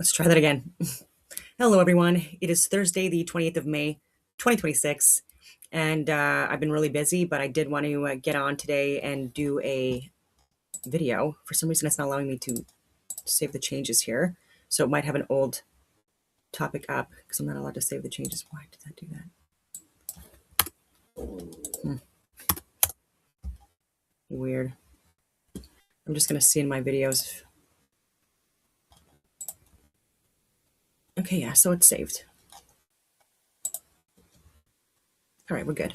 Let's try that again. Hello, everyone. It is Thursday, the 28th of May, 2026. And I've been really busy, but I did want to get on today and do a video. For some reason, it's not allowing me to save the changes here. So it might have an old topic up because I'm not allowed to save the changes. Why did that do that? Weird. I'm just going to see in my videos. Okay, yeah, so it's saved. All right, we're good.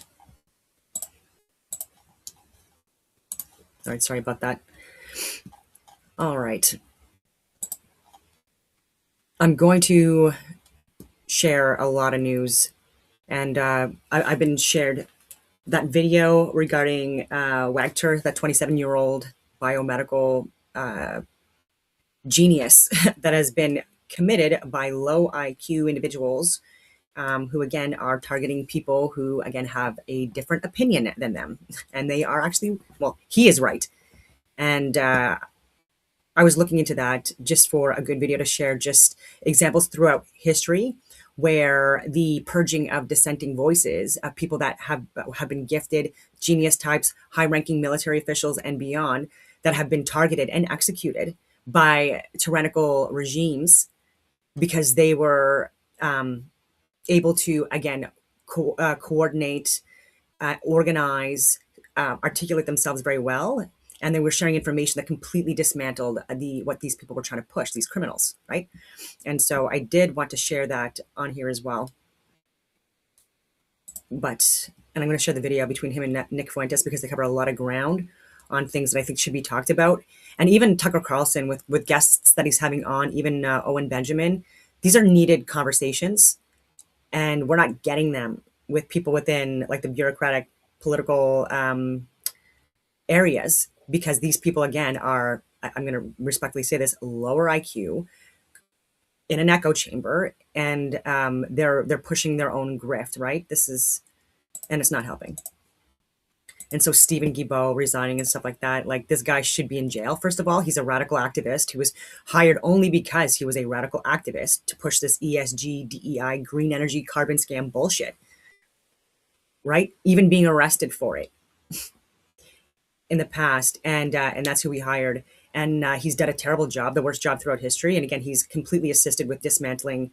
All right, sorry about that. All right. I'm going to share a lot of news, and I've been shared that video regarding Wagter, that 27-year-old biomedical genius that has been committed by low IQ individuals who, again, are targeting people who, again, have a different opinion than them. And they are actually, well, he is right. And I was looking into that just for a good video to share just examples throughout history where the purging of dissenting voices of people that have been gifted, genius types, high-ranking military officials and beyond, that have been targeted and executed by tyrannical regimes because they were able to, again, coordinate, organize, articulate themselves very well, and they were sharing information that completely dismantled what these people were trying to push, these criminals, right? And so I did want to share that on here as well. And I'm going to share the video between him and Nick Fuentes because they cover a lot of ground on things that I think should be talked about. And even Tucker Carlson with guests that he's having on, even Owen Benjamin, these are needed conversations, and we're not getting them with people within like the bureaucratic political areas, because these people, again, are, I'm going to respectfully say this, lower IQ in an echo chamber, and they're pushing their own grift, right? And it's not helping. And so Stephen Guilbeault resigning and stuff like that, like, this guy should be in jail. First of all, he's a radical activist who was hired only because he was a radical activist to push this ESG, DEI, green energy, carbon scam bullshit, right? Even being arrested for it in the past, and that's who we hired. And he's done a terrible job, the worst job throughout history. And again, he's completely assisted with dismantling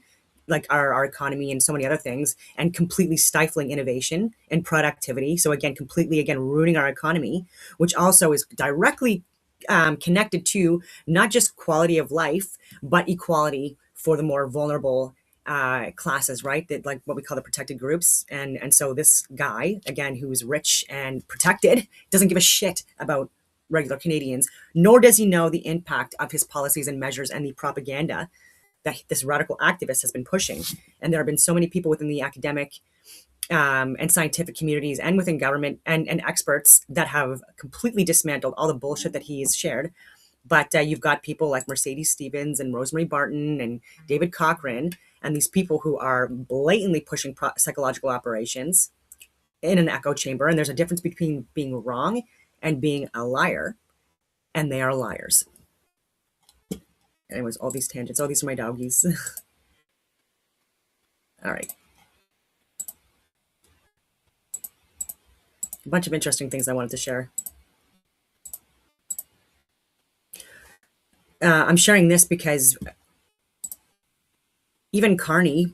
like our economy and so many other things, and completely stifling innovation and productivity. So again, completely, again, ruining our economy, which also is directly connected to not just quality of life, but equality for the more vulnerable classes, right? That, like, what we call the protected groups. And so this guy, again, who's rich and protected, doesn't give a shit about regular Canadians, nor does he know the impact of his policies and measures and the propaganda that this radical activist has been pushing. And there have been so many people within the academic and scientific communities and within government and experts that have completely dismantled all the bullshit that he has shared. But you've got people like Mercedes Stevens and Rosemary Barton and David Cochrane, and these people who are blatantly pushing psychological operations in an echo chamber. And there's a difference between being wrong and being a liar, and they are liars. Anyways, all these tangents. Oh, these are my doggies. All right. A bunch of interesting things I wanted to share. I'm sharing this because even Carney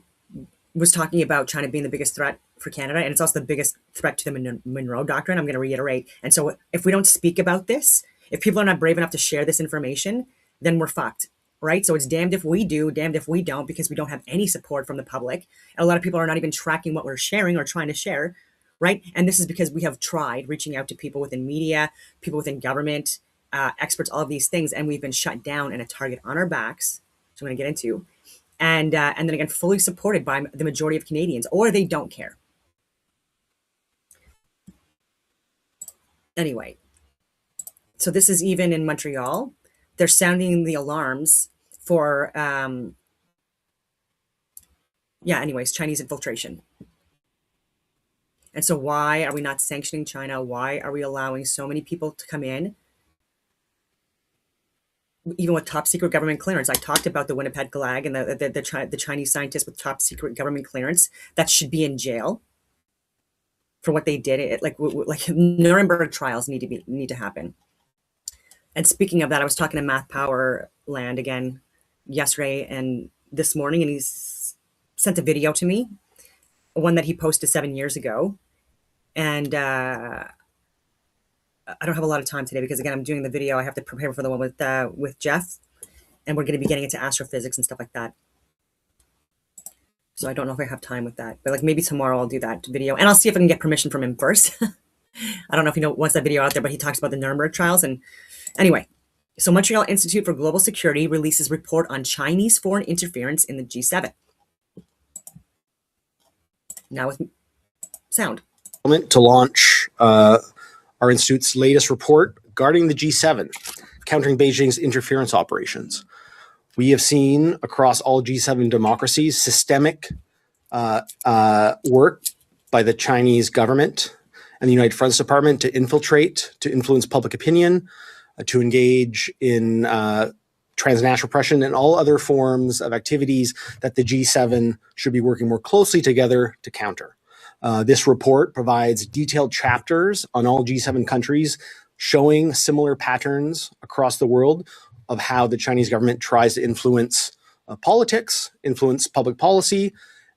was talking about China being the biggest threat for Canada, and it's also the biggest threat to the Monroe Doctrine. I'm going to reiterate. And so if we don't speak about this, if people are not brave enough to share this information, then we're fucked, right? So it's damned if we do, damned if we don't, because we don't have any support from the public. And a lot of people are not even tracking what we're sharing or trying to share, right? And this is because we have tried reaching out to people within media, people within government, experts, all of these things, and we've been shut down and a target on our backs, which I'm going to get into. And then again, fully supported by the majority of Canadians, or they don't care. Anyway, so this is even in Montreal. They're sounding the alarms for, Chinese infiltration. And so why are we not sanctioning China? Why are we allowing so many people to come in? even with top secret government clearance. I talked about the Winnipeg Gulag and the Chinese scientists with top secret government clearance that should be in jail for what they did. Like Nuremberg trials need to happen. And speaking of that, I was talking to Math Power Land again yesterday and this morning, and he's sent a video to me, one that he posted 7 years ago. And I don't have a lot of time today because again, I'm doing the video. I have to prepare for the one with Jeff, and we're going to be getting into astrophysics and stuff like that. So I don't know if I have time with that, but like maybe tomorrow I'll do that video, and I'll see if I can get permission from him first. I don't know if he wants that video out there, but he talks about the Nuremberg trials. And anyway, so Montreal Institute for Global Security releases report on Chinese foreign interference in the G7. Now with sound. To launch our institute's latest report regarding the G7, countering Beijing's interference operations. We have seen across all G7 democracies systemic work by the Chinese government and the United Fronts Department to infiltrate, to influence public opinion, to engage in transnational repression and all other forms of activities that the G7 should be working more closely together to counter. This report provides detailed chapters on all G7 countries showing similar patterns across the world of how the Chinese government tries to influence politics, influence public policy,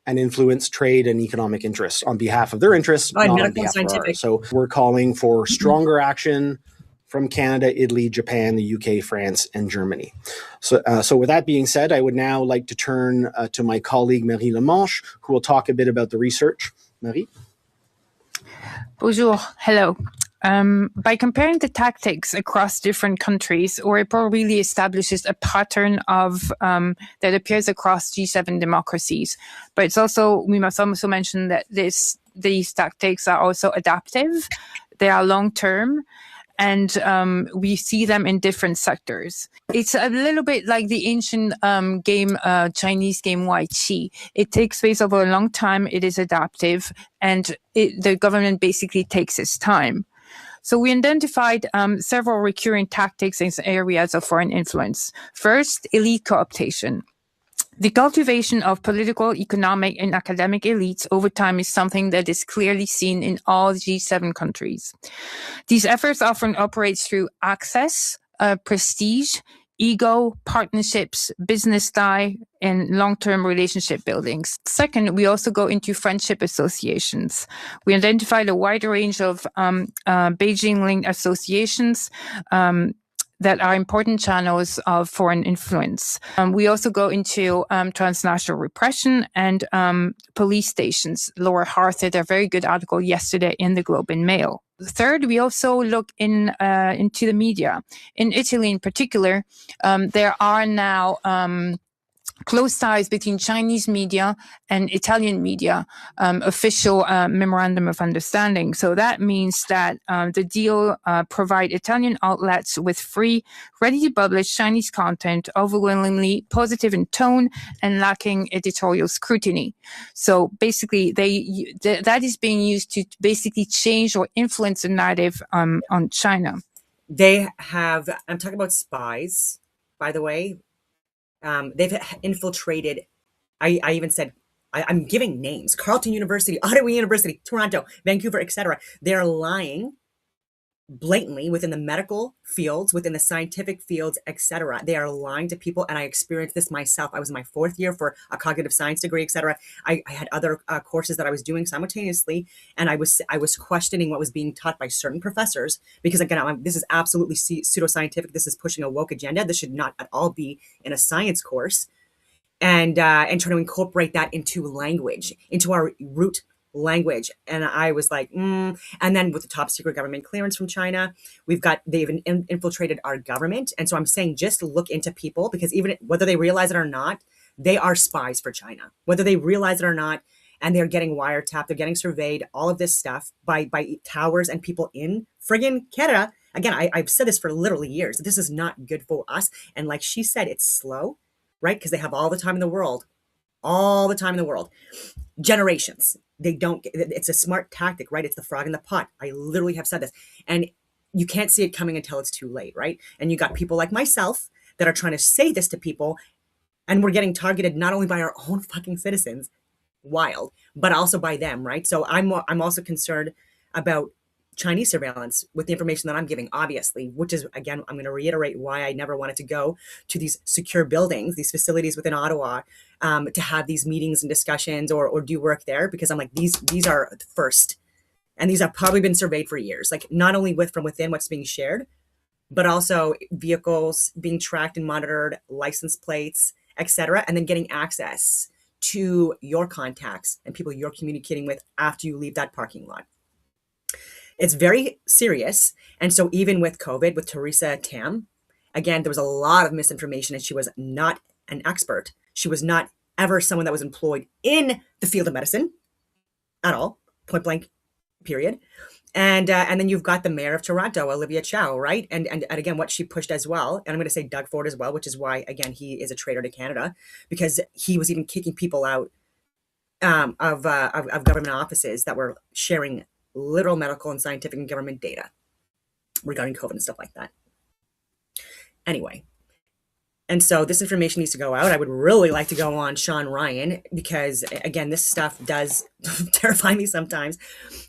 and influence trade and economic interests on behalf of their interests, not on behalf of ours. So we're calling for stronger action from Canada, Italy, Japan, the UK, France, and Germany. So with that being said, I would now like to turn to my colleague Marie Lemanche, who will talk a bit about the research. Marie? Bonjour. Hello. By comparing the tactics across different countries, our report really establishes a pattern of that appears across G7 democracies. But it's also, we must also mention that these tactics are also adaptive. They are long-term, and we see them in different sectors. It's a little bit like the ancient Chinese game Wai Qi. It takes place over a long time, it is adaptive, and the government basically takes its time. So we identified several recurring tactics in areas of foreign influence. First, elite cooptation. The cultivation of political, economic, and academic elites over time is something that is clearly seen in all G7 countries. These efforts often operate through access, prestige, ego, partnerships, business tie, and long-term relationship buildings. Second, we also go into friendship associations. We identified a wide range of Beijing-linked associations that are important channels of foreign influence. We also go into transnational repression and police stations. Laura Harth did a very good article yesterday in the Globe and Mail. Third, we also look into the media. In Italy in particular, there are now close ties between Chinese media and Italian media, official memorandum of understanding. So that means that the deal provide Italian outlets with free, ready-to-publish Chinese content, overwhelmingly positive in tone and lacking editorial scrutiny. So basically, that is being used to basically change or influence the narrative on China. They have, I'm talking about spies, by the way. They've infiltrated, I even said, I'm giving names, Carleton University, Ottawa University, Toronto, Vancouver, etc. They're lying blatantly within the medical fields, within the scientific fields, etc. They are lying to people, and I experienced this myself. I was in my 4th year for a cognitive science degree, etc. I had other courses that I was doing simultaneously, and I was questioning what was being taught by certain professors, because again, this is absolutely pseudoscientific. This is pushing a woke agenda. This should not at all be in a science course, and trying to incorporate that into language, into our root language. And I was like, And then with the top secret government clearance from China, they've infiltrated our government. And so I'm saying, just look into people, because even whether they realize it or not, they are spies for China, whether they realize it or not. And they're getting wiretapped, they're getting surveyed, all of this stuff by towers and people in friggin' Canada. Again, I've said this for literally years. This is not good for us. And like she said, it's slow, right? Because they have all the time in the world. Generations. It's a smart tactic, right? It's the frog in the pot. I literally have said this. And you can't see it coming until it's too late, right? And you got people like myself that are trying to say this to people, and we're getting targeted not only by our own fucking citizens, wild, but also by them, right? So I'm also concerned about Chinese surveillance with the information that I'm giving, obviously, which is, again, I'm going to reiterate why I never wanted to go to these secure buildings, these facilities within Ottawa, to have these meetings and discussions or do work there, because I'm like, these are first, and these have probably been surveyed for years, like not only from within what's being shared, but also vehicles being tracked and monitored, license plates, etc., and then getting access to your contacts and people you're communicating with after you leave that parking lot. It's very serious. And so even with COVID, with Theresa Tam, again, there was a lot of misinformation, and she was not an expert. She was not ever someone that was employed in the field of medicine at all, point blank, period. And then you've got the mayor of Toronto, Olivia Chow, right? And again, what she pushed as well, and I'm going to say Doug Ford as well, which is why, again, he is a traitor to Canada, because he was even kicking people out of government offices that were sharing literal medical and scientific and government data regarding COVID and stuff like that. Anyway, and so this information needs to go out. I would really like to go on Sean Ryan, because again, this stuff does terrify me sometimes,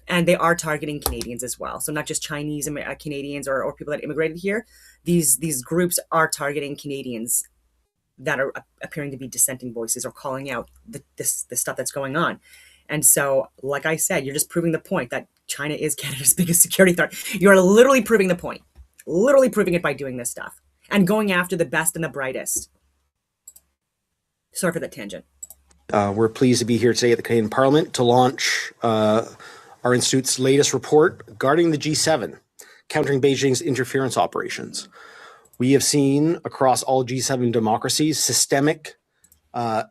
and they are targeting Canadians as well. So not just Chinese Canadians or people that immigrated here. These groups are targeting Canadians that are appearing to be dissenting voices or calling out the stuff that's going on. And so, like I said, you're just proving the point that China is Canada's biggest security threat. You're literally proving the point, literally proving it by doing this stuff and going after the best and the brightest. Sorry for that tangent. We're pleased to be here today at the Canadian Parliament to launch our Institute's latest report guarding the G7, countering Beijing's interference operations. We have seen across all G7 democracies systemic work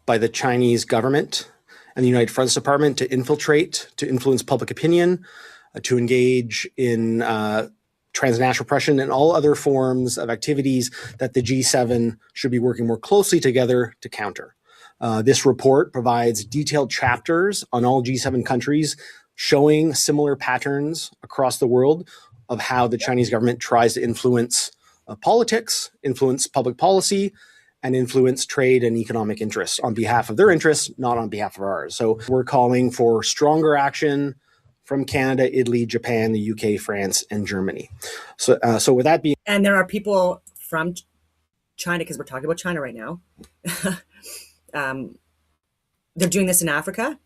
by the Chinese government and the United Front Department to infiltrate, to influence public opinion, to engage in transnational oppression and all other forms of activities that the G7 should be working more closely together to counter. This report provides detailed chapters on all G7 countries showing similar patterns across the world of how the Chinese government tries to influence politics, influence public policy, and influence trade and economic interests on behalf of their interests, not on behalf of ours. So we're calling for stronger action from Canada, Italy, Japan, the UK, France, and Germany. So with that being... And there are people from China, because we're talking about China right now. They're doing this in Africa.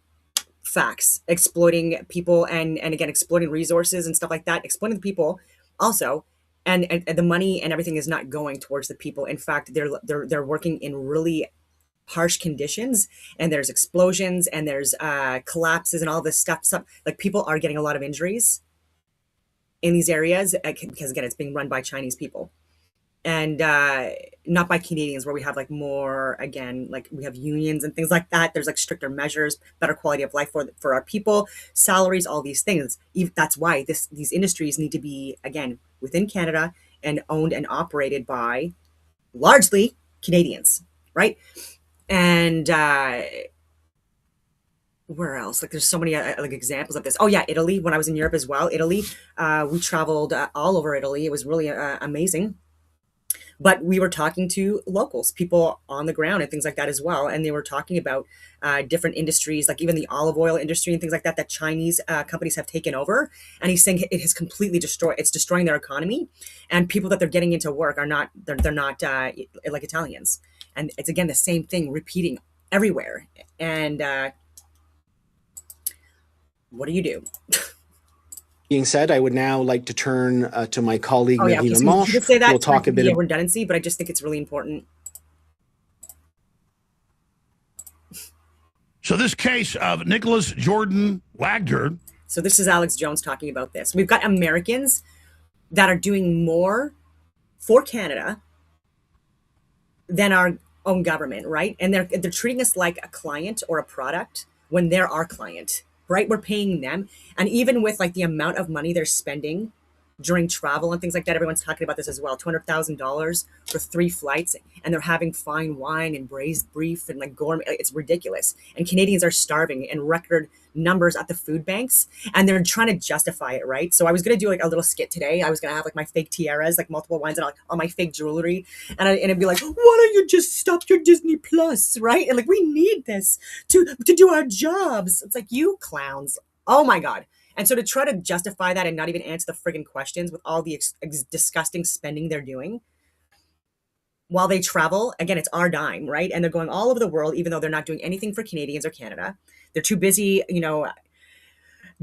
Facts. Exploiting people and again, exploiting resources and stuff like that. Exploiting the people also. And the money and everything is not going towards the people. In fact, they're working in really harsh conditions, and there's explosions and there's collapses and all this stuff. Like, people are getting a lot of injuries in these areas because, again, it's being run by Chinese people and not by Canadians, where we have like more, again, like we have unions and things like that. There's like stricter measures, better quality of life for our people, salaries, all these things. That's why these industries need to be, again, within Canada and owned and operated by largely Canadians, right? And where else? Like, there's so many like examples of this. Oh yeah, Italy. When I was in Europe as well, Italy, we traveled all over Italy. It was really amazing. But we were talking to locals, people on the ground and things like that as well. And they were talking about different industries, like even the olive oil industry and things like that Chinese companies have taken over. And he's saying it has completely it's destroying their economy. And people that they're getting into work are not, they're not like Italians. And it's, again, the same thing repeating everywhere. And what do you do? Being said, I would now like to turn to my colleague, Oh yeah, Nadina okay, so Mosh. you could say that. We'll talk a bit about redundancy, but I just think it's really important. So this case of Nicholas Jordan Wagner. So this is Alex Jones talking about this. We've got Americans that are doing more for Canada than our own government, right? And they're treating us like a client or a product when they're our client, right? We're paying them. And even with like the amount of money they're spending during travel and things like that. Everyone's talking about this as well. $200,000 for 3 flights, and they're having fine wine and braised beef and like gourmet. It's ridiculous. And Canadians are starving in record numbers at the food banks, and they're trying to justify it, right? So I was gonna do like a little skit today. I was gonna have like my fake tiaras, like multiple ones, and all my fake jewelry, and it'd be like, why don't you just stop your Disney Plus, right? And like, we need this to do our jobs. It's like, you clowns. Oh my God. And so to try to justify that and not even answer the friggin' questions with all the disgusting spending they're doing while they travel, again, it's our dime, right? And they're going all over the world, even though they're not doing anything for Canadians or Canada. They're too busy,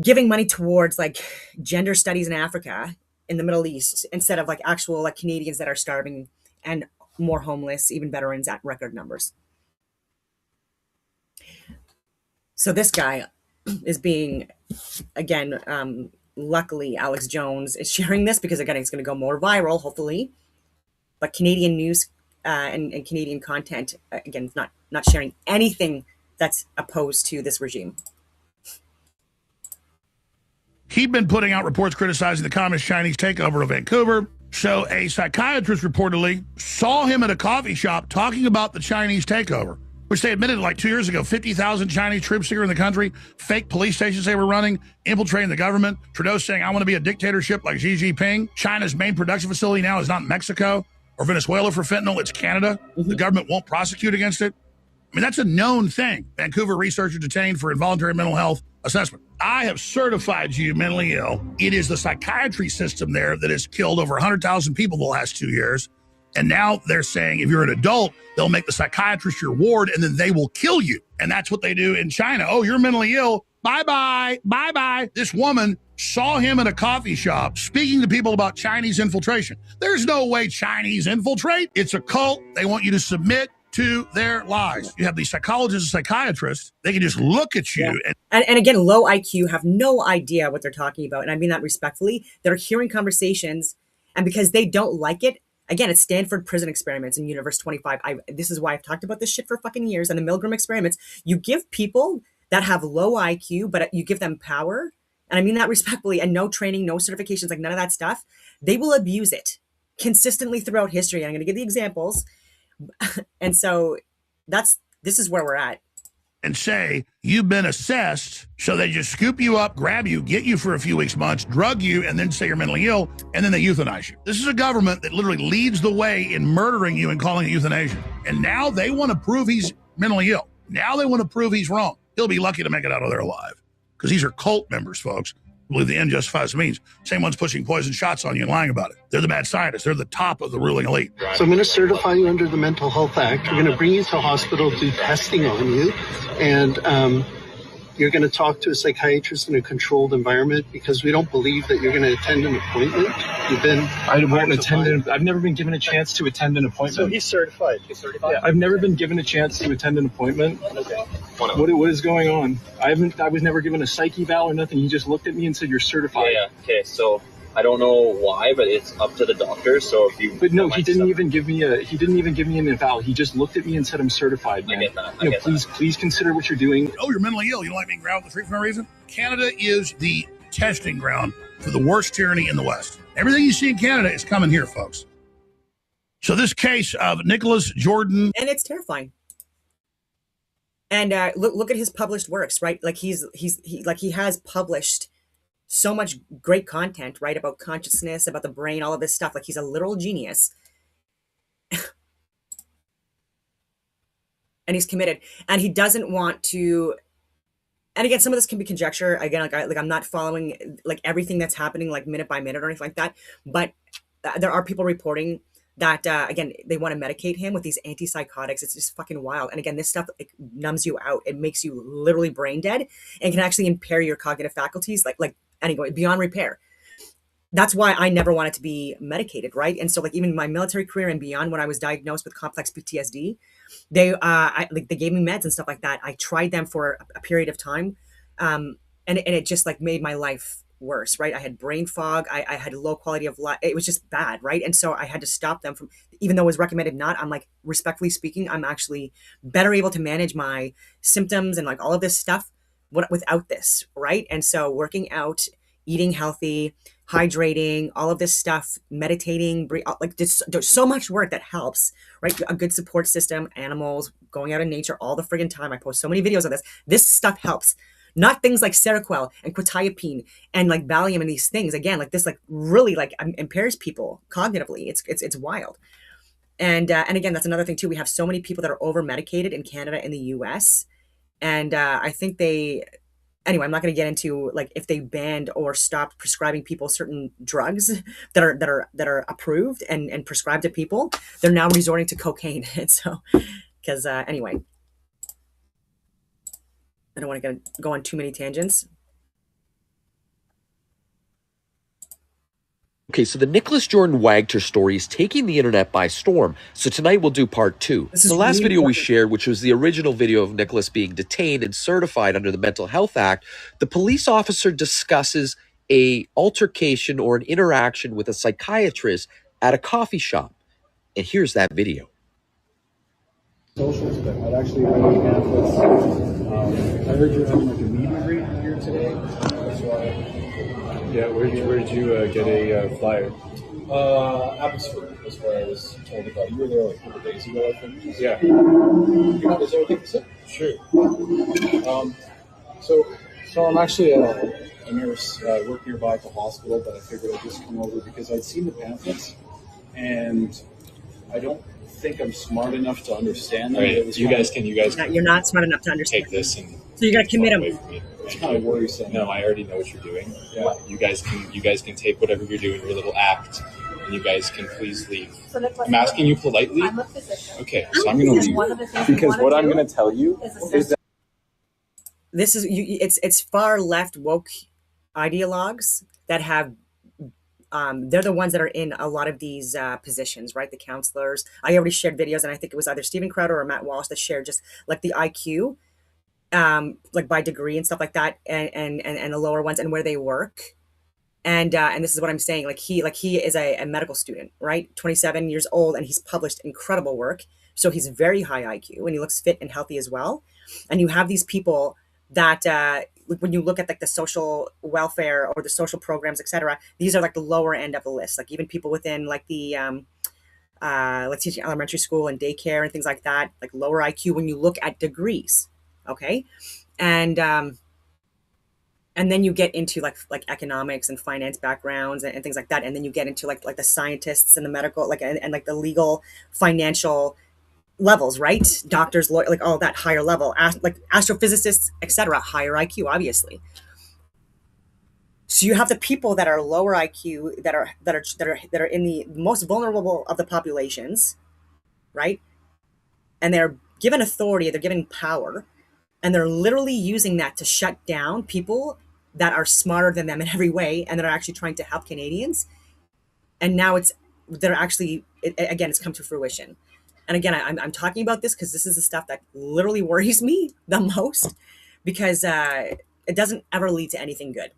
giving money towards like gender studies in Africa, in the Middle East, instead of like actual like Canadians that are starving and more homeless, even veterans at record numbers. So this guy is being, again, luckily Alex Jones is sharing this because again, it's going to go more viral, hopefully. But Canadian news and Canadian content, again, not sharing anything that's opposed to this regime. He'd been putting out reports criticizing the communist Chinese takeover of Vancouver. So a psychiatrist reportedly saw him at a coffee shop talking about the Chinese takeover, which they admitted like 2 years ago, 50,000 Chinese troops here in the country, fake police stations they were running, infiltrating the government. Trudeau saying, I want to be a dictatorship like Xi Jinping. China's main production facility now is not Mexico or Venezuela for fentanyl, it's Canada. The government won't prosecute against it. I mean, that's a known thing. Vancouver researcher detained for involuntary mental health assessment. I have certified you mentally ill. It is the psychiatry system there that has killed over 100,000 people the last 2 years. And now they're saying if you're an adult, they'll make the psychiatrist your ward and then they will kill you. And that's what they do in China. Oh, you're mentally ill. Bye-bye, bye-bye. This woman saw him at a coffee shop speaking to people about Chinese infiltration. There's no way Chinese infiltrate. It's a cult. They want you to submit to their lies. You have these psychologists and psychiatrists. They can just look at you. And again, low IQ have no idea what they're talking about. And I mean that respectfully. They're hearing conversations, and because they don't like it, again, it's Stanford prison experiments in Universe 25. This is why I've talked about this shit for fucking years. And the Milgram experiments, you give people that have low IQ, but you give them power, and I mean that respectfully, and no training, no certifications, like none of that stuff, they will abuse it consistently throughout history. And I'm going to give the examples. And so this is where we're at. And say, you've been assessed, so they just scoop you up, grab you, get you for a few weeks, months, drug you, and then say you're mentally ill, and then they euthanize you. This is a government that literally leads the way in murdering you and calling it euthanasia. And now they want to prove he's mentally ill. Now they want to prove he's wrong. He'll be lucky to make it out of there alive. Because these are cult members, folks. Believe the end justifies the means. Same ones pushing poison shots on you and lying about it. They're the bad scientists. They're the top of the ruling elite. So I'm going to certify you under the Mental Health Act. We're going to bring you to a hospital, do testing on you, and you're going to talk to a psychiatrist in a controlled environment because we don't believe that you're going to attend an appointment. I won't attend. I've never been given a chance to attend an appointment. So he's certified. Yeah, I've never been given a chance to attend an appointment. Okay. What is going on? I was never given a psych eval or nothing. He just looked at me and said, "You're certified." Yeah. Okay. So I don't know why, but it's up to the doctor. So if you. But no, he didn't even give me an eval. He just looked at me and said, "I'm certified, man." I get that. Please consider what you're doing. Oh, you're mentally ill. You don't like being grounded with the street for no reason? Canada is the testing ground for the worst tyranny in the West. Everything you see in Canada is coming here, folks. So this case of Nicholas Jordan. And it's terrifying. And look at his published works, right? Like he has published so much great content, right? About consciousness, about the brain, all of this stuff. Like he's a literal genius. And he's committed. And he doesn't want to. And again, some of this can be conjecture. Again, like I'm not following like everything that's happening like minute by minute or anything like that. But there are people reporting that again, they want to medicate him with these antipsychotics. It's just fucking wild. And again, this stuff, it numbs you out. It makes you literally brain dead and can actually impair your cognitive faculties, like anyway, beyond repair. That's why I never wanted to be medicated, right? And so like even my military career and beyond, when I was diagnosed with complex PTSD, they gave me meds and stuff like that. I tried them for a period of time, and it just like made my life worse, right? I had brain fog. I had low quality of life. It was just bad, right? And so I had to stop them from, even though it was recommended not, I'm like, respectfully speaking, I'm actually better able to manage my symptoms and like all of this stuff without this, right? And so working out, eating healthy, hydrating, all of this stuff, meditating, like there's so much work that helps, right? A good support system, animals, going out in nature all the friggin' time. I post so many videos of this. This stuff helps. Not things like Seroquel and quetiapine and like Valium and these things. Again, like this, like really like impairs people cognitively. It's wild. And again, that's another thing too. We have so many people that are over medicated in Canada and the US. And I think anyway, I'm not going to get into like if they banned or stopped prescribing people certain drugs that are approved and prescribed to people. They're now resorting to cocaine. And so, because anyway, I don't want to go on too many tangents. Okay, so the Nicholas Jordan Wagner story is taking the internet by storm. So tonight we'll do part 2. The last video we shared, which was the original video of Nicholas being detained and certified under the Mental Health Act, the police officer discusses a altercation or an interaction with a psychiatrist at a coffee shop. And here's that video. Socials, but I'd actually read pamphlets. I heard you're having like a meet and greet here today. That's why. Yeah, where did you get a flyer? Abbotsford, that's where I was told about. You were there like a couple days ago, I think. Yeah. Is that okay to say? Sure. So I'm actually a nurse. I work nearby at the hospital, but I figured I'd just come over because I'd seen the pamphlets, and I don't think I'm smart enough to understand them. Right. You guys you're not smart enough to understand. Take this and so you got to commit them. It's kind of worrisome. No, I already know what you're doing. Yeah. You guys can take whatever you're doing, your little act, and you guys can please leave. So I'm asking you politely. I'm a physician. Okay, so I'm going to leave because what I'm going to tell you is that this is it's far left woke ideologues that have they're the ones that are in a lot of these positions, right? The counselors. I already shared videos, and I think it was either Steven Crowder or Matt Walsh that shared just like the IQ, like by degree and stuff like that, and the lower ones and where they work. And this is what I'm saying. Like he is a medical student, right? 27 years old, and he's published incredible work. So he's very high IQ, and he looks fit and healthy as well. And you have these people that when you look at like the social welfare or the social programs, etc., these are like the lower end of the list. Like even people within like the let's teach elementary school and daycare and things like that, like lower IQ when you look at degrees. Okay. And then you get into like economics and finance backgrounds and things like that. And then you get into like the scientists and the medical, like, and like the legal financial levels, right? Doctors, like all that higher level, like astrophysicists, etc., higher IQ, obviously. So you have the people that are lower IQ that are in the most vulnerable of the populations, right? And they're given authority, they're given power, and they're literally using that to shut down people that are smarter than them in every way and that are actually trying to help Canadians. And now it's come to fruition. And again, I'm talking about this because this is the stuff that literally worries me the most, because it doesn't ever lead to anything good.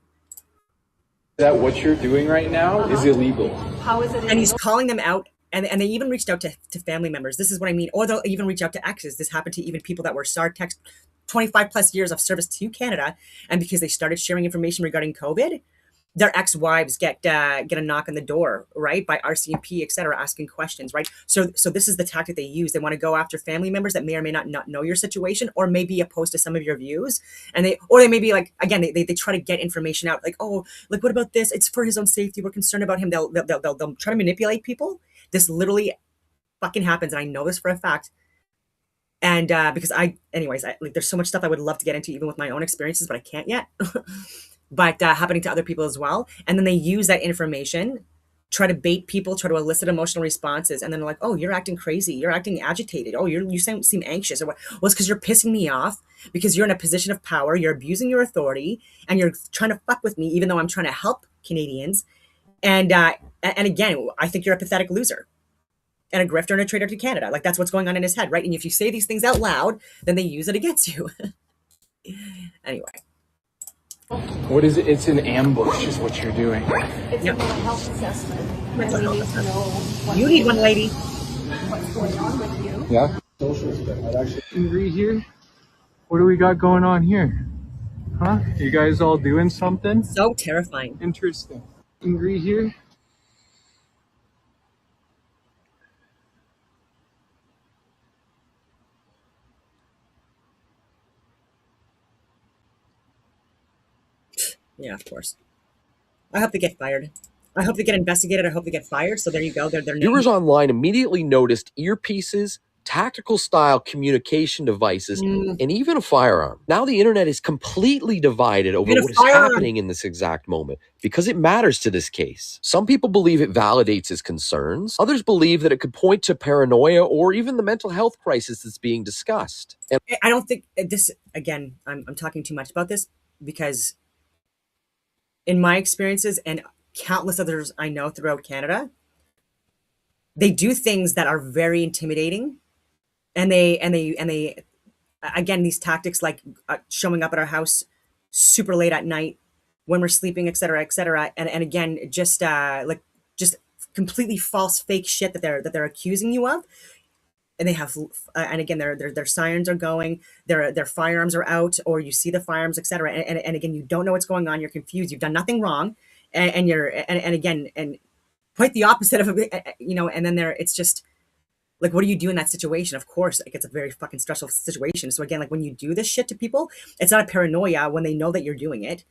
that what you're doing right now is illegal. How is it illegal? And he's calling them out. And they even reached out to family members. This is what I mean. Or they'll even reach out to exes. This happened to even people that were SAR-text 25 plus years of service to Canada. And because they started sharing information regarding COVID, their ex-wives get a knock on the door, right? By RCMP, et cetera, asking questions, right? So this is the tactic they use. They want to go after family members that may or may not know your situation, or may be opposed to some of your views. And they may be like, again, they try to get information out. Like, oh, like, what about this? It's for his own safety. We're concerned about him. They'll try to manipulate people. This literally fucking happens. And I know this for a fact. And because there's so much stuff I would love to get into, even with my own experiences, but I can't yet. But happening to other people as well. And then they use that information, try to bait people, try to elicit emotional responses. And then they're like, oh, you're acting crazy. You're acting agitated. Oh, you seem anxious. Or what? Well, it's because you're pissing me off, because you're in a position of power. You're abusing your authority, and you're trying to fuck with me, even though I'm trying to help Canadians. And again, I think you're a pathetic loser and a grifter and a traitor to Canada. Like, that's what's going on in his head, right? And if you say these things out loud, then they use it against you. Anyway. What is it? It's an ambush is what you're doing. It's a mental health assessment. Mental health We need to know what You need one, lady. what's going on with you. Yeah. Socials, but I'd actually can read here. What do we got going on here? Huh? You guys all doing something? So terrifying. Interesting. Angry here. Yeah, of course. I hope they get fired. I hope they get investigated. I hope they get fired. So there you go. Their name. Viewers online immediately noticed earpieces, tactical style communication devices, and even a firearm. Now the internet is completely divided over Even a what is firearm. happening in this exact moment because it matters to this case. Some people believe it validates his concerns. Others believe that it could point to paranoia or even the mental health crisis that's being discussed. And I don't think this, again, I'm talking too much about this because in my experiences and countless others I know throughout Canada, they do things that are very intimidating. And they again, these tactics like showing up at our house super late at night when we're sleeping, et cetera, et cetera. And again, just like just completely false, fake shit that they're accusing you of. And they have, and again, their sirens are going, their firearms are out, or you see the firearms, et cetera. And again, you don't know what's going on. You're confused. You've done nothing wrong, and you're, and again, and quite the opposite of, you know. And then it's just like, what do you do in that situation? Of course, like, it's a very fucking stressful situation. So again, like when you do this shit to people, it's not a paranoia when they know that you're doing it,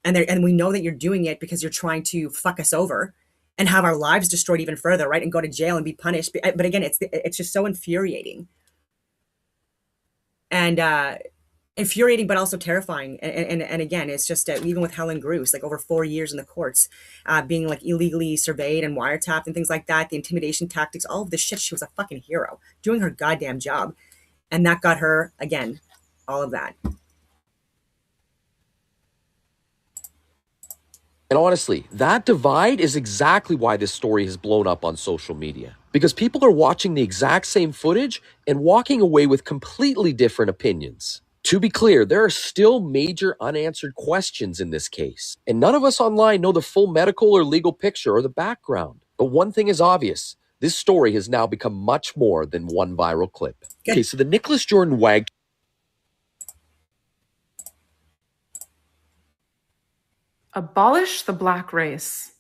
and we know that you're doing it because you're trying to fuck us over and have our lives destroyed even further, right? And go to jail and be punished. But again, it's just so infuriating, and infuriating, but also terrifying. And again, it's just even with Helen Bruce, like over 4 years in the courts, being like illegally surveyed and wiretapped and things like that, the intimidation tactics, all of this shit. She was a fucking hero doing her goddamn job, and that got her again all of that. And honestly, that divide is exactly why this story has blown up on social media. Because people are watching the exact same footage and walking away with completely different opinions. To be clear, there are still major unanswered questions in this case. And none of us online know the full medical or legal picture or the background. But one thing is obvious. This story has now become much more than one viral clip. Okay, so the Nicholas Jordan Wag Abolish the black race.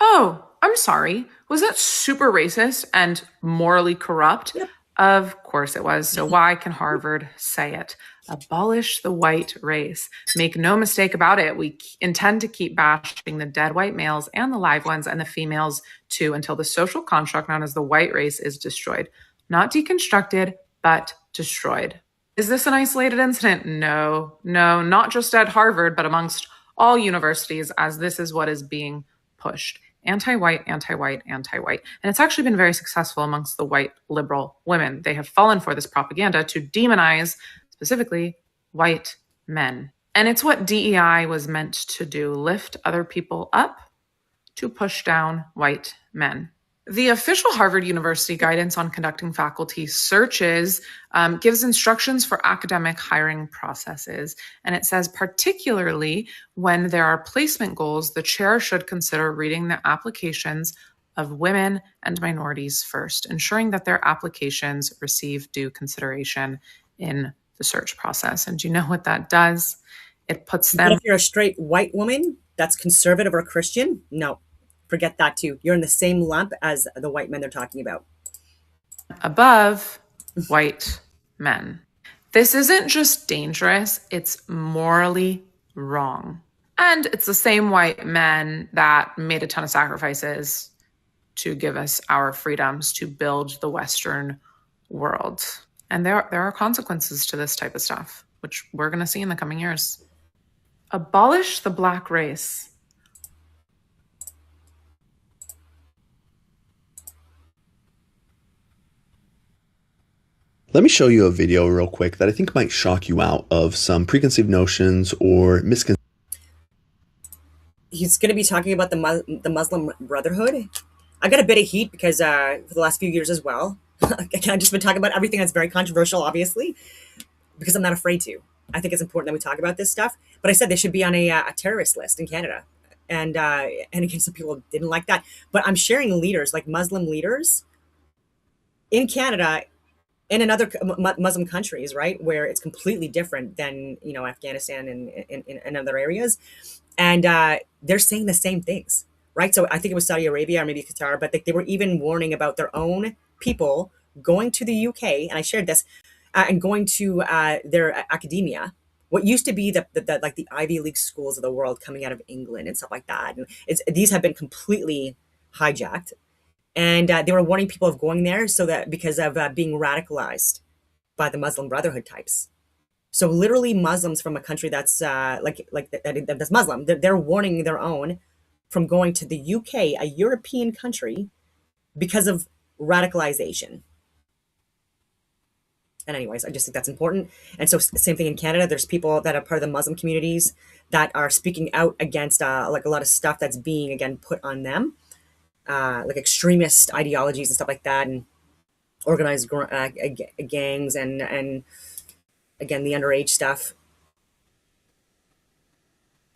Oh, I'm sorry. Was that super racist and morally corrupt? Yep. Of course it was. So why can Harvard say it? Abolish the white race. Make no mistake about it. We intend to keep bashing the dead white males and the live ones and the females too until the social construct known as the white race is destroyed. Not deconstructed, but destroyed. Is this an isolated incident? No, not just at Harvard, but amongst all universities, as this is what is being pushed. Anti-white, anti-white, anti-white. And it's actually been very successful amongst the white liberal women. They have fallen for this propaganda to demonize, specifically, white men. And it's what DEI was meant to do, lift other people up to push down white men. The official Harvard University guidance on conducting faculty searches gives instructions for academic hiring processes. And it says, particularly when there are placement goals, the chair should consider reading the applications of women and minorities first, ensuring that their applications receive due consideration in the search process. And do you know what that does? It puts them... But if you're a straight white woman that's conservative or Christian, no. Forget that too. You're in the same lump as the white men they're talking about. Above white men. This isn't just dangerous, it's morally wrong. And it's the same white men that made a ton of sacrifices to give us our freedoms, to build the Western world. And there are consequences to this type of stuff, which we're going to see in the coming years. Abolish the black race. Let me show you a video real quick that I think might shock you out of some preconceived notions or misconceptions. He's going to be talking about the Muslim Brotherhood. I got a bit of heat because for the last few years as well, I've just been talking about everything that's very controversial, obviously, because I'm not afraid to. I think it's important that we talk about this stuff. But I said they should be on a terrorist list in Canada. And again, some people didn't like that. But I'm sharing leaders, like Muslim leaders in Canada and in other Muslim countries, right, where it's completely different than, you know, Afghanistan and other areas. And they're saying the same things, right? So I think it was Saudi Arabia or maybe Qatar, but they were even warning about their own people going to the UK, and I shared this, and going to their academia, what used to be the like the Ivy League schools of the world coming out of England and stuff like that. And these have been completely hijacked, and they were warning people of going there so that because of being radicalized by the Muslim Brotherhood types. So literally Muslims from a country that's that's Muslim, they're warning their own from going to the UK, a European country, because of radicalization. And anyways, I just think that's important. And so same thing in Canada. There's people that are part of the Muslim communities that are speaking out against like a lot of stuff that's being again put on them, like extremist ideologies and stuff like that, and organized gangs and again the underage stuff.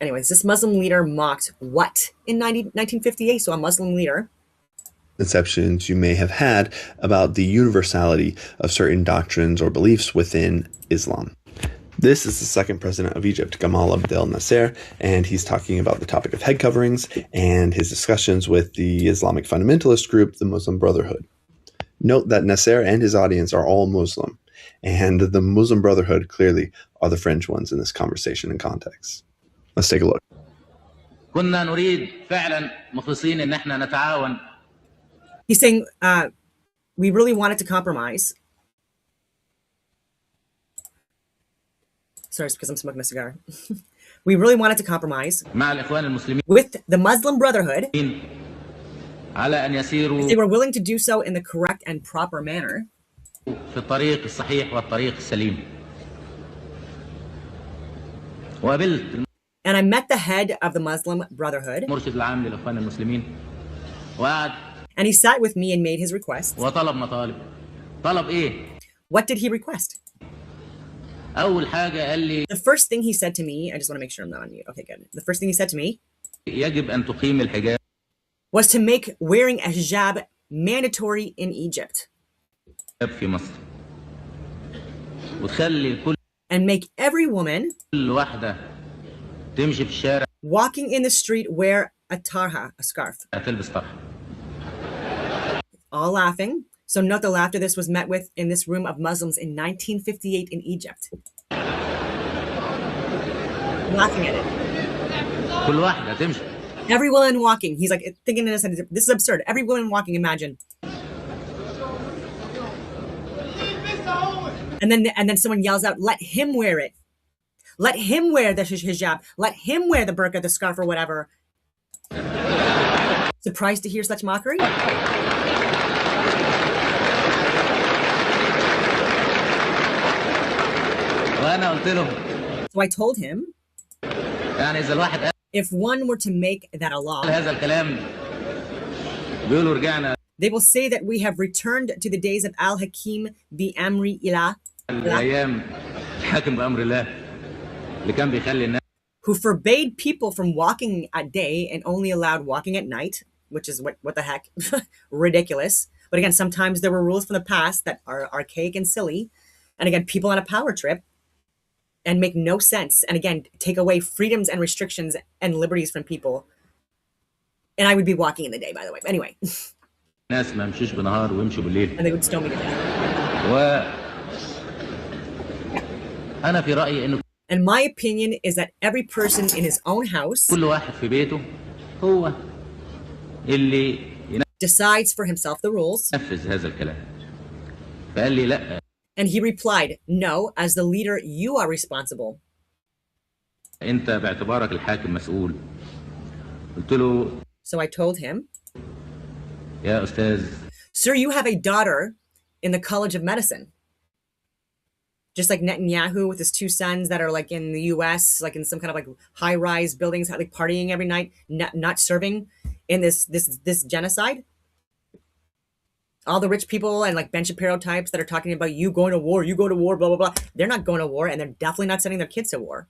Anyways, this Muslim leader mocked what in 1958? So a Muslim leader. Conceptions you may have had about the universality of certain doctrines or beliefs within Islam. This is the second president of Egypt, Gamal Abdel Nasser, and he's talking about the topic of head coverings and his discussions with the Islamic fundamentalist group, the Muslim Brotherhood. Note that Nasser and his audience are all Muslim, and the Muslim Brotherhood clearly are the fringe ones in this conversation and context. Let's take a look. He's saying we really wanted to compromise. Sorry, it's because I'm smoking a cigar. We really wanted to compromise with the Muslim Brotherhood. If they were willing to do so in the correct and proper manner. And I met the head of the Muslim Brotherhood. And he sat with me and made his request. What did he request? The first thing he said to me, I just want to make sure I'm not on mute. Okay, good. The first thing he said to me was to make wearing a hijab mandatory in Egypt. And make every woman walking in the street wear a tarha, a scarf. All laughing. So note the laughter this was met with in this room of Muslims in 1958 in Egypt. Laughing at it. Every woman walking. He's like thinking in his head, this is absurd. Every woman walking, imagine. And then someone yells out, let him wear it. Let him wear the hijab. Let him wear the burqa, the scarf, or whatever. Surprised to hear such mockery? So I told him, if one were to make that a law, they will say that we have returned to the days of Al-Hakim bi Amri Ilah, who forbade people from walking at day and only allowed walking at night, which is what the heck, ridiculous. But again, sometimes there were rules from the past that are archaic and silly. And again, people on a power trip and make no sense. And again, take away freedoms and restrictions and liberties from people. And I would be walking in the day, by the way. But anyway. And they would stone me to death. And my opinion is that every person in his own house decides for himself the rules. And he replied, no, as the leader, you are responsible. So I told him, sir, you have a daughter in the College of Medicine. Just like Netanyahu with his two sons that are like in the US, like in some kind of like high-rise buildings, like partying every night, not serving in this genocide. All the rich people and like Ben Shapiro types that are talking about you going to war, blah, blah, blah. They're not going to war, and they're definitely not sending their kids to war.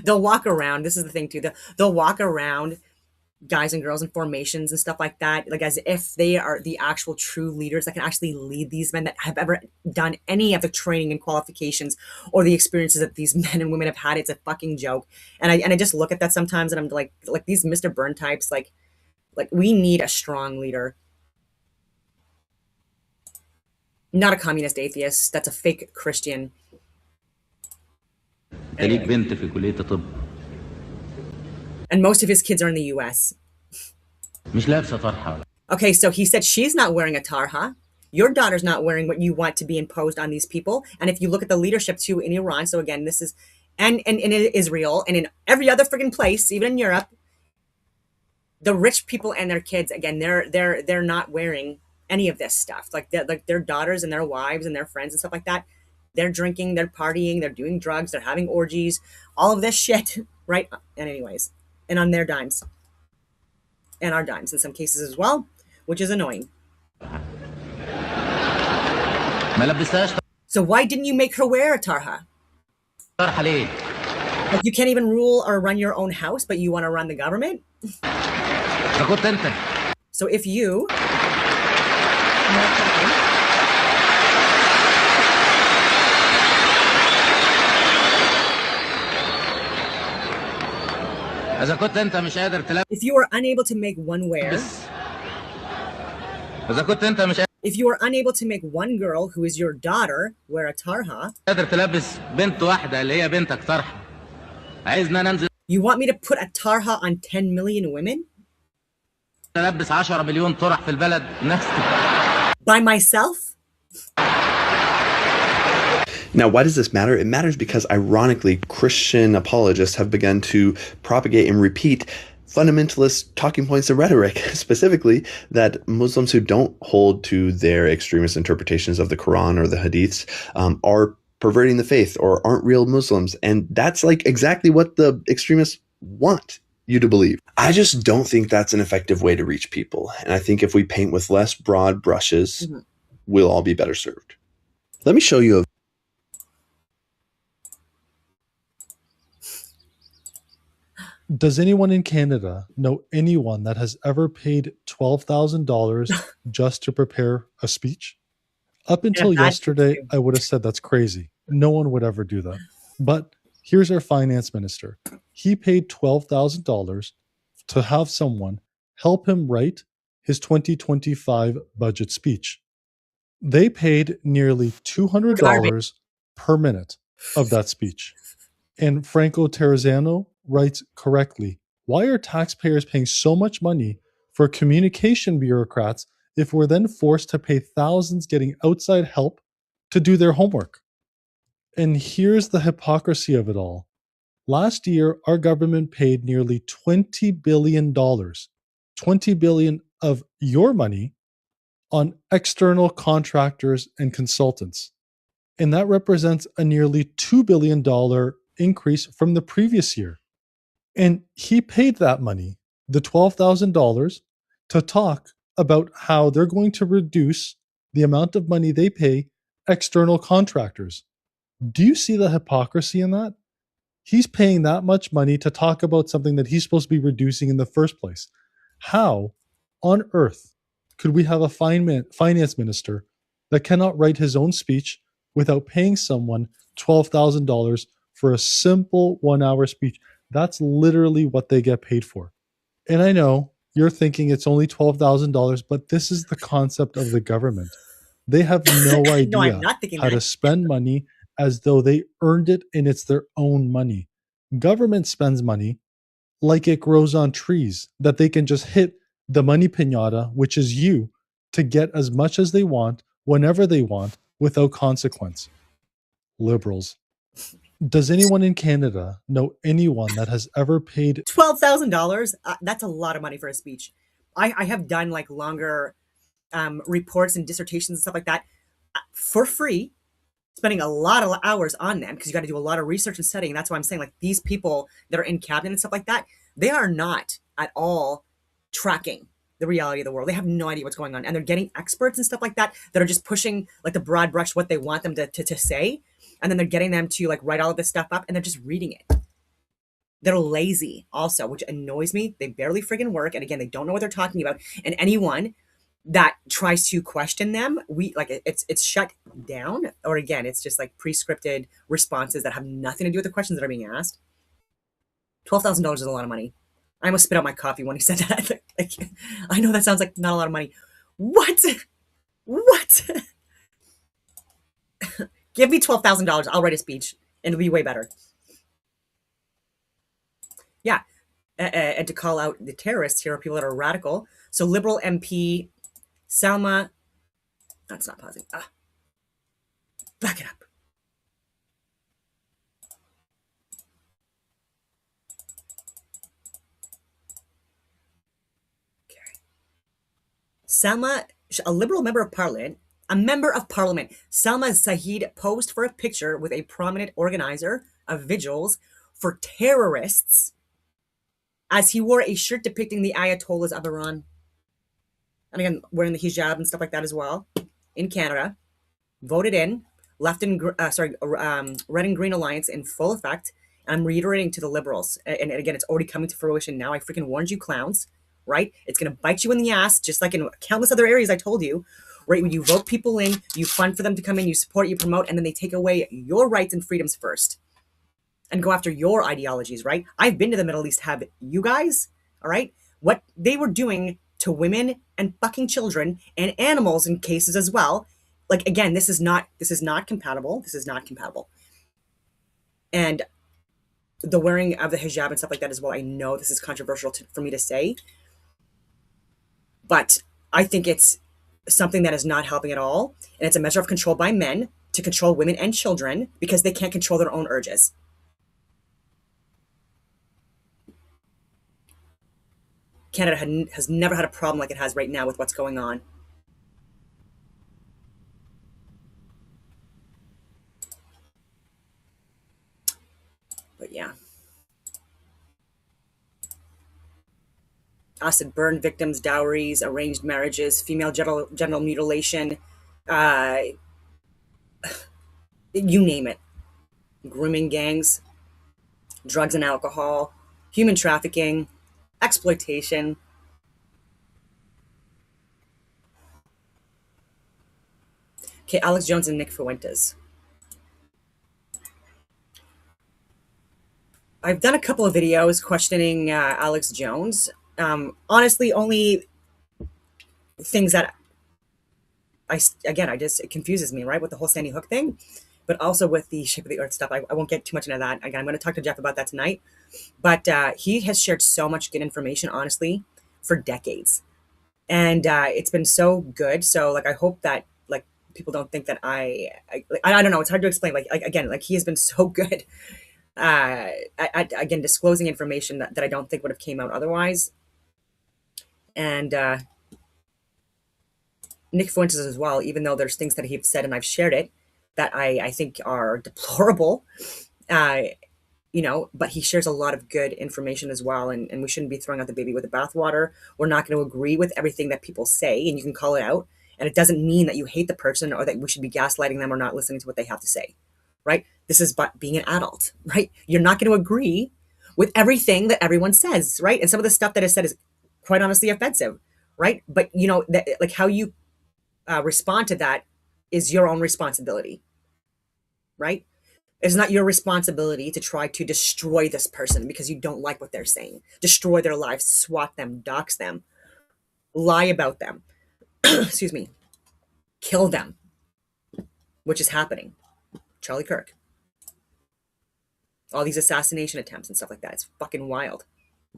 They'll walk around. This is the thing too. They'll walk around guys and girls in formations and stuff like that, like as if they are the actual true leaders that can actually lead these men that have ever done any of the training and qualifications or the experiences that these men and women have had. It's a fucking joke. And I just look at that sometimes and I'm like these Mr. Burn types, like we need a strong leader. Not a communist atheist. That's a fake Christian. Anyway. And most of his kids are in the US. Okay, so he said she's not wearing a tarha. Your daughter's not wearing what you want to be imposed on these people. And if you look at the leadership too in Iran, so again, this is, and in Israel and in every other friggin' place, even in Europe, the rich people and their kids, again, they're not wearing any of this stuff. Like their daughters and their wives and their friends and stuff like that, they're drinking, they're partying, they're doing drugs, they're having orgies, all of this shit, right? And anyways, and on their dimes. And our dimes in some cases as well, which is annoying. So why didn't you make her wear a tarha? Like you can't even rule or run your own house, but you want to run the government? So if you... If you are unable to make one wear, if you are unable to make one girl who is your daughter wear a tarha, you want me to put a tarha on 10 million women? By myself? Now, why does this matter? It matters because, ironically, Christian apologists have begun to propagate and repeat fundamentalist talking points and rhetoric, specifically that Muslims who don't hold to their extremist interpretations of the Quran or the Hadiths are perverting the faith or aren't real Muslims. And that's like exactly what the extremists want you to believe. I just don't think that's an effective way to reach people. And I think if we paint with less broad brushes, we'll all be better served. Let me show you a Does anyone in Canada know anyone that has ever paid $12,000 just to prepare a speech? Up until yesterday, I would have said that's crazy. No one would ever do that. But here's our finance minister. He paid $12,000 to have someone help him write his 2025 budget speech. They paid nearly $200 per minute of that speech. And Franco Terrazzano writes correctly, why are taxpayers paying so much money for communication bureaucrats if we're then forced to pay thousands getting outside help to do their homework? And here's the hypocrisy of it all. Last year, our government paid nearly $20 billion, $20 billion of your money on external contractors and consultants. And that represents a nearly $2 billion increase from the previous year. And he paid that money, the $12,000, to talk about how they're going to reduce the amount of money they pay external contractors. Do you see the hypocrisy in that? He's paying that much money to talk about something that he's supposed to be reducing in the first place. How on earth could we have a finance minister that cannot write his own speech without paying someone $12,000 for a simple 1-hour speech? That's literally what they get paid for. And I know you're thinking it's only $12,000, but this is the concept of the government. They have no idea how to spend money as though they earned it and it's their own money. Government spends money like it grows on trees, that they can just hit the money piñata, which is you, to get as much as they want, whenever they want, without consequence. Liberals. Does anyone in Canada know anyone that has ever paid $12,000? That's a lot of money for a speech. I have done like longer reports and dissertations and stuff like that for free, spending a lot of hours on them because you got to do a lot of research and studying. That's why I'm saying like these people that are in cabinet and stuff like that, they are not at all tracking the reality of the world. They have no idea what's going on. And they're getting experts and stuff like that that are just pushing like the broad brush what they want them to say. And then they're getting them to like write all of this stuff up and they're just reading it. They're lazy also, which annoys me. They barely friggin' work. And again, they don't know what they're talking about. And anyone that tries to question them, it's shut down. Or again, it's just like pre-scripted responses that have nothing to do with the questions that are being asked. $12,000 is a lot of money. I almost spit out my coffee when he said that. Like, I know that sounds like not a lot of money. What? What? Give me $12,000. I'll write a speech and it'll be way better. Yeah. And to call out the terrorists here are people that are radical. So Liberal MP Salma, that's not pausing. Back it up. Okay. Salma, a Liberal member of Parliament, Salma Saeed posed for a picture with a prominent organizer of vigils for terrorists as he wore a shirt depicting the Ayatollahs of Iran. And again, wearing the hijab and stuff like that as well, in Canada. Voted in, red and green alliance in full effect. And I'm reiterating to the Liberals, and again, it's already coming to fruition now. I freaking warned you, clowns, right? It's going to bite you in the ass, just like in countless other areas I told you, right? When you vote people in, you fund for them to come in, you support, you promote, and then they take away your rights and freedoms first and go after your ideologies, right? I've been to the Middle East, have you guys? All right? What they were doing to women and fucking children and animals in cases as well. Like, again, this is not compatible. This is not compatible. And the wearing of the hijab and stuff like that as well. I know this is controversial for me to say, but I think it's something that is not helping at all. And it's a measure of control by men to control women and children because they can't control their own urges. Canada has never had a problem like it has right now with what's going on. But yeah. Acid burn victims, dowries, arranged marriages, female genital mutilation, you name it. Grooming gangs, drugs and alcohol, human trafficking, exploitation. Okay, Alex Jones and Nick Fuentes. I've done a couple of videos questioning Alex Jones. Honestly, only things that it confuses me, right? With the whole Sandy Hook thing, but also with the shape of the earth stuff. I won't get too much into that. Again, I'm going to talk to Jeff about that tonight. But he has shared so much good information, honestly, for decades. And it's been so good. So, like, I hope that, like, people don't think that I don't know. It's hard to explain. Like again, like, he has been so good at again, disclosing information that I don't think would have came out otherwise. And Nick Fuentes as well, even though there's things that he's said and I've shared it that I think are deplorable, but he shares a lot of good information as well. And we shouldn't be throwing out the baby with the bathwater. We're not going to agree with everything that people say, and you can call it out. And it doesn't mean that you hate the person or that we should be gaslighting them or not listening to what they have to say, right? This is but being an adult, right? You're not going to agree with everything that everyone says, right? And some of the stuff that is said is quite honestly offensive, right? But like how you respond to that is your own responsibility, right? It's not your responsibility to try to destroy this person because you don't like what they're saying. Destroy their lives, swat them, dox them, lie about them, excuse me, kill them, which is happening. Charlie Kirk. All these assassination attempts and stuff like that. It's fucking wild.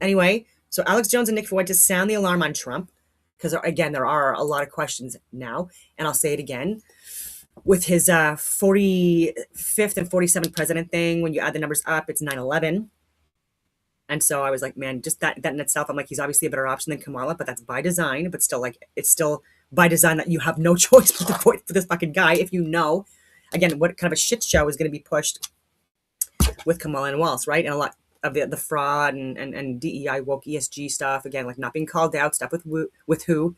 Anyway, so Alex Jones and Nick Fuentes sound the alarm on Trump because, again, there are a lot of questions now. And I'll say it again. With his 45th and 47th president thing, when you add the numbers up, it's 9/11. And so I was like, man, just that in itself, I'm like, he's obviously a better option than Kamala, but that's by design. But still, like, it's still by design that you have no choice but to vote for this fucking guy if you know, again, what kind of a shit show is going to be pushed with Kamala and Walz, right? And a lot of the fraud and DEI woke ESG stuff, again, like not being called out, stuff with WHO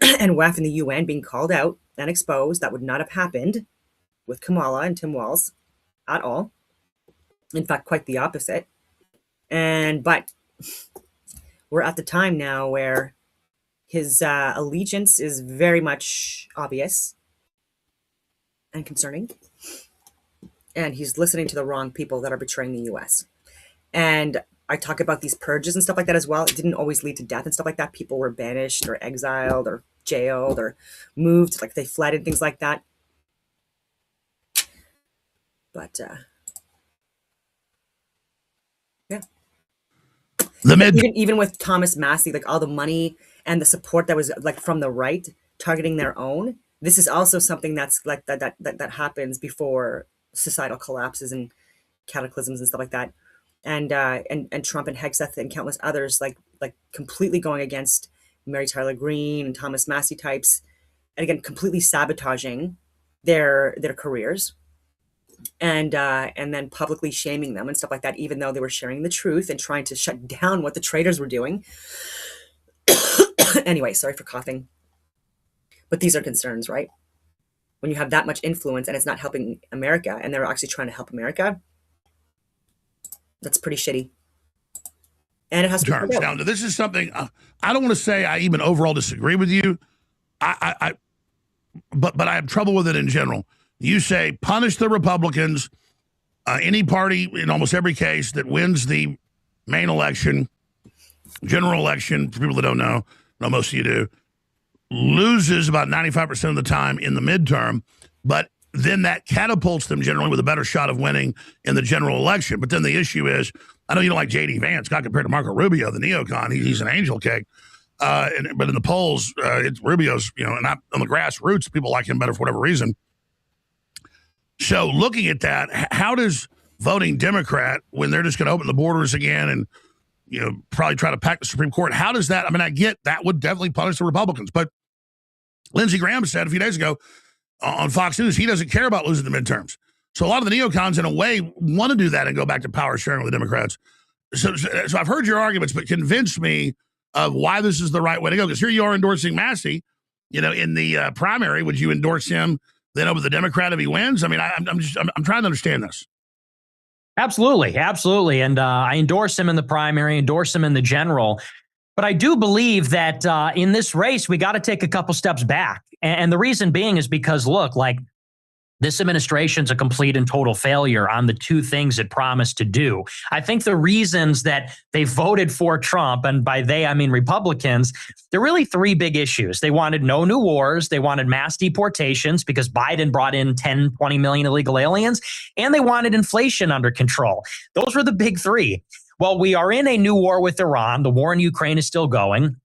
and WEF and the UN being called out and exposed. That would not have happened with Kamala and Tim Walz at all. In fact, quite the opposite. But we're at the time now where his allegiance is very much obvious and concerning. And he's listening to the wrong people that are betraying the US. And I talk about these purges and stuff like that as well. It didn't always lead to death and stuff like that. People were banished or exiled or jailed or moved, like they fled and things like that. But yeah. Even with Thomas Massey, like all the money and the support that was like from the right targeting their own, this is also something that's like that happens before societal collapses and cataclysms and stuff like that. And Trump and Hegseth and countless others like completely going against Mary Tyler Greene and Thomas Massey types, and again completely sabotaging their careers, and then publicly shaming them and stuff like that, even though they were sharing the truth and trying to shut down what the traitors were doing. Anyway, sorry for coughing. But these are concerns, right? When you have that much influence and it's not helping America, and they're actually trying to help America, that's pretty shitty. And it has to be now, this is something I don't want to say I even overall disagree with you. But I have trouble with it in general. You say punish the Republicans, any party in almost every case that wins the main election, general election, for people that don't know, most of you do, loses about 95% of the time in the midterm, but then that catapults them generally with a better shot of winning in the general election. But then the issue is, I know you don't like J.D. Vance, got compared to Marco Rubio, the neocon. He's an angel cake. But in the polls, it's Rubio's, and not on the grassroots, people like him better for whatever reason. So looking at that, how does voting Democrat, when they're just going to open the borders again and, probably try to pack the Supreme Court, how does that, I get that would definitely punish the Republicans. But Lindsey Graham said a few days ago on Fox News, he doesn't care about losing the midterms. So a lot of the neocons, in a way, want to do that and go back to power sharing with the Democrats. So I've heard your arguments, but convince me of why this is the right way to go. Because here you are endorsing Massey, in the primary. Would you endorse him then over the Democrat if he wins? I'm trying to understand this. Absolutely. And I endorse him in the primary, endorse him in the general. But I do believe that in this race, we got to take a couple steps back. And the reason being is because, look, this administration's a complete and total failure on the two things it promised to do. I think the reasons that they voted for Trump, and by they, I mean Republicans, there are really three big issues. They wanted no new wars. They wanted mass deportations because Biden brought in 10, 20 million illegal aliens, and they wanted inflation under control. Those were the big three. Well, we are in a new war with Iran. The war in Ukraine is still going.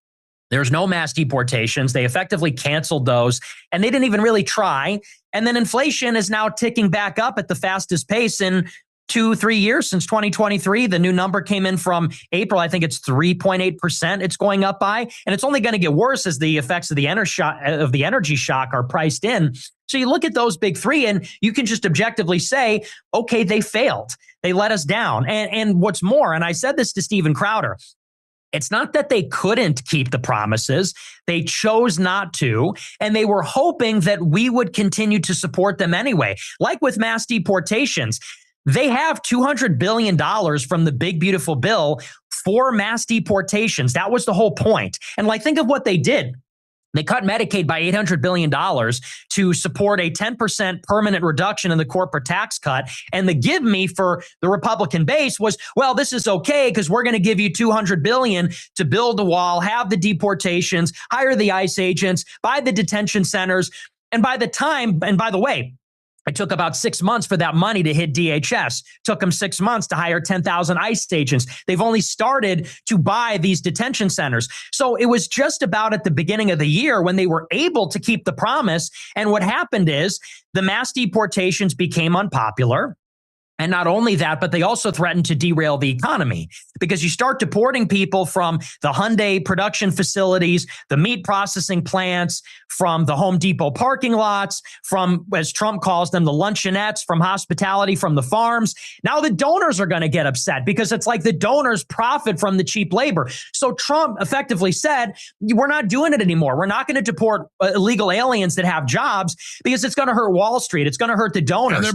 There's no mass deportations. They effectively canceled those, and they didn't even really try. And then inflation is now ticking back up at the fastest pace in 2-3 years since 2023. The new number came in from April. I think it's 3.8%. It's going up by, and it's only going to get worse as the effects of the energy shock are priced in. So you look at those big three, and you can just objectively say, okay, they failed. They let us down. And what's more, and I said this to Steven Crowder, it's not that they couldn't keep the promises. They chose not to, and they were hoping that we would continue to support them anyway. Like with mass deportations, they have $200 billion from the big, beautiful bill for mass deportations. That was the whole point. And think of what they did. They cut Medicaid by $800 billion to support a 10% permanent reduction in the corporate tax cut. And the give me for the Republican base was, well, this is okay because we're going to give you $200 billion to build the wall, have the deportations, hire the ICE agents, buy the detention centers. And by the way, it took about 6 months for that money to hit DHS. Took them 6 months to hire 10,000 ICE agents. They've only started to buy these detention centers. So it was just about at the beginning of the year when they were able to keep the promise. And what happened is the mass deportations became unpopular. And not only that, but they also threatened to derail the economy because you start deporting people from the Hyundai production facilities, the meat processing plants, from the Home Depot parking lots, from, as Trump calls them, the luncheonettes, from hospitality, from the farms. Now the donors are going to get upset because it's like the donors profit from the cheap labor. So Trump effectively said, we're not doing it anymore. We're not going to deport illegal aliens that have jobs because it's going to hurt Wall Street. It's going to hurt the donors.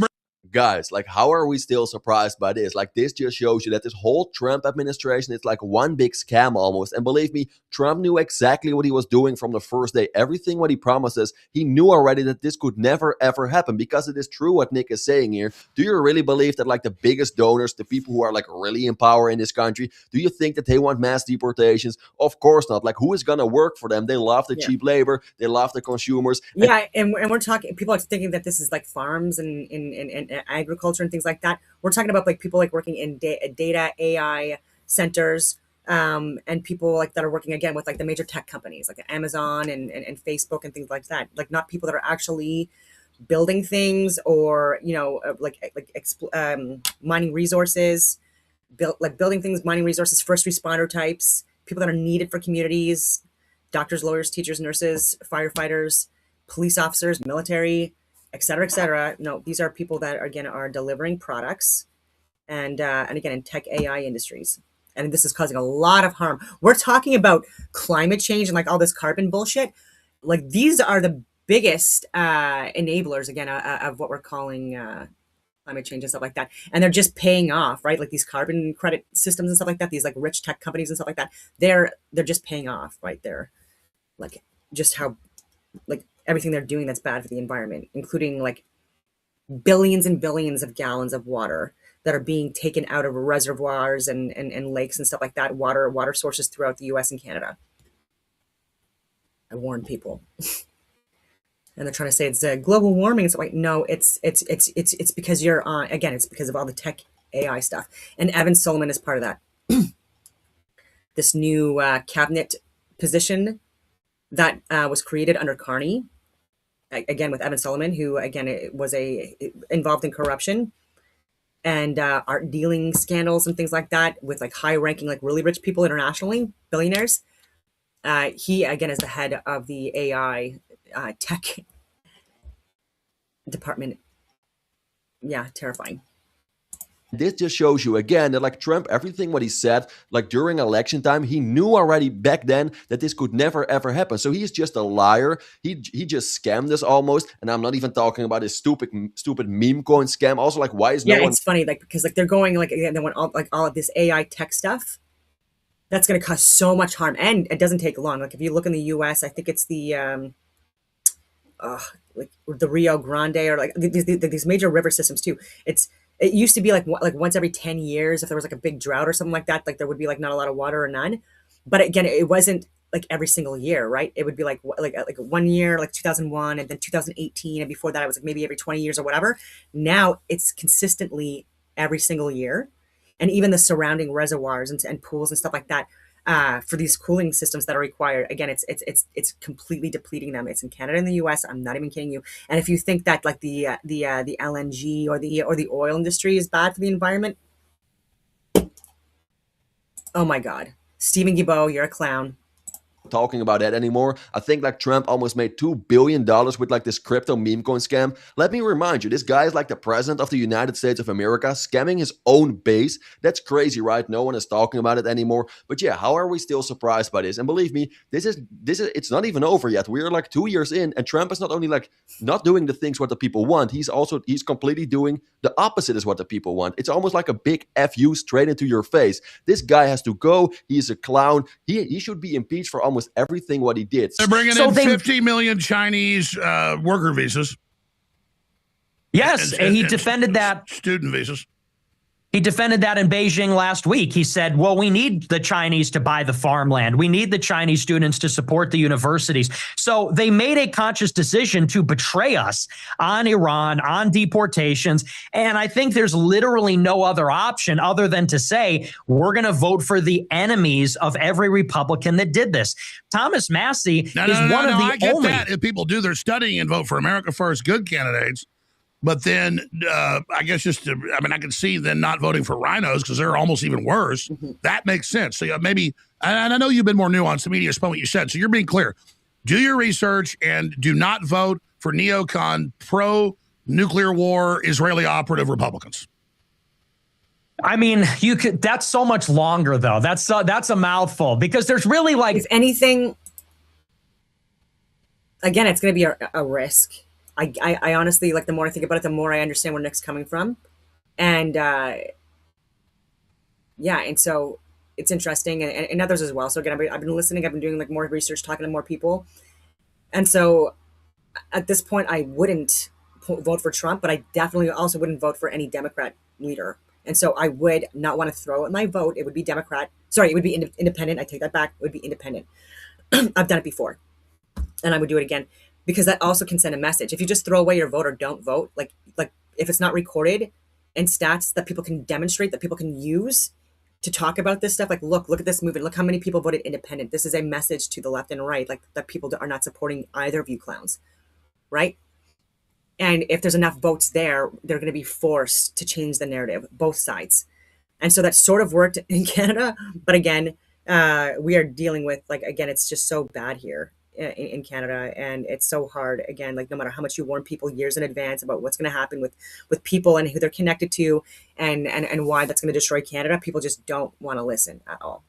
guys, like, how are we still surprised by this? Like, this just shows you that this whole Trump administration is like one big scam almost. And believe me, Trump knew exactly what he was doing from the first day. Everything what he promises, he knew already that this could never ever happen, because it is true what Nick is saying here. Do you really believe that like the biggest donors, the people who are like really in power in this country, do you think that they want mass deportations? Of course not. Like, who is gonna work for them? They love the cheap labor, they love the consumers. Yeah, and we're talking, people are thinking that this is like farms and in agriculture and things like that. We're talking about like people like working in data AI centers, and people like that are working again with like the major tech companies like Amazon and Facebook and things like that. Like, not people that are actually building things, or mining resources, building things, mining resources, first responder types, people that are needed for communities, doctors, lawyers, teachers, nurses, firefighters, police officers, military, et cetera, et cetera. No, these are people that again are delivering products, and again in tech AI industries. And this is causing a lot of harm. We're talking about climate change and like all this carbon bullshit. Like, these are the biggest enablers again of what we're calling climate change and stuff like that. And they're just paying off, right? Like these carbon credit systems and stuff like that, these like rich tech companies and stuff like that, they're just paying off, right? They're like, just how like everything they're doing that's bad for the environment, including like billions and billions of gallons of water that are being taken out of reservoirs and lakes and stuff like that, water sources throughout the US and Canada. I warn people. And they're trying to say it's global warming. It's like, no, it's because you're on, again, it's because of all the tech AI stuff. And Evan Solomon is part of that. This new cabinet position that was created under Carney, again with Evan Solomon, who again was involved in corruption and art dealing scandals and things like that with like high ranking, like really rich people internationally, billionaires. He again is the head of the AI tech department. Yeah, terrifying. This just shows you again that like Trump, everything what he said, like during election time, he knew already back then that this could never ever happen. So he's just a liar. He just scammed us almost. And I'm not even talking about his stupid meme coin scam. Also, like, why is no one? It's funny, like, because like they're going like, again, they want all of this AI tech stuff. That's going to cause so much harm, and it doesn't take long. Like, if you look in the US, I think it's the like the Rio Grande, or like these major river systems too. It used to be like once every 10 years, if there was like a big drought or something like that, like there would be like not a lot of water or none. But again, it wasn't like every single year, right? It would be like 1 year, like 2001, and then 2018, and before that it was like maybe every 20 years or whatever. Now it's consistently every single year, and even the surrounding reservoirs and pools and stuff like that. For these cooling systems that are required, again, it's completely depleting them. It's in Canada and the US. I'm not even kidding you. And if you think that like the LNG or the oil industry is bad for the environment, oh my God, Stephen Guilbeault, you're a clown. Talking about that anymore. I think like Trump almost made $2 billion with like this crypto meme coin scam. Let me remind you, this guy is like the president of the United States of America, scamming his own base. That's crazy, right? No one is talking about it anymore. But yeah, how are we still surprised by this? And believe me, this is it's not even over yet. We're like 2 years in, and Trump is not only like not doing the things what the people want, he's completely doing the opposite is what the people want. It's almost like a big FU straight into your face. This guy has to go. He's a clown. He should be impeached for almost everything what he did. They're bringing in 50 million Chinese worker visas. Yes, he defended that. Student visas. He defended that in Beijing last week. He said, well, we need the Chinese to buy the farmland. We need the Chinese students to support the universities. So they made a conscious decision to betray us on Iran, on deportations. And I think there's literally no other option other than to say, we're going to vote for the enemies of every Republican that did this. Thomas Massey is one of the I get only. that. If people do their studying and vote for America First, good candidates. But then I guess I can see then not voting for rhinos because they're almost even worse. Mm-hmm. That makes sense. So maybe, and I know you've been more nuanced. The media spun what you said. So you're being clear. Do your research and do not vote for neocon, pro-nuclear war, Israeli operative Republicans. I mean, you could. That's so much longer, though. That's a mouthful because there's really like. If anything, again, it's going to be a risk. I honestly, like, the more I think about it, the more I understand where Nick's coming from. And yeah, and so it's interesting, and others as well. So again, I've been listening, I've been doing like more research, talking to more people. And so at this point, I wouldn't vote for Trump, but I definitely also wouldn't vote for any Democrat leader. And so I would not want to throw out my vote. It would be Democrat. Sorry, it would be independent. I take that back. It would be independent. I've done it before, and I would do it again, because that also can send a message. If you just throw away your vote or don't vote, like if it's not recorded and stats that people can demonstrate, that people can use to talk about this stuff, like, look at this movement. Look how many people voted independent. This is a message to the left and right, like, that people are not supporting either of you clowns, right? And if there's enough votes there, they're going to be forced to change the narrative, both sides. And so that sort of worked in Canada. But again, we are dealing with, like, again, it's just so bad here in Canada. And it's so hard, again, like, no matter how much you warn people years in advance about what's going to happen with people and who they're connected to, and why that's going to destroy Canada, people just don't want to listen at all.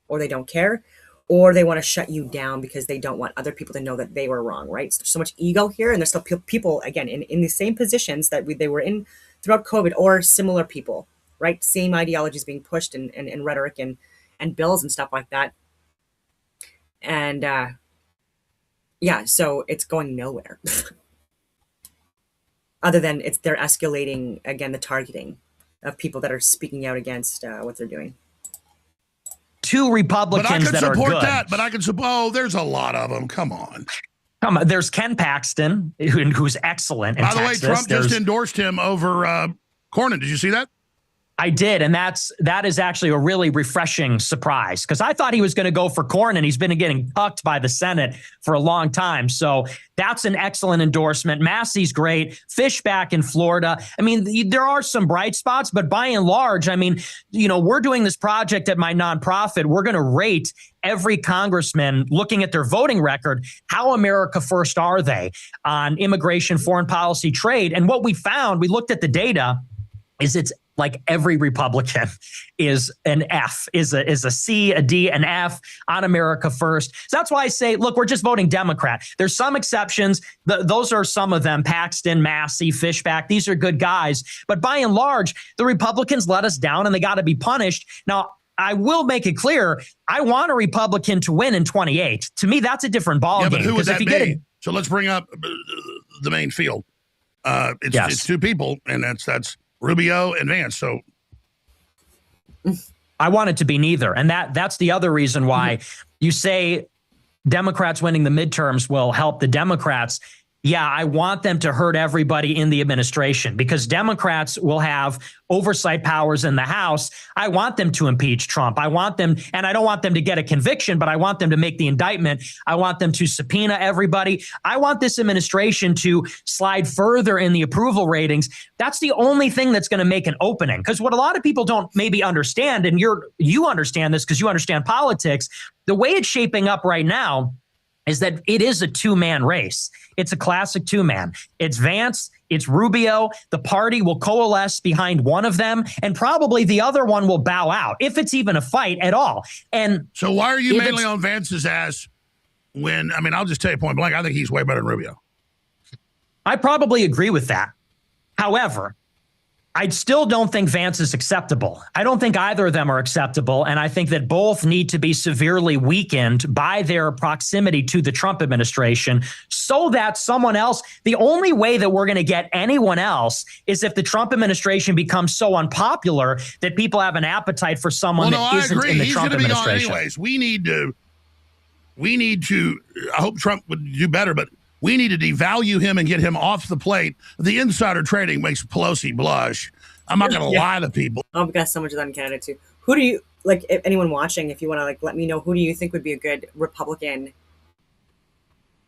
Or they don't care, or they want to shut you down because they don't want other people to know that they were wrong, right? So there's so much ego here, and there's still people, again, in the same positions that they were in throughout COVID, or similar people, right? Same ideologies being pushed, and rhetoric and bills and stuff like that. And yeah, so it's going nowhere. Other than they're escalating, again, the targeting of people that are speaking out against what they're doing. Two Republicans that are good. But I can support. Oh, there's a lot of them. Come on. There's Ken Paxton, who's excellent in By the Texas. way, Trump just endorsed him over Cornyn. Did you see that? I did, and that is actually a really refreshing surprise, because I thought he was going to go for Cornyn. He's been getting cucked by the Senate for a long time. So that's an excellent endorsement. Massey's great. Fishback in Florida. I mean, there are some bright spots, but by and large, I mean, we're doing this project at my nonprofit. We're going to rate every congressman, looking at their voting record, how America first are they on immigration, foreign policy, trade. And what we found, we looked at the data, is it's like every Republican is an F, is a C, a D, an F on America first. So that's why I say, look, we're just voting Democrat. There's some exceptions. Those are some of them: Paxton, Massey, Fishback. These are good guys. But by and large, the Republicans let us down, and they got to be punished. Now, I will make it clear, I want a Republican to win in 28. To me, that's a different ballgame. Yeah, but who would that be? So let's bring up the main field. It's two people, and that's Rubio and Vance. So I want it to be neither. And that's the other reason why you say Democrats winning the midterms will help the Democrats. Yeah, I want them to hurt everybody in the administration, because Democrats will have oversight powers in the House. I want them to impeach Trump. I want them, and I don't want them to get a conviction, but I want them to make the indictment. I want them to subpoena everybody. I want this administration to slide further in the approval ratings. That's the only thing that's going to make an opening. Because what a lot of people don't maybe understand, and you understand this because you understand politics, the way it's shaping up right now is that it is a two-man race. It's a classic two-man. It's Vance, it's Rubio. The party will coalesce behind one of them, and probably the other one will bow out, if it's even a fight at all. And so why are you mainly on Vance's ass when, I mean, I'll just tell you point blank, I think he's way better than Rubio. I probably agree with that. However, I still don't think Vance is acceptable. I don't think either of them are acceptable. And I think that both need to be severely weakened by their proximity to the Trump administration, so that someone else, the only way that we're going to get anyone else is if the Trump administration becomes so unpopular that people have an appetite for someone that isn't in the Trump administration. Anyways, we need to, I hope Trump would do better, but we need to devalue him and get him off the plate. The insider trading makes Pelosi blush. I'm not going to lie to people. Oh, we've got so much of that in Canada too. Who do you, like, if anyone watching, if you want to, like, let me know, who do you think would be a good Republican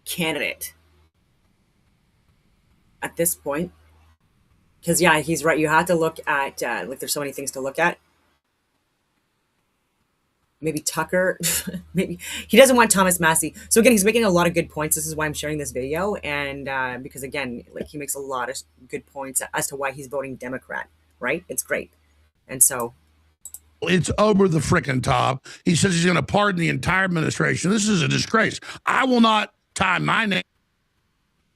candidate at this point? Because, yeah, he's right. You have to look at, like, there's so many things to look at. Maybe Tucker. Maybe he doesn't want Thomas Massey. So again, he's making a lot of good points. This is why I'm sharing this video, and because again, like, he makes a lot of good points as to why he's voting Democrat. Right? It's great, and so it's over the frickin' top. He says he's going to pardon the entire administration. This is a disgrace. I will not tie my name.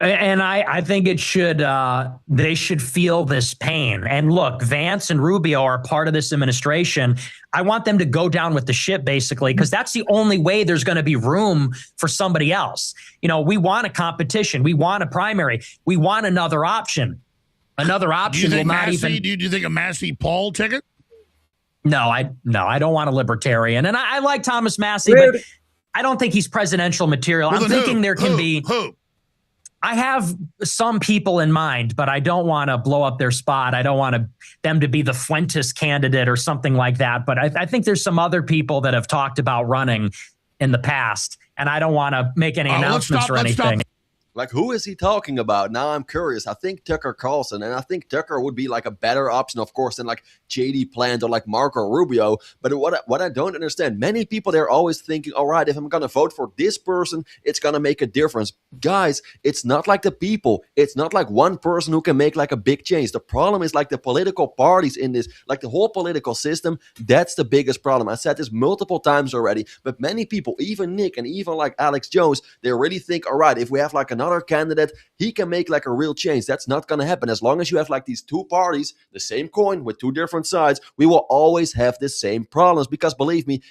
And I think it should, they should feel this pain. And look, Vance and Rubio are part of this administration. I want them to go down with the ship, basically, because that's the only way there's going to be room for somebody else. You know, we want a competition. We want a primary. We want another option. Another option will not even. Do you think a Massey Paul ticket? No, I don't want a libertarian. And I like Thomas Massey, but I don't think he's presidential material. Well, I'm thinking there can be. Who? I have some people in mind, but I don't want to blow up their spot. I don't want them to be the Fuentes candidate or something like that. But I think there's some other people that have talked about running in the past, and I don't want to make any announcements or anything. Like, who is he talking about? Now I'm curious. I think Tucker Carlson, and I think Tucker would be like a better option, of course, than like JD Plant or like Marco Rubio. But what I don't understand, many people, they're always thinking, all right, if I'm going to vote for this person, it's going to make a difference. Guys, it's not like the people. It's not like one person who can make like a big change. The problem is like the political parties in this, like the whole political system. That's the biggest problem. I said this multiple times already, but many people, even Nick and even like Alex Jones, they really think, all right, if we have like another candidate, he can make like a real change. That's not going to happen. As long as you have like these two parties, the same coin with two different sides, we will always have the same problems, because believe me,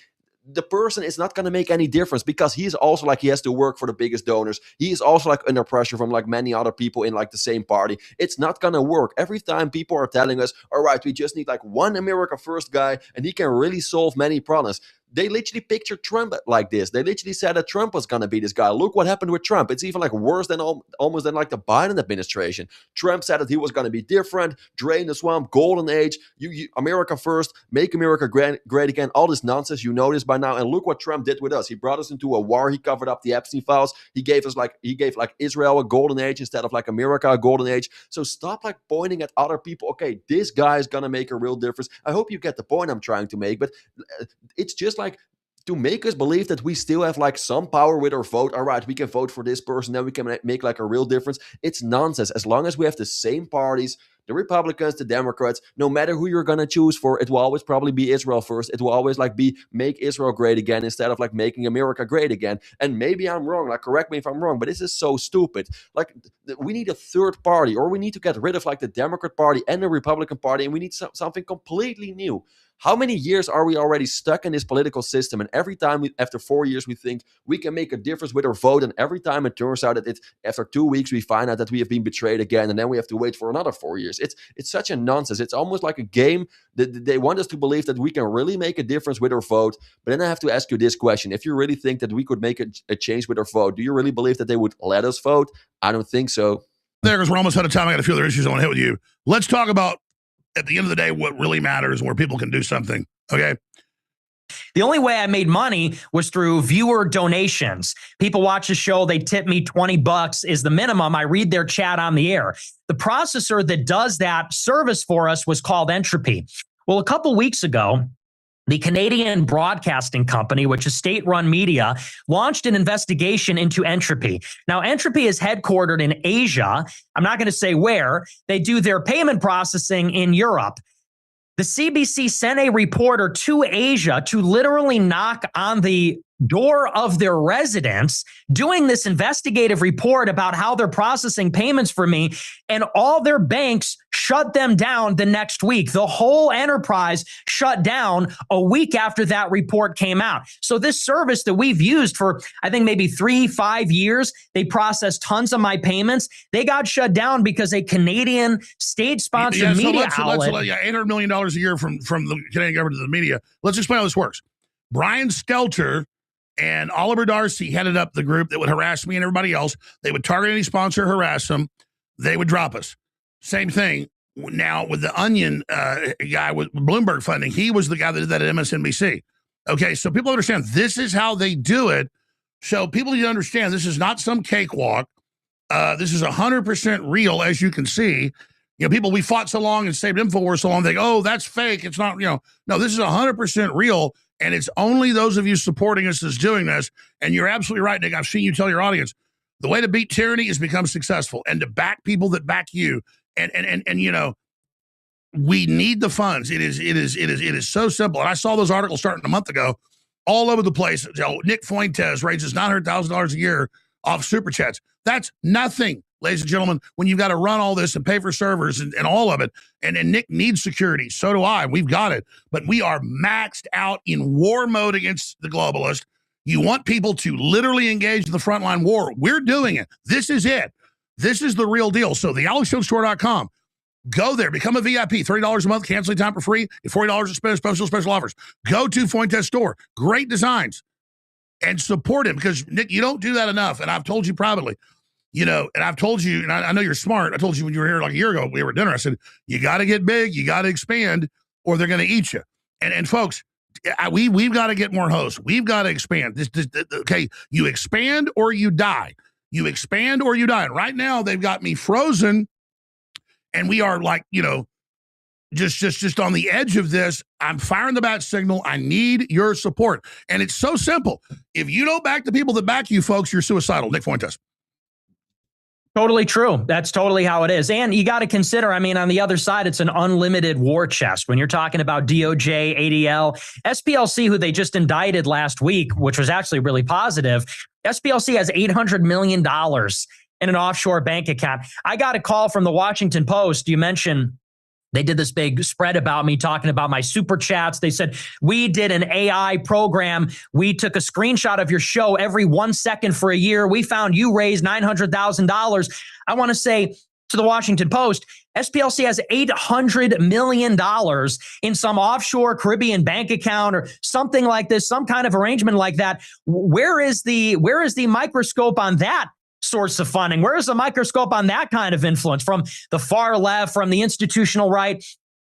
the person is not going to make any difference, because he's also like, he has to work for the biggest donors. He is also like under pressure from like many other people in like the same party. It's not going to work. Every time people are telling us, all right, we just need like one America First guy and he can really solve many problems. They literally pictured Trump like this. They literally said that Trump was going to be this guy. Look what happened with Trump. It's even like worse than almost than like the Biden administration. Trump said that he was going to be different, drain the swamp, golden age, America first, make America great again, all this nonsense. You know this by now. And look what Trump did with us. He brought us into a war. He covered up the Epstein files. He gave Israel a golden age instead of like America a golden age. So stop like pointing at other people. Okay, this guy is going to make a real difference. I hope you get the point I'm trying to make, but it's just like to make us believe that we still have like some power with our vote. All right, we can vote for this person, then we can make like a real difference. It's nonsense. As long as we have the same parties, the Republicans, the Democrats, no matter who you're going to choose for, it will always probably be Israel first. It will always like be make Israel great again instead of like making America great again. And maybe I'm wrong, like correct me if I'm wrong, but this is so stupid. Like we need a third party, or we need to get rid of like the Democrat Party and the Republican Party, and we need something completely new. How many years are we already stuck in this political system? And every time after 4 years, we think we can make a difference with our vote. And every time it turns out that after 2 weeks, we find out that we have been betrayed again. And then we have to wait for another 4 years. It's such a nonsense. It's almost like a game that they want us to believe that we can really make a difference with our vote. But then I have to ask you this question. If you really think that we could make a change with our vote, do you really believe that they would let us vote? I don't think so. There, because we're almost out of time. I got a few other issues I want to hit with you. Let's talk about, at the end of the day, what really matters, where people can do something. Okay. The only way I made money was through viewer donations. People watch the show, they tip me $20 is the minimum. I read their chat on the air. The processor that does that service for us was called Entropy. Well, a couple weeks ago, the Canadian Broadcasting Company, which is state-run media, launched an investigation into Entropy. Now, Entropy is headquartered in Asia. I'm not going to say where. They do their payment processing in Europe. The CBC sent a reporter to Asia to literally knock on the door of their residence, doing this investigative report about how they're processing payments for me, and all their banks shut them down the next week. The whole enterprise shut down a week after that report came out. So this service that we've used for, I think, maybe 3-5 years, they processed tons of my payments. They got shut down because a Canadian state-sponsored media outlet. $800 million a year from the Canadian government to the media. Let's explain how this works. Brian Stelter and Oliver Darcy headed up the group that would harass me and everybody else. They would target any sponsor, harass them. They would drop us. Same thing now with the Onion guy with Bloomberg funding. He was the guy that did that at MSNBC. Okay, so people understand this is how they do it. So people need to understand this is not some cakewalk. This is 100% real, as you can see. You know, people, we fought so long and saved InfoWars so long, they go, oh, that's fake. It's not, no, this is 100% real. And it's only those of you supporting us that's doing this. And you're absolutely right, Nick. I've seen you tell your audience, the way to beat tyranny is become successful and to back people that back you. And we need the funds. It is so simple. And I saw those articles starting a month ago all over the place. Nick Fuentes raises $900,000 a year off super chats. That's nothing, ladies and gentlemen, when you've got to run all this and pay for servers and all of it. And Nick needs security. So do I. We've got it. But we are maxed out in war mode against the globalist. You want people to literally engage in the frontline war. We're doing it. This is it. This is the real deal. So the AlexJonesStore.com. Go there, become a VIP, $30 a month, canceling time for free, $40 to spend, special offers. Go to Fuentes Store. Great designs. And support him, because Nick, you don't do that enough. And I've told you privately, and I've told you, and I know you're smart. I told you when you were here like a year ago, we were at dinner. I said, you got to get big, you got to expand, or they're going to eat you. And folks, we've got to get more hosts. We've got to expand. Okay, you expand or you die. You expand or you die. And right now they've got me frozen, and we are like, just on the edge of this. I'm firing the bat signal. I need your support. And it's so simple. If you don't back the people that back you, folks, you're suicidal. Nick Fuentes. Totally true. That's totally how it is. And you got to consider, on the other side, it's an unlimited war chest. When you're talking about DOJ, ADL, SPLC, who they just indicted last week, which was actually really positive, SPLC has $800 million in an offshore bank account. I got a call from the Washington Post. You mentioned they did this big spread about me talking about my super chats. They said, we did an AI program. We took a screenshot of your show every 1 second for a year. We found you raised $900,000. I want to say to the Washington Post, SPLC has $800 million in some offshore Caribbean bank account or something like this, some kind of arrangement like that. Where is the microscope on that source of funding? Where is the microscope on that kind of influence from the far left, from the institutional right?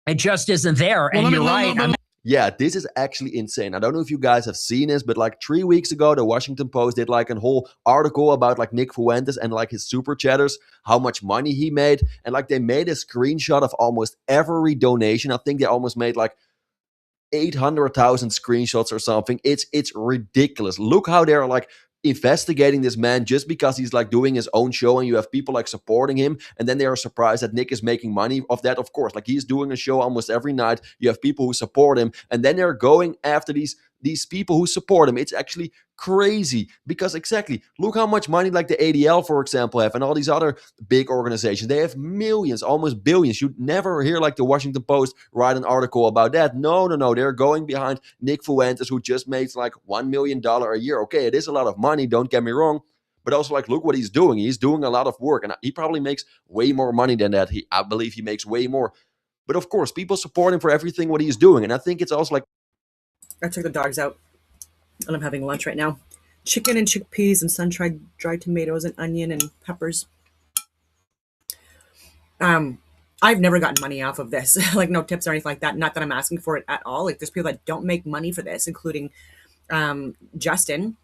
It just isn't there. And you're right. Yeah, this is actually insane. I don't know if you guys have seen this, but like 3 weeks ago, the Washington Post did like a whole article about like Nick Fuentes and like his super chatters, how much money he made. And like they made a screenshot of almost every donation. I think they almost made like 800,000 screenshots or something. It's ridiculous. Look how they're like investigating this man just because he's like doing his own show, and you have people like supporting him, and then they are surprised that Nick is making money off that. Of course, like he's doing a show almost every night. You have people who support him, and then they're going after these people who support him. It's actually crazy, because exactly, look how much money like the ADL, for example, have, and all these other big organizations. They have millions, almost billions. You'd never hear like the Washington Post write an article about that. No. They're going behind Nick Fuentes, who just makes like $1 million a year. Okay, it is a lot of money, don't get me wrong. But also, like, look what he's doing. He's doing a lot of work, and he probably makes way more money than that. I believe he makes way more. But of course, people support him for everything what he's doing. And I think it's also like, I took the dogs out, and I'm having lunch right now. Chicken and chickpeas and sun-dried dried tomatoes and onion and peppers. I've never gotten money off of this, like no tips or anything like that. Not that I'm asking for it at all. Like there's people that don't make money for this, including Justin,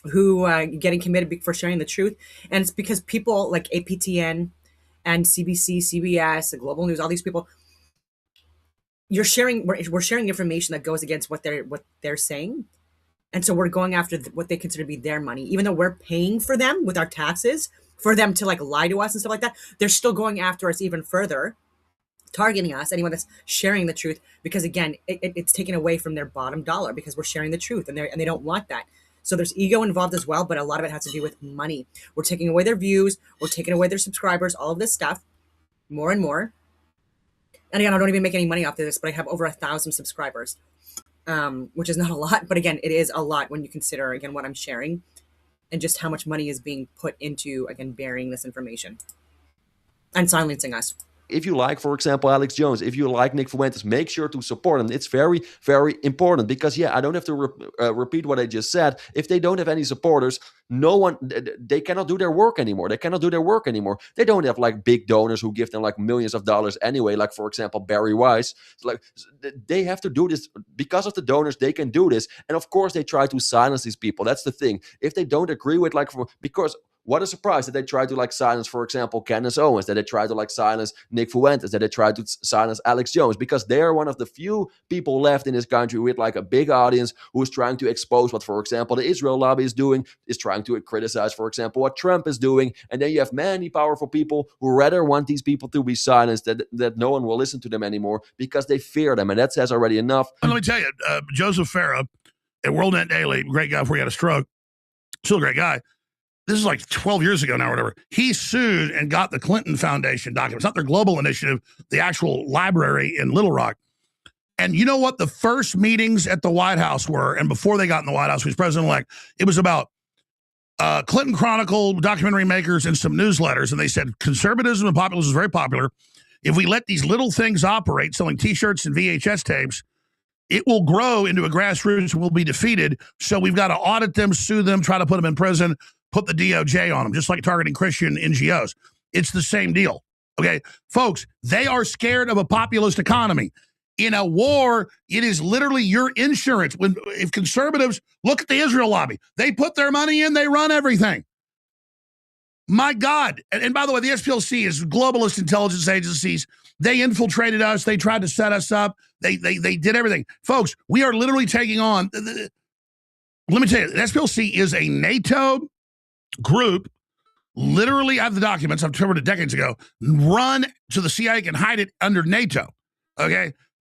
who getting committed for sharing the truth. And it's because people like APTN and CBC, CBS, the Global News, all these people, we're sharing information that goes against what they're saying. And so we're going after what they consider to be their money, even though we're paying for them with our taxes for them to like lie to us and stuff like that. They're still going after us even further, targeting us, anyone that's sharing the truth, because again, it's taken away from their bottom dollar because we're sharing the truth, and they don't want that. So there's ego involved as well, but a lot of it has to do with money. We're taking away their views, we're taking away their subscribers, all of this stuff, more and more. And again, I don't even make any money off of this, but I have over 1,000 subscribers, which is not a lot. But again, it is a lot when you consider, again, what I'm sharing and just how much money is being put into, again, burying this information and silencing us. If you like, for example, Alex Jones, if you like Nick Fuentes, make sure to support him. It's very, very important because, yeah, I don't have to repeat what I just said. If they don't have any supporters, they cannot do their work anymore. They don't have like big donors who give them like millions of dollars anyway, like, for example, Barry Weiss. Like, they have to do this because of the donors. They can do this. And of course, they try to silence these people. That's the thing. If they don't agree with because what a surprise that they try to like silence, for example, Candace Owens, that they try to like silence Nick Fuentes, that they try to silence Alex Jones, because they're one of the few people left in this country with like a big audience who is trying to expose what, for example, the Israel lobby is doing, is trying to criticize, for example, what Trump is doing. And then you have many powerful people who rather want these people to be silenced, that no one will listen to them anymore because they fear them. And that says already enough. Let me tell you, Joseph Farah at WorldNet Daily, great guy before he had a stroke, still a great guy. this is like 12 years ago now or whatever. He sued and got the Clinton Foundation documents, not their global initiative, the actual library in Little Rock. And you know what the first meetings at the White House were? And before they got in the White House, he was president-elect. It was about Clinton Chronicle, documentary makers, and some newsletters. And they said conservatism and populism is very popular. If we let these little things operate, selling T-shirts and VHS tapes, it will grow into a grassroots and will be defeated. So we've got to audit them, sue them, try to put them in prison, put the DOJ on them, just like targeting Christian NGOs. It's the same deal. Okay, folks, they are scared of a populist economy. In a war, it is literally your insurance. If conservatives look at the Israel lobby, they put their money in, they run everything. My God. And by the way, the SPLC is globalist intelligence agencies. They infiltrated us. They tried to set us up. They did everything. Folks, we are literally taking on, let me tell you, the SPLC is a NATO group. Literally, I have the documents, I've covered it decades ago, run so the CIA can hide it under NATO, okay?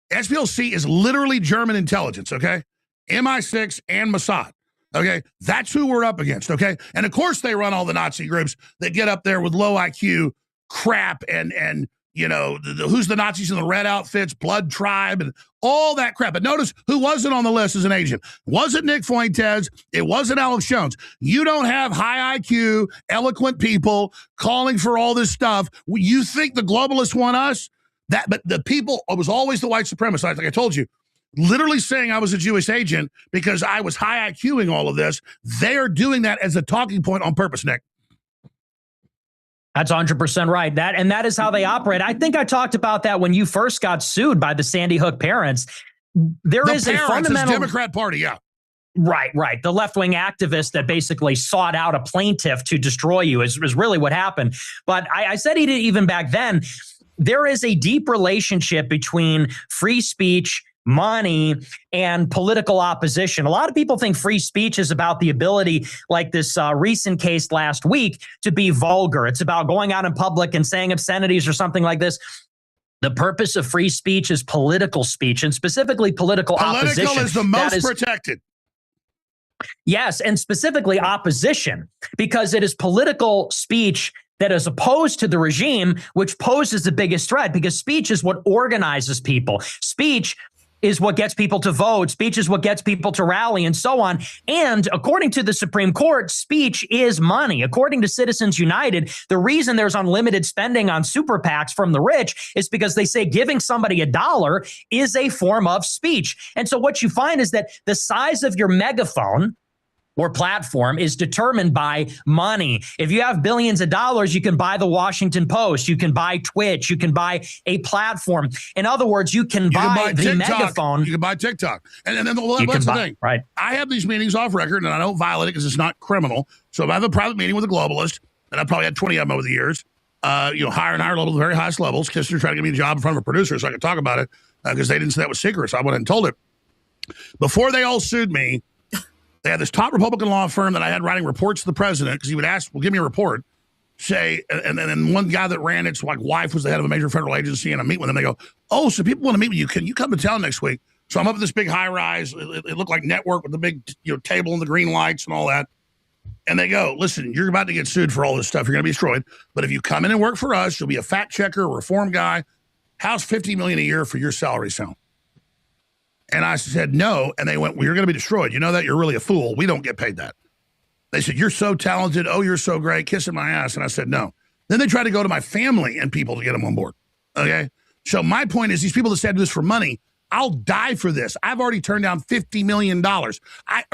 SPLC is literally German intelligence, okay? MI6 and Mossad, okay? That's who we're up against, okay? And of course they run all the Nazi groups that get up there with low IQ crap and you know, who's the Nazis in the red outfits, Blood Tribe, and all that crap. But notice who wasn't on the list as an agent. It wasn't Nick Fuentes. It wasn't Alex Jones. You don't have high IQ, eloquent people calling for all this stuff. You think the globalists want us? But the people, it was always the white supremacists, like I told you, literally saying I was a Jewish agent because I was high IQing all of this. They are doing that as a talking point on purpose, Nick. That's 100% right. That is how they operate. I think I talked about that when you first got sued by the Sandy Hook parents. There is a fundamental Democrat Party, yeah. Right. The left-wing activist that basically sought out a plaintiff to destroy you is really what happened. But I said he did even back then. There is a deep relationship between free speech, money, and political opposition. A lot of people think free speech is about the ability, like this recent case last week, to be vulgar. It's about going out in public and saying obscenities or something like this. The purpose of free speech is political speech, and specifically political opposition. Political is the most protected. Yes, and specifically opposition, because it is political speech that is opposed to the regime, which poses the biggest threat, because speech is what organizes people. Speech is what gets people to vote. Speech is what gets people to rally and so on. And according to the Supreme Court, speech is money. According to Citizens United, the reason there's unlimited spending on super PACs from the rich is because they say giving somebody $1 is a form of speech. And so what you find is that the size of your megaphone or platform is determined by money. If you have billions of dollars, you can buy the Washington Post, you can buy Twitch, you can buy a platform. In other words, you can buy the TikTok, megaphone. You can buy TikTok. And then that's the thing. Right. I have these meetings off record, and I don't violate it because it's not criminal. So if I have a private meeting with a globalist, and I've probably had 20 of them over the years, higher and higher levels, the very highest levels. Kissinger tried to give me a job in front of a producer so I could talk about it because they didn't say that was secret. So I went and told it. Before they all sued me, they had this top Republican law firm that I had writing reports to the president because he would ask, well, give me a report. And then one guy that ran it's like wife was the head of a major federal agency, and I meet with them. They go, oh, so people want to meet with you. Can you come to town next week? So I'm up at this big high rise. It looked like Network with the big table and the green lights and all that. And they go, listen, you're about to get sued for all this stuff. You're going to be destroyed. But if you come in and work for us, you'll be a fact checker, a reform guy. How's $50 million a year for your salary sound? And I said, no. And they went, well, you're going to be destroyed. You know that? You're really a fool. We don't get paid that. They said, you're so talented. Oh, you're so great. Kissing my ass. And I said, no. Then they tried to go to my family and people to get them on board. Okay. So my point is these people that said this for money, I'll die for this. I've already turned down $50 million.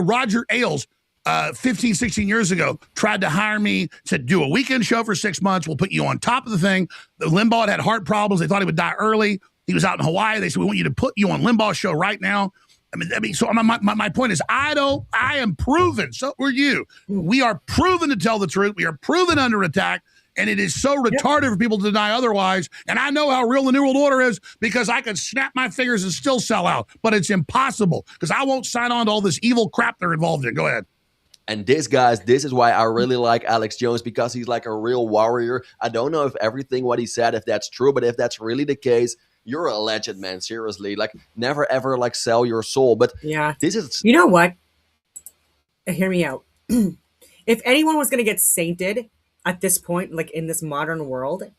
Roger Ailes, 15, 16 years ago, tried to hire me, said, do a weekend show for 6 months. We'll put you on top of the thing. Limbaugh had heart problems. They thought he would die early. He was out in Hawaii. They said, we want you to put you on Limbaugh's show right now. I mean, so my point is, I am proven. So are you. We are proven to tell the truth. We are proven under attack. And it is so retarded for people to deny otherwise. And I know how real the New World Order is because I could snap my fingers and still sell out. But it's impossible because I won't sign on to all this evil crap they're involved in. Go ahead. And this is why I really like Alex Jones, because he's like a real warrior. I don't know if everything what he said, if that's true, but if that's really the case, you're a legend, man. Seriously, like never ever like sell your soul. But yeah, this is, you know what? Hear me out. If anyone was going to get sainted at this point, like in this modern world,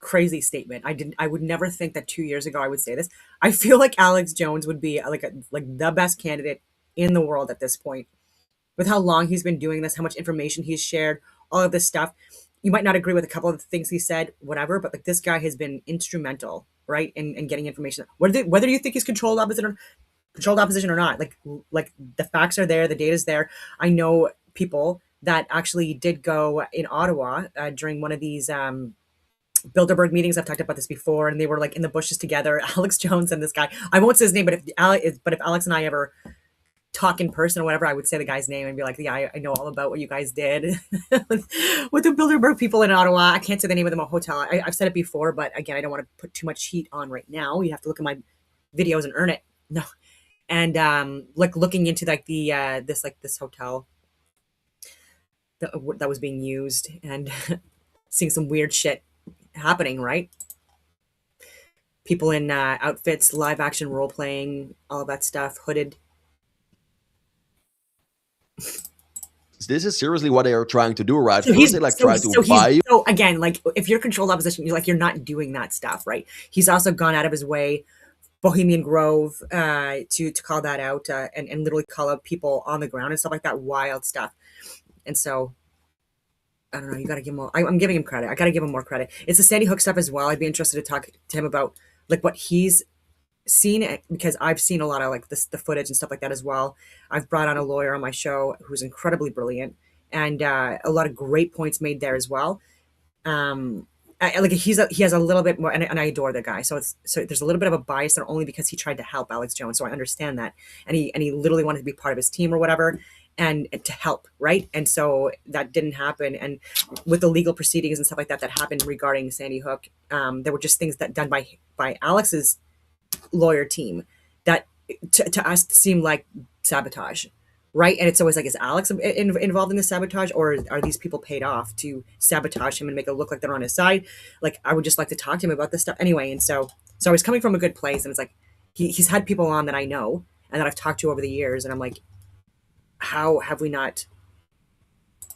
crazy statement. I would never think that 2 years ago I would say this. I feel like Alex Jones would be like the best candidate in the world at this point, with how long he's been doing this, how much information he's shared, all of this stuff. You might not agree with a couple of the things he said, whatever, but like this guy has been instrumental, right, in getting information. Whether you think he's controlled opposition or not, like the facts are there, the data's there. I know people that actually did go in Ottawa during one of these Bilderberg meetings. I've talked about this before, and they were like in the bushes together, Alex Jones and this guy. I won't say his name, but if Alex and I ever talk in person or whatever, I would say the guy's name and be like, yeah, I know all about what you guys did with the Bilderberg people in Ottawa. I can't say the name of the hotel. I've said it before, but again, I don't want to put too much heat on right now. You have to look at my videos and earn it. No. And like looking into like the this hotel that was being used, and seeing some weird shit happening, right? People in outfits, live action role playing, all that stuff, hooded. This is seriously what they are trying to do, right? So First, they like try to buy you. So again, like if you're controlled opposition, you're not doing that stuff, right? He's also gone out of his way, Bohemian Grove, to call that out, and literally call out people on the ground and stuff like that, wild stuff. And so I don't know, you got to give him I'm giving him credit. I got to give him more credit. It's the Sandy Hook stuff as well. I'd be interested to talk to him about like what he's seen, because I've seen a lot of like the footage and stuff like that as well. I've brought on a lawyer on my show who's incredibly brilliant, and a lot of great points made there as well. Like he has a little bit more, and I adore the guy. So there's a little bit of a bias there, only because he tried to help Alex Jones. So I understand that, and he literally wanted to be part of his team or whatever, and to help, right? And so that didn't happen. And with the legal proceedings and stuff like that happened regarding Sandy Hook, there were just things that done by Alex's lawyer team that to us seemed like sabotage, right? And it's always like, is Alex involved in the sabotage, or are these people paid off to sabotage him and make it look like they're on his side? Like, I would just like to talk to him about this stuff anyway. And so I was coming from a good place, and it's like he's had people on that I know and that I've talked to over the years, and I'm like, how have we not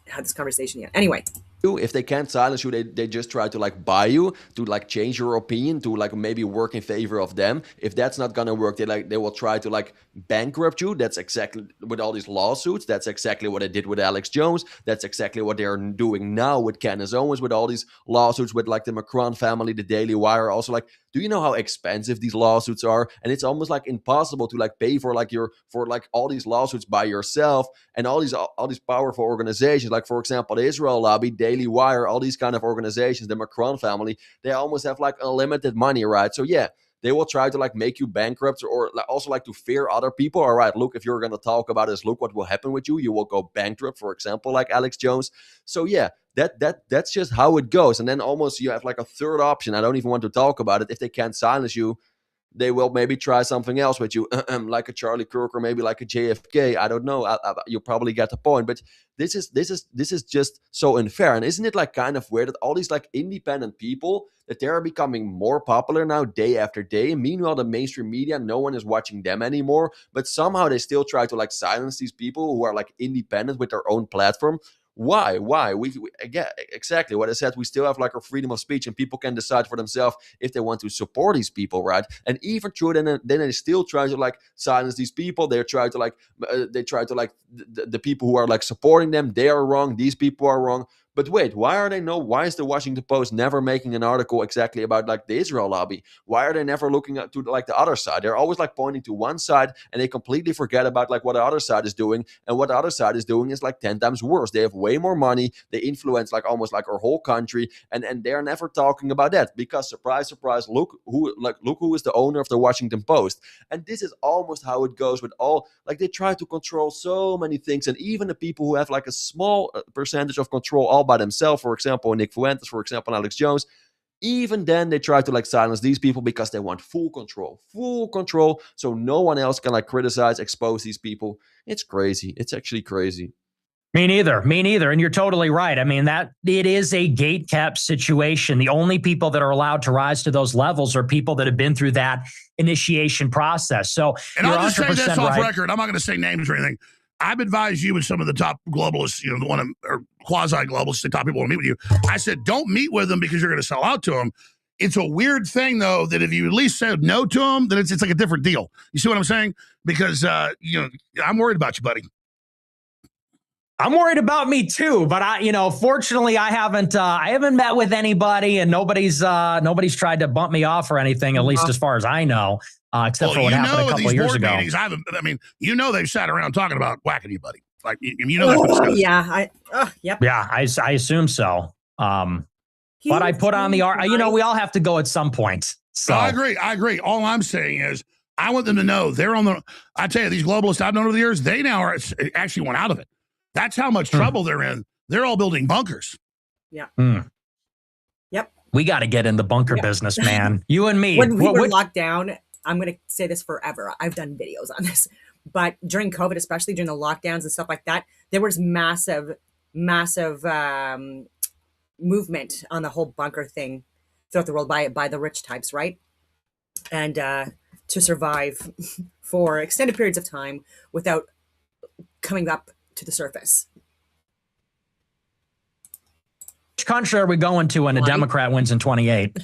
had this conversation yet? Anyway. If they can't silence you, they just try to like buy you, to like change your opinion, to like maybe work in favor of them. If that's not gonna work, they will try to like bankrupt you. That's exactly with all these lawsuits. That's exactly what they did with Alex Jones. That's exactly what they're doing now with Candace Owens, with all these lawsuits with like the Macron family, the Daily Wire. Also, like, do you know how expensive these lawsuits are? And it's almost like impossible to like pay for all these lawsuits by yourself, and all these powerful organizations, like for example the Israel Lobby, Daily Wire, all these kind of organizations, the Macron family, they almost have like unlimited money, right? So yeah, they will try to like make you bankrupt, or also like to fear other people. All right, look, if you're going to talk about this, look what will happen with you. You will go bankrupt, for example, like Alex Jones. So yeah, that's just how it goes. And then almost you have like a third option. I don't even want to talk about it. If they can't silence you, they will maybe try something else with you, like a Charlie Kirk or maybe like a JFK. I don't know. You probably get the point. But this is just so unfair. And isn't it like kind of weird that all these like independent people, that they are becoming more popular now day after day? Meanwhile, the mainstream media, no one is watching them anymore. But somehow they still try to like silence these people who are like independent with their own platform. Why? We again, exactly what I said. We still have like our freedom of speech, and people can decide for themselves if they want to support these people, right? And even through then they still try to like silence these people. They try to like the people who are like supporting them, they are wrong. These people are wrong. But wait, why is the Washington Post never making an article exactly about like the Israel lobby? Why are they never looking at to like the other side? They're always like pointing to one side, and they completely forget about like what the other side is doing. And what the other side is doing is like 10 times worse. They have way more money. They influence like almost like our whole country, and they're never talking about that, because surprise, surprise, look who is the owner of the Washington Post. And this is almost how it goes with all, like, they try to control so many things, and even the people who have like a small percentage of control all by themselves, for example Nick Fuentes, for example Alex Jones, even then they try to like silence these people because they want full control, so no one else can like criticize, expose these people. It's crazy. It's actually crazy. Me neither. And you're totally right. I mean, that it is a gate kept situation. The only people that are allowed to rise to those levels are people that have been through that initiation process. So, and I'll just say this off record. I'm not going to say names or anything. I've advised you with some of the top globalists, the one or quasi-globalists, the top people want to meet with you. I said, don't meet with them because you're going to sell out to them. It's a weird thing, though, that if you at least said no to them, then it's like a different deal. You see what I'm saying? Because, I'm worried about you, buddy. I'm worried about me too, but fortunately I haven't met with anybody, and nobody's tried to bump me off or anything, at least as far as I know, except for what happened a couple of years ago. Meetings, they've sat around talking about whacking you, buddy. Like, that's disgusting. Yeah, yep. Yeah, I assume so. But I put on the we all have to go at some point. So no, I agree. All I'm saying is I want them to know I tell you, these globalists I've known over the years, they now actually went out of it. That's how much trouble they're in. They're all building bunkers. Yeah. Yep. We got to get in the bunker business, man. You and me. When we were locked down, I'm going to say this forever. I've done videos on this. But during COVID, especially during the lockdowns and stuff like that, there was massive movement on the whole bunker thing throughout the world by the rich types, right? And to survive for extended periods of time without coming up to the surface. Which country are we going to when a Democrat wins in 28?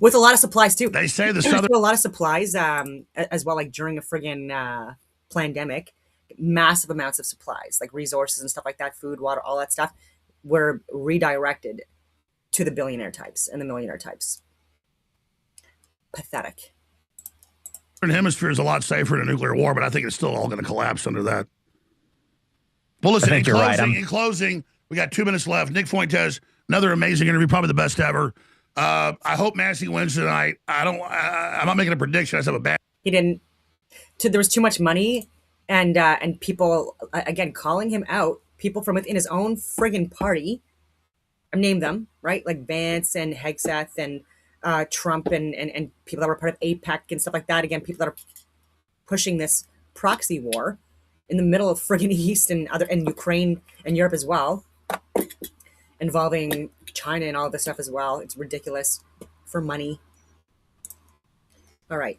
With a lot of supplies too. They say the southern a lot of supplies as well, like during a friggin' pandemic, massive amounts of supplies, like resources and stuff like that, food, water, all that stuff, were redirected to the billionaire types and the millionaire types. Pathetic. The hemisphere is a lot safer in a nuclear war, but I think it's still all going to collapse under that. Well, listen, in closing, we got 2 minutes left. Nick Fuentes, another amazing interview, probably the best ever. I hope Massey wins tonight. I'm not making a prediction. I just have a bad. He didn't. There was too much money, and people again calling him out. People from within his own friggin' party. I named them right, like Vance and Hegseth and Trump and people that were part of APEC and stuff like that. Again, people that are pushing this proxy war in the middle of friggin' East and Ukraine and Europe as well, involving China and all this stuff as well. It's ridiculous for money. All right.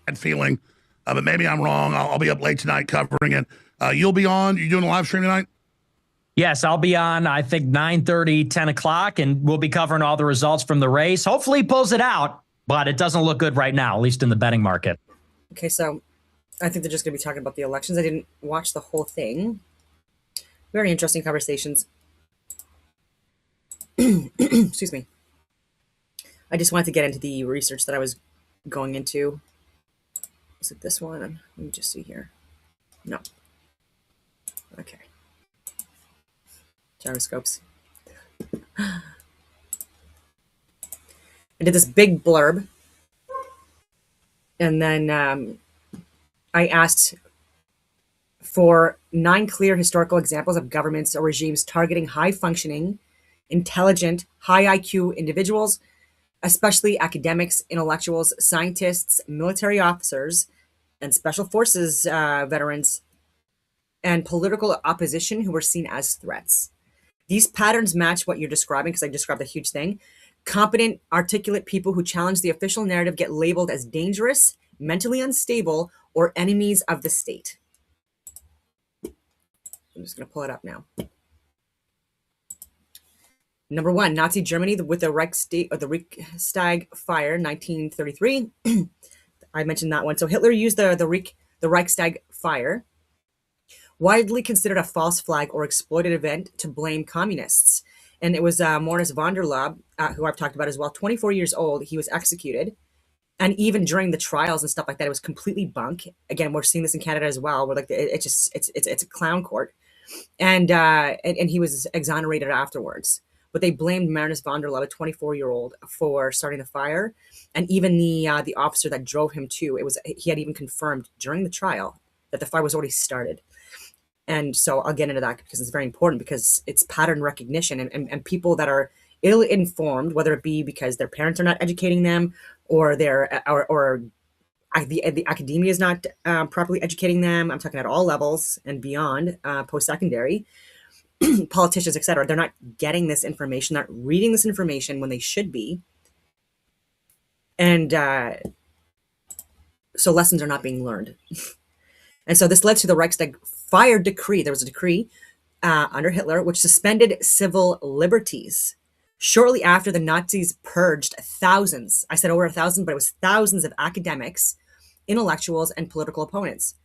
Bad feeling, but maybe I'm wrong. I'll be up late tonight covering it. You'll be on. You're doing a live stream tonight? Yes, I'll be on, I think, 9:30, 10 o'clock, and we'll be covering all the results from the race. Hopefully he pulls it out, but it doesn't look good right now, at least in the betting market. Okay, so I think they're just going to be talking about the elections. I didn't watch the whole thing. Very interesting conversations. Excuse me. I just wanted to get into the research that I was going into. Is it this one? Let me just see here. No. Okay. Gyroscopes. I did this big blurb. And then I asked for 9 clear historical examples of governments or regimes targeting high-functioning, intelligent, high IQ individuals, especially academics, intellectuals, scientists, military officers, and special forces veterans, and political opposition who were seen as threats. These patterns match what you're describing, because I described a huge thing. Competent, articulate people who challenge the official narrative get labeled as dangerous, mentally unstable, or enemies of the state. I'm just going to pull it up now. Number 1, Nazi Germany with the Reichstag fire, 1933. I mentioned that one. So Hitler used the Reichstag fire, widely considered a false flag or exploited event, to blame communists. And it was Maurice von der Laub, who I've talked about as well, 24 years old. He was executed. And even during the trials and stuff like that, it was completely bunk. Again, we're seeing this in Canada as well. We're like, it's a clown court. And he was exonerated afterwards. But they blamed Maurice von der Laub, a 24-year-old, for starting the fire. And even the officer that drove him to, he had even confirmed during the trial that the fire was already started. And so I'll get into that because it's very important, because it's pattern recognition, and people that are ill-informed, whether it be because their parents are not educating them, or the academia is not properly educating them. I'm talking at all levels and beyond, post-secondary, politicians, etc. They're not getting this information, not reading this information when they should be. And so lessons are not being learned. And so this led to the Reichstag fire decree. There was a decree under Hitler which suspended civil liberties. Shortly after, the Nazis purged thousands, I said over 1,000, but it was thousands of academics, intellectuals, and political opponents.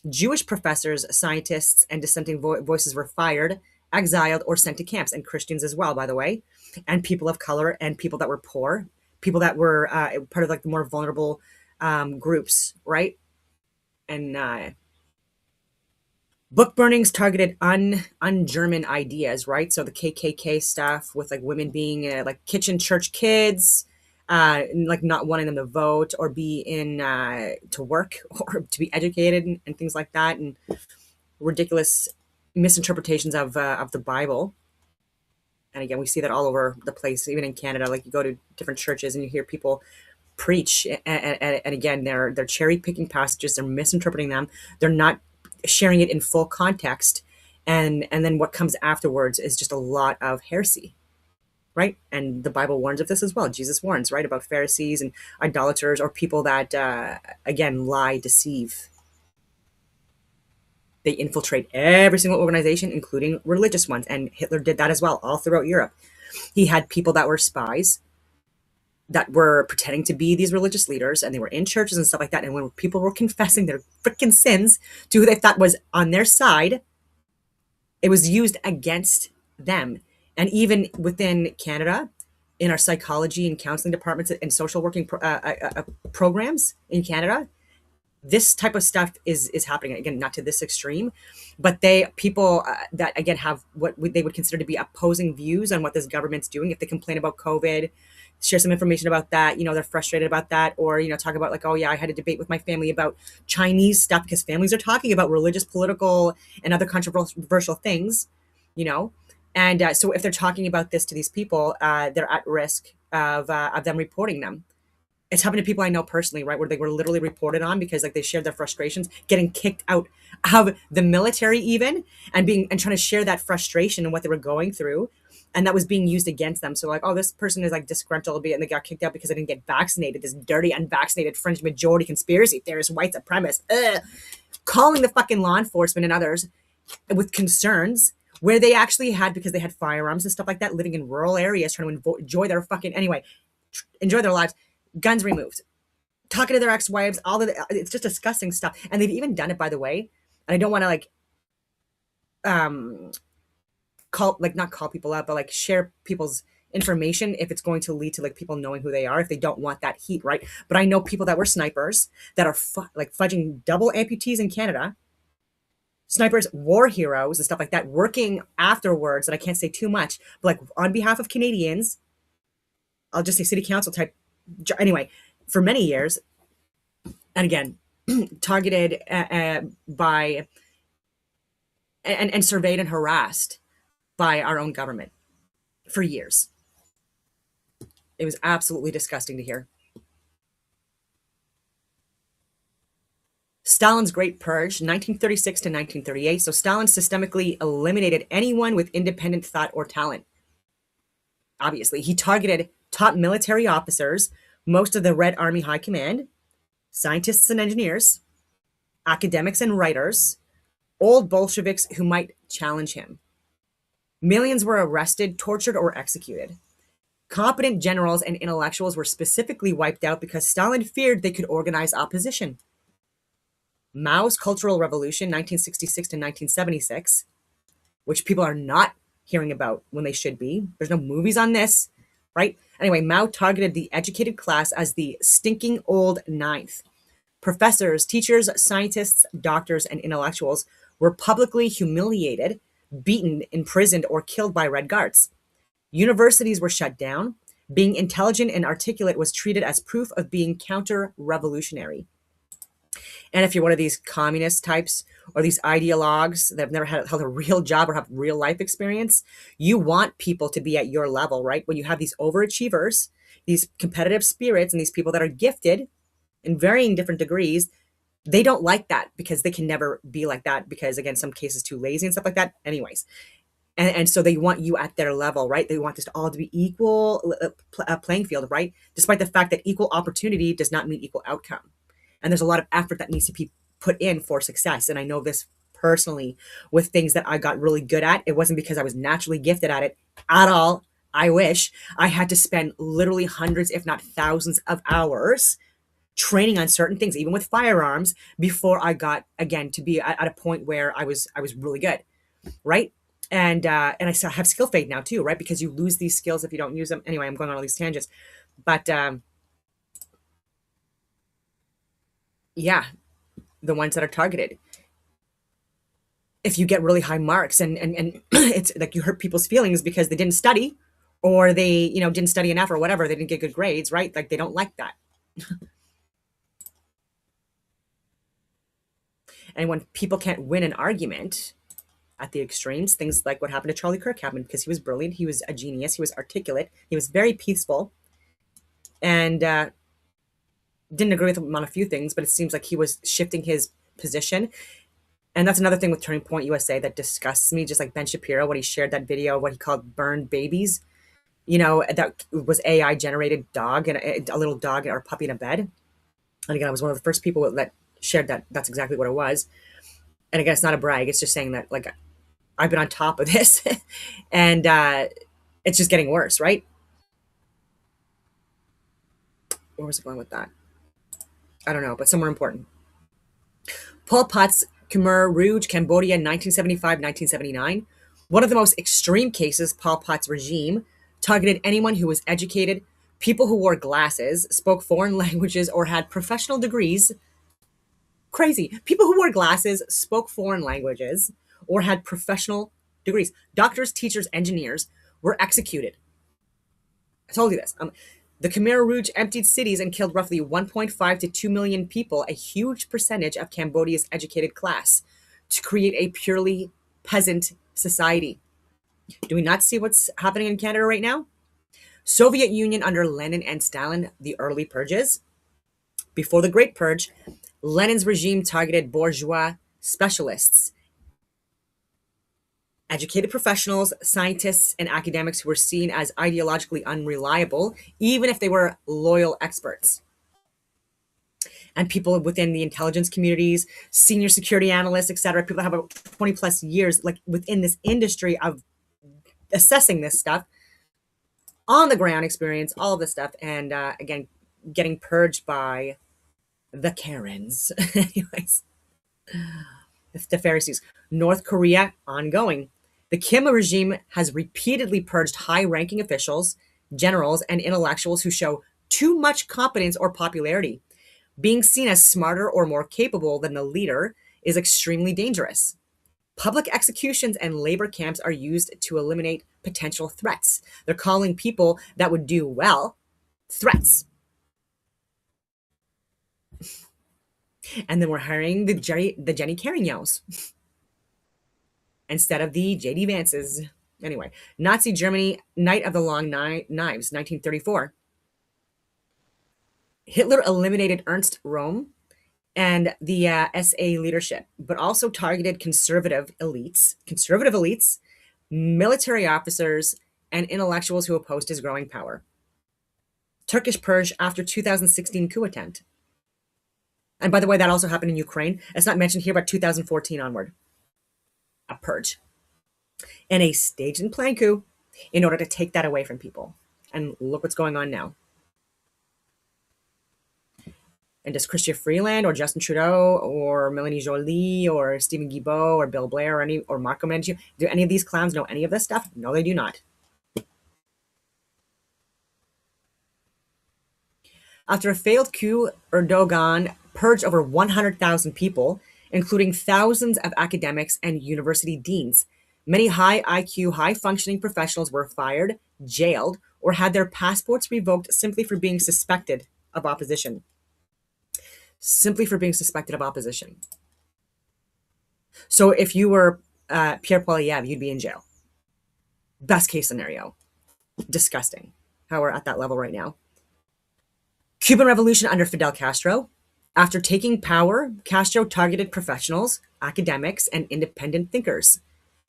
Jewish professors, scientists, and dissenting voices were fired, exiled, or sent to camps, and Christians as well, by the way, and people of color and people that were poor, people that were part of like the more vulnerable groups, right? And book burnings targeted un-German ideas, right? So the KKK stuff with like women being like kitchen church kids, and like not wanting them to vote or be in to work or to be educated and things like that, and ridiculous misinterpretations of the Bible. And again, we see that all over the place, even in Canada. Like you go to different churches and you hear people preach, and again, they're cherry picking passages, they're misinterpreting them, they're not sharing it in full context, and then what comes afterwards is just a lot of heresy, right? And the Bible warns of this as well. Jesus warns, right, about Pharisees and idolaters, or people that again lie, deceive. They infiltrate every single organization, including religious ones, and Hitler did that as well all throughout Europe. He had people that were spies that were pretending to be these religious leaders, and they were in churches and stuff like that. And when people were confessing their freaking sins to who they thought was on their side, it was used against them. And even within Canada, in our psychology and counseling departments and social working programs in Canada, this type of stuff is happening. Again, not to this extreme, but people that again have what they would consider to be opposing views on what this government's doing. If they complain about COVID, share some information about that, they're frustrated about that, or talk about like, oh yeah, I had a debate with my family about Chinese stuff, because families are talking about religious, political, and other controversial things, and so if they're talking about this to these people, they're at risk of them reporting them. It's happened to people I know personally, right, where they were literally reported on because like they shared their frustrations, getting kicked out of the military even, and trying to share that frustration and what they were going through, and that was being used against them. So like, oh, this person is like disgruntled, and they got kicked out because they didn't get vaccinated. This dirty, unvaccinated fringe majority conspiracy theorist, white supremacist, calling the fucking law enforcement and others with concerns where they actually had, because they had firearms and stuff like that, living in rural areas, trying to enjoy their lives. Guns removed, talking to their ex-wives, it's just disgusting stuff. And they've even done it, by the way, and I don't want to like not call people out, but like share people's information if it's going to lead to like people knowing who they are, if they don't want that heat, right? But I know people that were snipers that are like fudging double amputees in Canada, snipers, war heroes and stuff like that, working afterwards, that I can't say too much, but like on behalf of Canadians, I'll just say city council type, anyway, for many years. And again, targeted by and surveyed and harassed by our own government for years. It was absolutely disgusting to hear. Stalin's Great Purge, 1936 to 1938. So Stalin systemically eliminated anyone with independent thought or talent. Obviously, he targeted top military officers, most of the Red Army High Command, scientists and engineers, academics and writers, old Bolsheviks who might challenge him. Millions were arrested, tortured, or executed. Competent generals and intellectuals were specifically wiped out because Stalin feared they could organize opposition. Mao's Cultural Revolution, 1966 to 1976, which people are not hearing about when they should be. There's no movies on this, right? Anyway, Mao targeted the educated class as the stinking old ninth. Professors, teachers, scientists, doctors, and intellectuals were publicly humiliated, beaten, imprisoned, or killed by Red Guards. Universities were shut down. Being intelligent and articulate was treated as proof of being counter-revolutionary. And if you're one of these communist types or these ideologues that have never held a real job or have real life experience, you want people to be at your level, right? When you have these overachievers, these competitive spirits, and these people that are gifted in varying different degrees, they don't like that because they can never be like that because, again, some cases too lazy and stuff like that. Anyways. And so they want you at their level, right? They want this all to be equal playing field, right? Despite the fact that equal opportunity does not mean equal outcome. And there's a lot of effort that needs to be put in for success. And I know this personally with things that I got really good at. It wasn't because I was naturally gifted at it at all. I wish. I had to spend literally hundreds, if not thousands of hours training on certain things, even with firearms, before I got, again, to be at a point where I was really good, right? And I still have skill fade now too, right? Because you lose these skills if you don't use them. Anyway, I'm going on all these tangents, but yeah, the ones that are targeted. If you get really high marks and it's like you hurt people's feelings because they didn't study, or they, you know, didn't study enough or whatever, they didn't get good grades, right? Like they don't like that. And when people can't win an argument at the extremes, things like what happened to Charlie Kirk happened, because he was brilliant, he was a genius, he was articulate, he was very peaceful, and didn't agree with him on a few things, but it seems like he was shifting his position. And that's another thing with Turning Point USA that disgusts me, just like Ben Shapiro, when he shared that video, what he called burned babies, you know, that was AI generated dog and a little dog or puppy in a bed. And again, I was one of the first people that shared that. That's exactly what it was. And again, it's not a brag. It's just saying that, like, I've been on top of this and it's just getting worse, right? Where was it going with that? I don't know, but somewhere important. Pol Pot's Khmer Rouge, Cambodia, 1975-1979. One of the most extreme cases, Pol Pot's regime targeted anyone who was educated, people who wore glasses, spoke foreign languages, or had professional degrees. Crazy. People who wore glasses, spoke foreign languages, or had professional degrees. Doctors, teachers, engineers were executed. I told you this. The Khmer Rouge emptied cities and killed roughly 1.5 to 2 million people, a huge percentage of Cambodia's educated class, to create a purely peasant society. Do we not see what's happening in Canada right now? Soviet Union under Lenin and Stalin, the early purges. Before the Great Purge, Lenin's regime targeted bourgeois specialists, educated professionals, scientists, and academics who were seen as ideologically unreliable, even if they were loyal experts. And people within the intelligence communities, senior security analysts, etc., people that have about 20 plus years, like within this industry of assessing this stuff, on the ground experience, all of this stuff, and again, getting purged by the Karens. Anyways, the Pharisees. North Korea, ongoing. The Kim regime has repeatedly purged high-ranking officials, generals, and intellectuals who show too much competence or popularity. Being seen as smarter or more capable than the leader is extremely dangerous. Public executions and labor camps are used to eliminate potential threats. They're calling people that would do well threats. And then we're hiring the Jenny Carignos instead of the J.D. Vances. Anyway, Nazi Germany, Night of the Long Knives, 1934. Hitler eliminated Ernst Röhm and the SA leadership, but also targeted conservative elites, military officers, and intellectuals who opposed his growing power. Turkish purge after 2016 coup attempt. And by the way, that also happened in Ukraine. It's not mentioned here, but 2014 onward. A purge. And a staged and planned coup in order to take that away from people. And look what's going on now. And does Chrystia Freeland or Justin Trudeau or Melanie Joly or Stephen Guilbeault or Bill Blair or Marco Menucci, do any of these clowns know any of this stuff? No, they do not. After a failed coup, Erdogan purged over 100,000 people, including thousands of academics and university deans. Many high IQ, high-functioning professionals were fired, jailed, or had their passports revoked simply for being suspected of opposition. Simply for being suspected of opposition. So if you were Pierre Poilievre, you'd be in jail. Best case scenario. Disgusting how we're at that level right now. Cuban Revolution under Fidel Castro. After taking power, Castro targeted professionals, academics, and independent thinkers.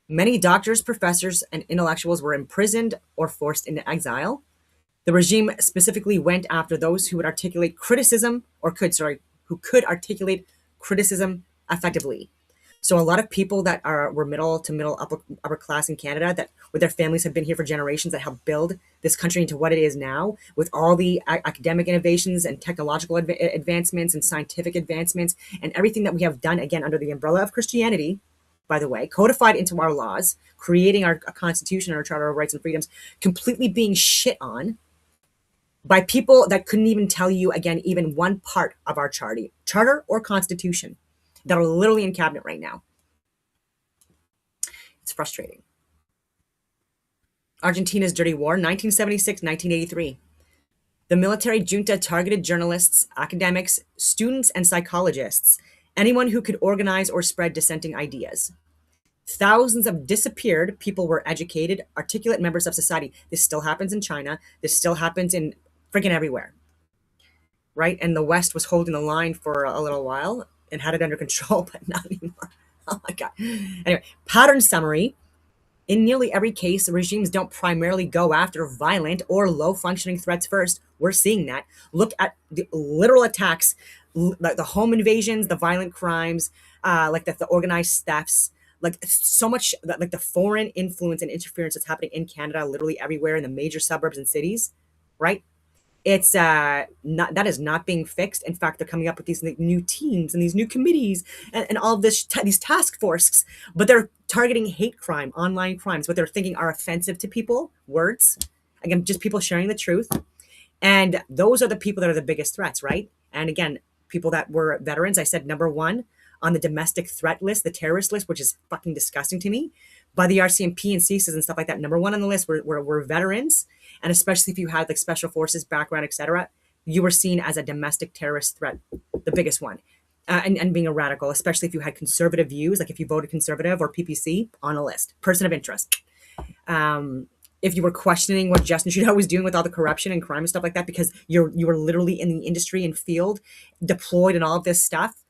Many doctors, professors, and intellectuals were imprisoned or forced into exile. The regime specifically went after those who would articulate criticism who could articulate criticism effectively. So a lot of people that were middle to middle upper class in Canada, that with their families have been here for generations, that helped build this country into what it is now, with all the academic innovations and technological advancements and scientific advancements and everything that we have done, again, under the umbrella of Christianity, by the way, codified into our laws, creating our constitution and our charter of rights and freedoms, completely being shit on by people that couldn't even tell you, again, even one part of our charter or constitution, that are literally in cabinet right now. It's frustrating. Argentina's dirty war, 1976, 1983. The military junta targeted journalists, academics, students, and psychologists, anyone who could organize or spread dissenting ideas. Thousands of disappeared people were educated, articulate members of society. This still happens in China. This still happens in freaking everywhere, right? And the West was holding the line for a little while and had it under control, but not anymore. Oh my God. Anyway, pattern summary. In nearly every case, regimes don't primarily go after violent or low-functioning threats first. We're seeing that. Look at the literal attacks, like the home invasions, the violent crimes, like the organized thefts, like so much, like the foreign influence and interference that's happening in Canada, literally everywhere in the major suburbs and cities, right? It's not, that is not being fixed. In fact, they're coming up with these new teams and these new committees and all of this these task forces, but they're targeting hate crime, online crimes, what they're thinking are offensive to people, words, again, just people sharing the truth. And those are the people that are the biggest threats, right? And again, people that were veterans, I said number one on the domestic threat list, the terrorist list, which is fucking disgusting to me, by the RCMP and CSIS and stuff like that. Number one on the list were veterans. And especially if you had like special forces background, etc., you were seen as a domestic terrorist threat, the biggest one. And being a radical, especially if you had conservative views, like if you voted conservative or PPC, on a list, person of interest. If you were questioning what Justin Trudeau was doing with all the corruption and crime and stuff like that, because you were literally in the industry and field, deployed and all of this stuff,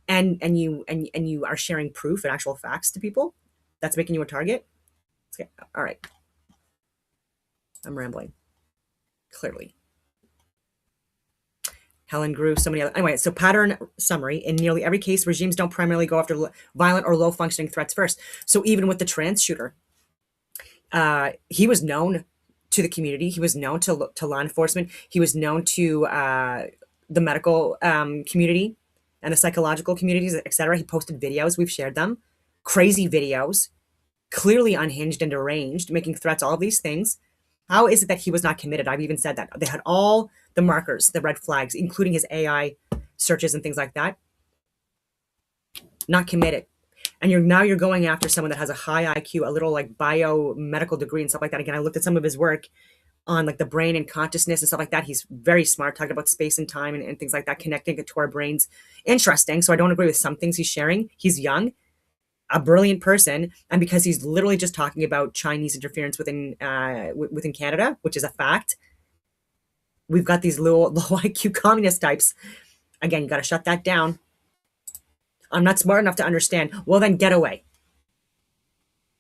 and you are sharing proof and actual facts to people, that's making you a target. Okay. All right. I'm rambling. Clearly. Helen Grew, so many other. Anyway, so pattern summary. In nearly every case, regimes don't primarily go after violent or low-functioning threats first. So even with the trans shooter, he was known to the community. He was known to law enforcement. He was known to the medical community and the psychological communities, etc. He posted videos. We've shared them. Crazy videos, clearly unhinged and deranged, making threats, all of these things. How is it that he was not committed? I've even said that. They had all the markers, the red flags, including his AI searches and things like that. Not committed. And you're going after someone that has a high IQ, a little like biomedical degree and stuff like that. Again, I looked at some of his work on like the brain and consciousness and stuff like that. He's very smart, talking about space and time and things like that, connecting it to our brains. Interesting. So I don't agree with some things he's sharing. He's young, a brilliant person, and because he's literally just talking about Chinese interference within Canada, which is a fact, we've got these low IQ communist types. Again, you got to shut that down. I'm not smart enough to understand. Well, then get away.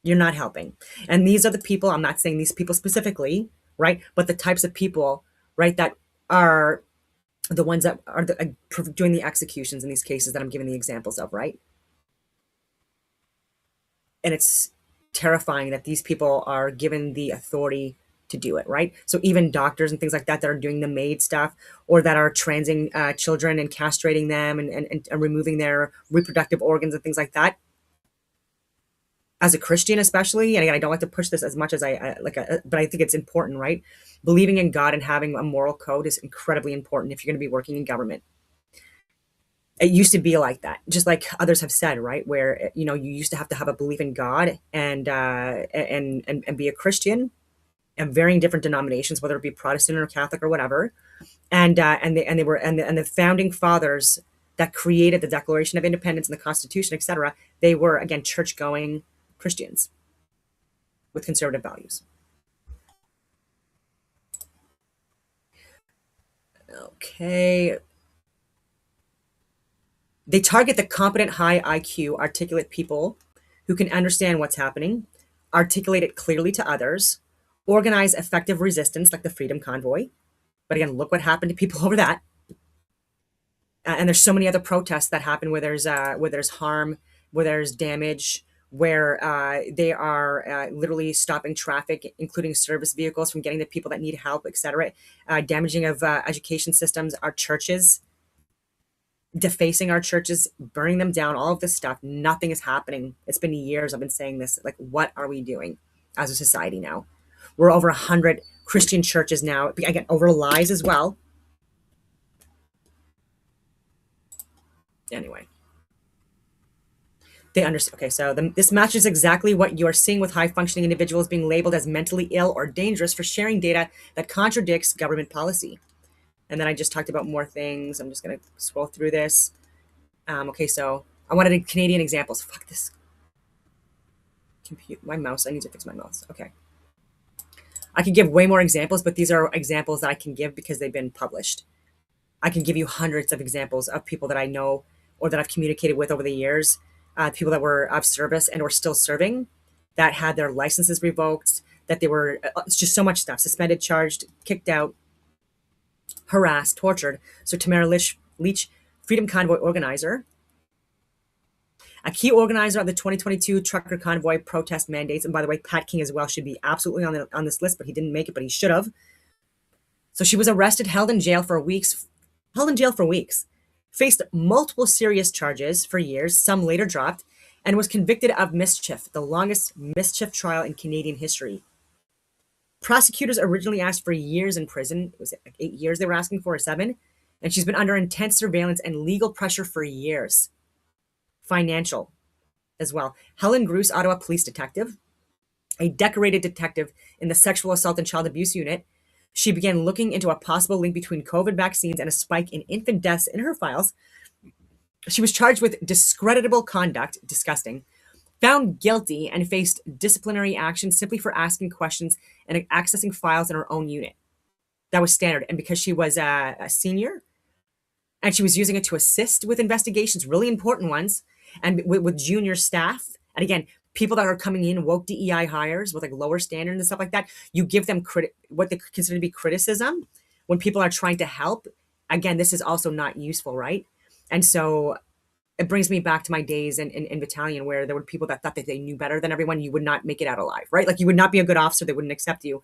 You're not helping. And these are the people, I'm not saying these people specifically, right? But the types of people, right, that are the ones that are doing the executions in these cases that I'm giving the examples of, right? And it's terrifying that these people are given the authority to do it, right? So even doctors and things like that are doing the maid stuff, or that are transing children and castrating them and removing their reproductive organs and things like that. As a Christian, especially, and again, I don't like to push this as much as but I think it's important, right? Believing in God and having a moral code is incredibly important if you're going to be working in government. It used to be like that, just like others have said, right? Where you used to have a belief in God and be a Christian, and varying different denominations, whether it be Protestant or Catholic or whatever, and the founding fathers that created the Declaration of Independence and the Constitution, etc. They were, again, church-going Christians with conservative values. Okay. They target the competent, high IQ, articulate people who can understand what's happening, articulate it clearly to others, organize effective resistance like the Freedom Convoy. But again, look what happened to people over that. And there's so many other protests that happen where there's harm where there's damage, where they are literally stopping traffic, including service vehicles from getting the people that need help, etc. Damaging of education systems, our churches, defacing our churches, burning them down, all of this stuff. Nothing is happening. It's been years I've been saying this. Like, what are we doing as a society now? We're over 100 Christian churches now, again, over lies as well. Anyway. They understand. Okay, so this matches exactly what you are seeing with high-functioning individuals being labeled as mentally ill or dangerous for sharing data that contradicts government policy. And then I just talked about more things. I'm just going to scroll through this. Okay, so I wanted Canadian examples. Fuck this. My mouse. I need to fix my mouse. Okay. I can give way more examples, but these are examples that I can give because they've been published. I can give you hundreds of examples of people that I know or that I've communicated with over the years, people that were of service and or still serving, that had their licenses revoked, that they were, it's just so much stuff, suspended, charged, kicked out, harassed, tortured. So Tamara Leach, Freedom Convoy organizer, a key organizer of the 2022 trucker convoy protest mandates. And by the way, Pat King as well should be absolutely on this list, but he didn't make it, but he should have. So she was arrested, held in jail for weeks, faced multiple serious charges for years, some later dropped, and was convicted of mischief, the longest mischief trial in Canadian history. Prosecutors originally asked for years in prison. It was like 8 years they were asking for, or 7. And she's been under intense surveillance and legal pressure for years. Financial as well. Helen Gruce, Ottawa police detective, a decorated detective in the sexual assault and child abuse unit. She began looking into a possible link between COVID vaccines and a spike in infant deaths in her files. She was charged with discreditable conduct, disgusting, found guilty, and faced disciplinary action simply for asking questions and accessing files in her own unit. That was standard. And because she was a senior and she was using it to assist with investigations, really important ones, and with junior staff, and again, people that are coming in, woke DEI hires with like lower standards and stuff like that, you give them what they consider to be criticism when people are trying to help. Again, this is also not useful, right? And so it brings me back to my days in battalion where there were people that thought that they knew better than everyone. You would not make it out alive, right? Like you would not be a good officer. They wouldn't accept you.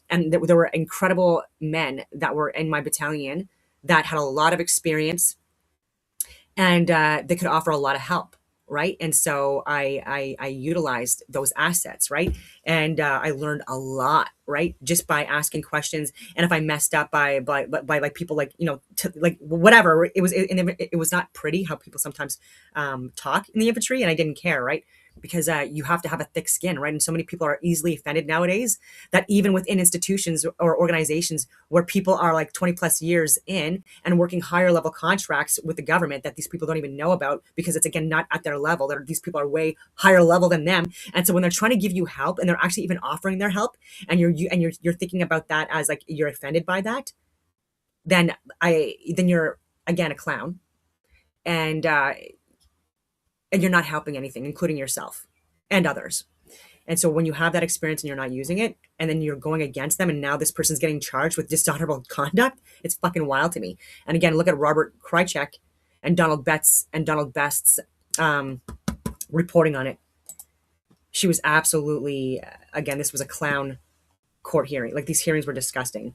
And there were incredible men that were in my battalion that had a lot of experience and they could offer a lot of help. Right. And so I utilized those assets. Right. And I learned a lot. Right. Just by asking questions. And if I messed up by like people like, like whatever, it was not pretty how people sometimes talk in the infantry. And I didn't care. Right. Because you have to have a thick skin, right? And so many people are easily offended nowadays that even within institutions or organizations where people are like 20 plus years in and working higher level contracts with the government that these people don't even know about because it's, again, not at their level. These people are way higher level than them. And so when they're trying to give you help and they're actually even offering their help and you're thinking about that as like you're offended by that, then you're, again, a clown. And you're not helping anything, including yourself and others. And so when you have that experience and you're not using it, and then you're going against them, and now this person's getting charged with dishonorable conduct, it's fucking wild to me. And again, look at Robert Krychek and Donald Best's reporting on it. She was absolutely, again, this was a clown court hearing. Like these hearings were disgusting.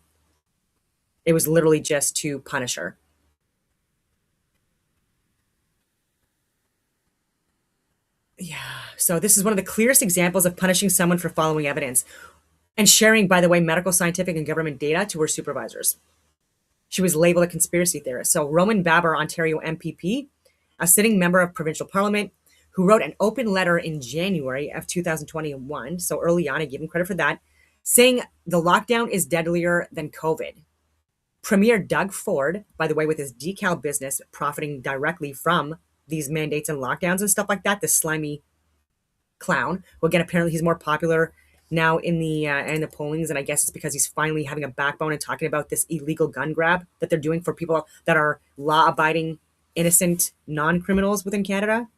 It was literally just to punish her. Yeah. So this is one of the clearest examples of punishing someone for following evidence and sharing, by the way, medical, scientific, and government data to her supervisors. She was labeled a conspiracy theorist. So Roman Baber, Ontario MPP, a sitting member of provincial parliament, who wrote an open letter in January of 2021, so early on, I give him credit for that, saying the lockdown is deadlier than COVID. Premier Doug Ford, by the way, with his decal business, profiting directly from these mandates and lockdowns and stuff like that, this slimy clown. Well, again, apparently he's more popular now in the pollings, and I guess it's because he's finally having a backbone and talking about this illegal gun grab that they're doing for people that are law-abiding, innocent, non-criminals within Canada,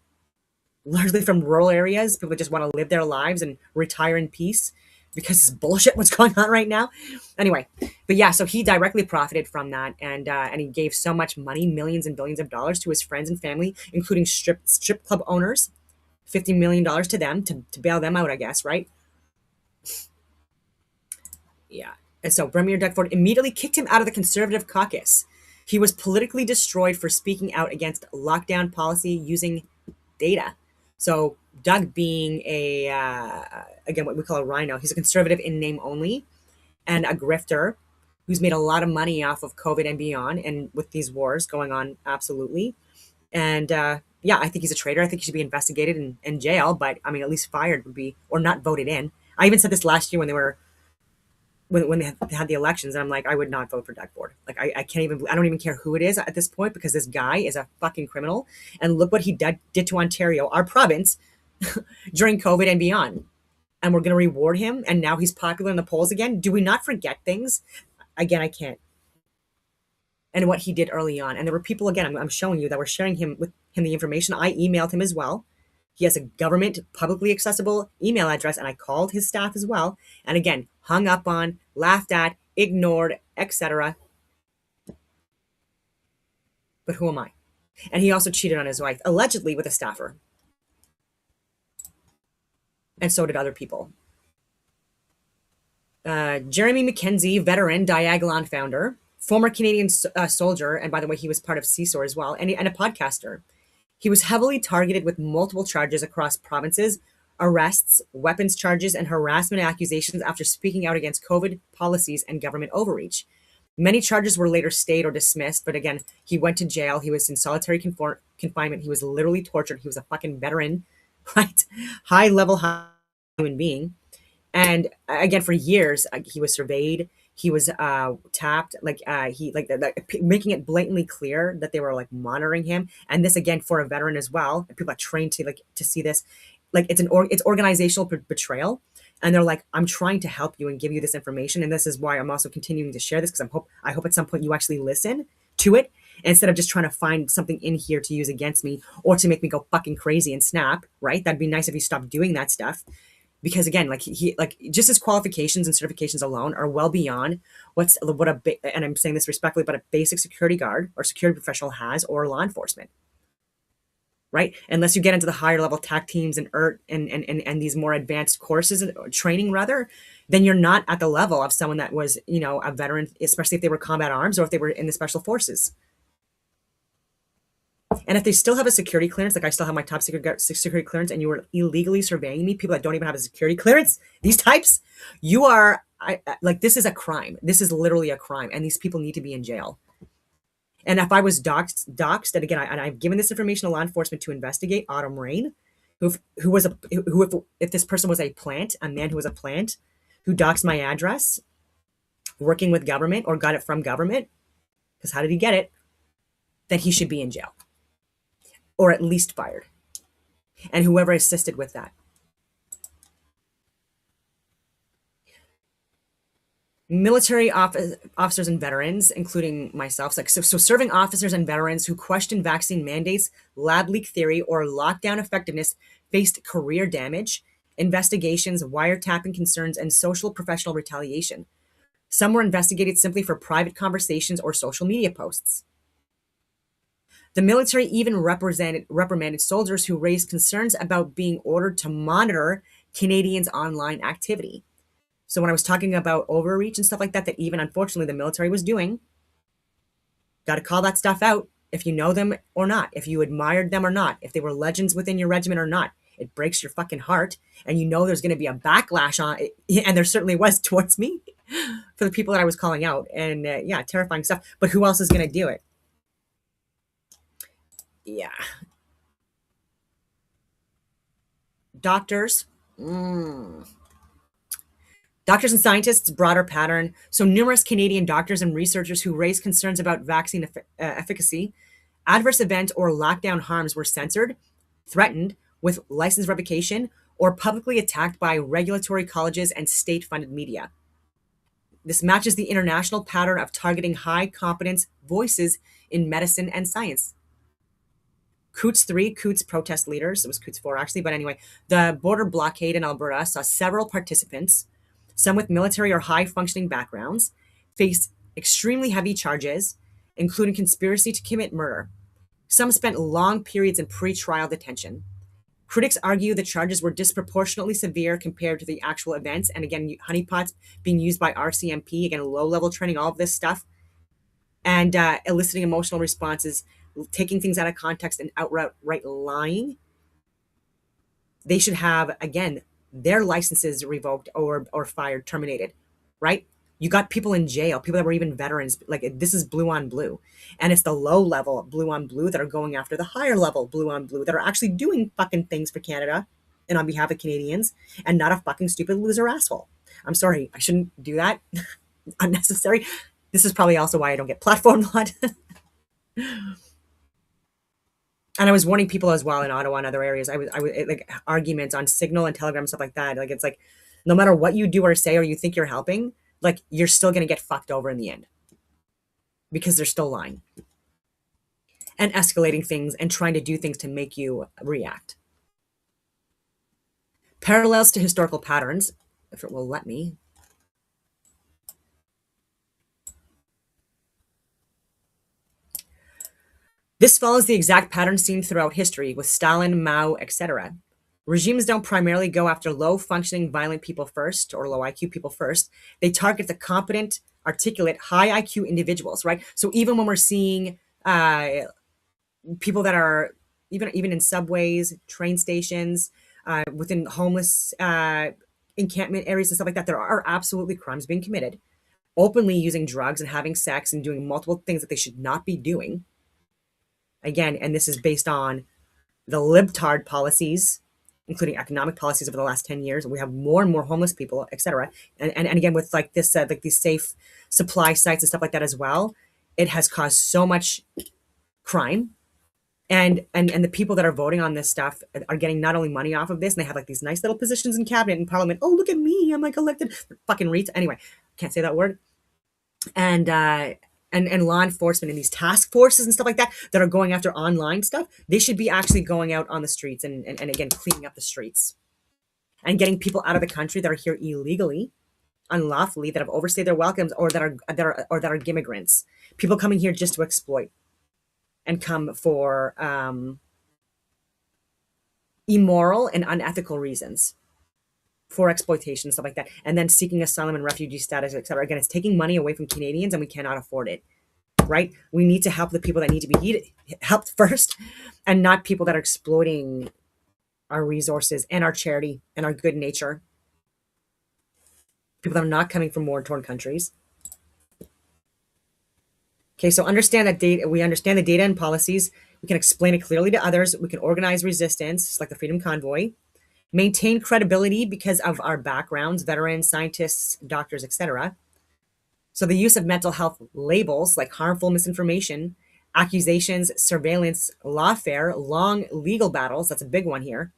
largely from rural areas, people that just want to live their lives and retire in peace because it's bullshit what's going on right now. Anyway, but yeah, so he directly profited from that, and he gave so much money, millions and billions of dollars, to his friends and family, including strip club owners $50 million to them to bail them out, I guess, right? Yeah. And so Premier Doug Ford immediately kicked him out of the Conservative caucus. He was politically destroyed for speaking out against lockdown policy using data. So Doug being again, what we call a rhino, he's a conservative in name only and a grifter who's made a lot of money off of COVID and beyond and with these wars going on, absolutely. And yeah, I think he's a traitor. I think he should be investigated and in jail, but I mean, at least fired would be, or not voted in. I even said this last year when they were, when they had the elections, and I'm like, I would not vote for Doug Ford. Like, I can't even, I don't even care who it is at this point because this guy is a fucking criminal. And look what he did to Ontario, our province, during COVID and beyond. And we're going to reward him. And now he's popular in the polls again. Do we not forget things? Again, I can't. And what he did early on. And there were people, again, I'm showing you that were sharing with him the information. I emailed him as well. He has a government publicly accessible email address, and I called his staff as well. And again, hung up on, laughed at, ignored, etc. But who am I? And he also cheated on his wife, allegedly with a staffer. And so did other people. Jeremy McKenzie, veteran, Diagolon founder, former Canadian soldier, and by the way, he was part of CSOR as well, and a podcaster. He was heavily targeted with multiple charges across provinces, arrests, weapons charges, and harassment accusations after speaking out against COVID policies and government overreach. Many charges were later stayed or dismissed, but again, he went to jail. He was in solitary confinement. He was literally tortured. He was a fucking veteran, right? High-level human being. And again, for years, he was surveyed. He was tapped, making it blatantly clear that they were like monitoring him. And this again for a veteran as well. People are trained to see this, like it's organizational betrayal. And they're like, I'm trying to help you and give you this information, and this is why I'm also continuing to share this because I hope at some point you actually listen to it instead of just trying to find something in here to use against me or to make me go fucking crazy and snap. Right? That'd be nice if you stopped doing that stuff. Because again, like he just his qualifications and certifications alone are well beyond and I'm saying this respectfully, but a basic security guard or security professional has, or law enforcement, right? Unless you get into the higher level TAC teams and ERT and these more advanced courses or training rather, then you're not at the level of someone that was, a veteran, especially if they were combat arms or if they were in the special forces. And if they still have a security clearance, like I still have my top secret security clearance, and you were illegally surveying me, people that don't even have a security clearance, these types, you are, this is a crime. This is literally a crime. And these people need to be in jail. And if I was doxxed, and again, I've given this information to law enforcement to investigate, Autumn Rain, if this person was a man who was a plant, who doxed my address, working with government or got it from government, because how did he get it? Then he should be in jail. Or at least fired. And whoever assisted with that. Military officers and veterans, including myself, so serving officers and veterans who questioned vaccine mandates, lab leak theory, or lockdown effectiveness faced career damage, investigations, wiretapping concerns, and social professional retaliation. Some were investigated simply for private conversations or social media posts. The military even reprimanded soldiers who raised concerns about being ordered to monitor Canadians' online activity. So when I was talking about overreach and stuff like that even unfortunately the military was doing, got to call that stuff out if you know them or not, if you admired them or not, if they were legends within your regiment or not. It breaks your fucking heart, and there's going to be a backlash on it, and there certainly was towards me for the people that I was calling out, and terrifying stuff. But who else is going to do it? Yeah. Doctors. Doctors and scientists, broader pattern. So numerous Canadian doctors and researchers who raised concerns about vaccine efficacy, adverse event, or lockdown harms were censored, threatened with license revocation, or publicly attacked by regulatory colleges and state-funded media. This matches the international pattern of targeting high-competence voices in medicine and science. Coots 3, Coots protest leaders, it was Coots 4 actually, but anyway, the border blockade in Alberta saw several participants, some with military or high-functioning backgrounds, face extremely heavy charges, including conspiracy to commit murder. Some spent long periods in pre-trial detention. Critics argue the charges were disproportionately severe compared to the actual events. And again, honeypots being used by RCMP, again, low-level training, all of this stuff, and eliciting emotional responses, taking things out of context and outright lying. They should have, again, their licenses revoked or fired, terminated, right? You got people in jail, people that were even veterans. Like, this is blue on blue. And it's the low level blue on blue that are going after the higher level blue on blue that are actually doing fucking things for Canada and on behalf of Canadians, and not a fucking stupid loser asshole. I'm sorry, I shouldn't do that. Unnecessary. This is probably also why I don't get platformed a lot. And I was warning people as well in Ottawa and other areas. I was like, arguments on Signal and Telegram, stuff like that. Like, it's like, no matter what you do or say, or you think you're helping, like, you're still going to get fucked over in the end, because they're still lying and escalating things and trying to do things to make you react. Parallels to historical patterns, if it will let me. This follows the exact pattern seen throughout history with Stalin, Mao, etc. Regimes don't primarily go after low-functioning, violent people first, or low IQ people first. They target the competent, articulate, high IQ individuals, right? So even when we're seeing people that are even in subways, train stations, within homeless encampment areas and stuff like that, there are absolutely crimes being committed, openly using drugs and having sex and doing multiple things that they should not be doing. Again, and this is based on the libtard policies, including economic policies over the last 10 years. We have more and more homeless people, etc. And again, with like this, like these safe supply sites and stuff like that as well, it has caused so much crime. And the people that are voting on this stuff are getting not only money off of this, and they have like these nice little positions in cabinet and parliament. Oh, look at me, I'm like elected. Fucking REITs. Anyway, can't say that word. And law enforcement and these task forces and stuff like that that are going after online stuff, they should be actually going out on the streets and again, cleaning up the streets and getting people out of the country that are here illegally, unlawfully, that have overstayed their welcomes, or that are immigrants. People coming here just to exploit and come for immoral and unethical reasons, for exploitation, stuff like that, and then seeking asylum and refugee status, etc. Again, it's taking money away from Canadians, and we cannot afford it, right? We need to help the people that need to be helped first, and not people that are exploiting our resources and our charity and our good nature. People that are not coming from war-torn countries. Okay, so understand that data. We understand the data and policies. We can explain it clearly to others. We can organize resistance, like the Freedom Convoy. Maintain credibility because of our backgrounds, veterans, scientists, doctors, etc. So the use of mental health labels like harmful misinformation, accusations, surveillance, lawfare, long legal battles, that's a big one here,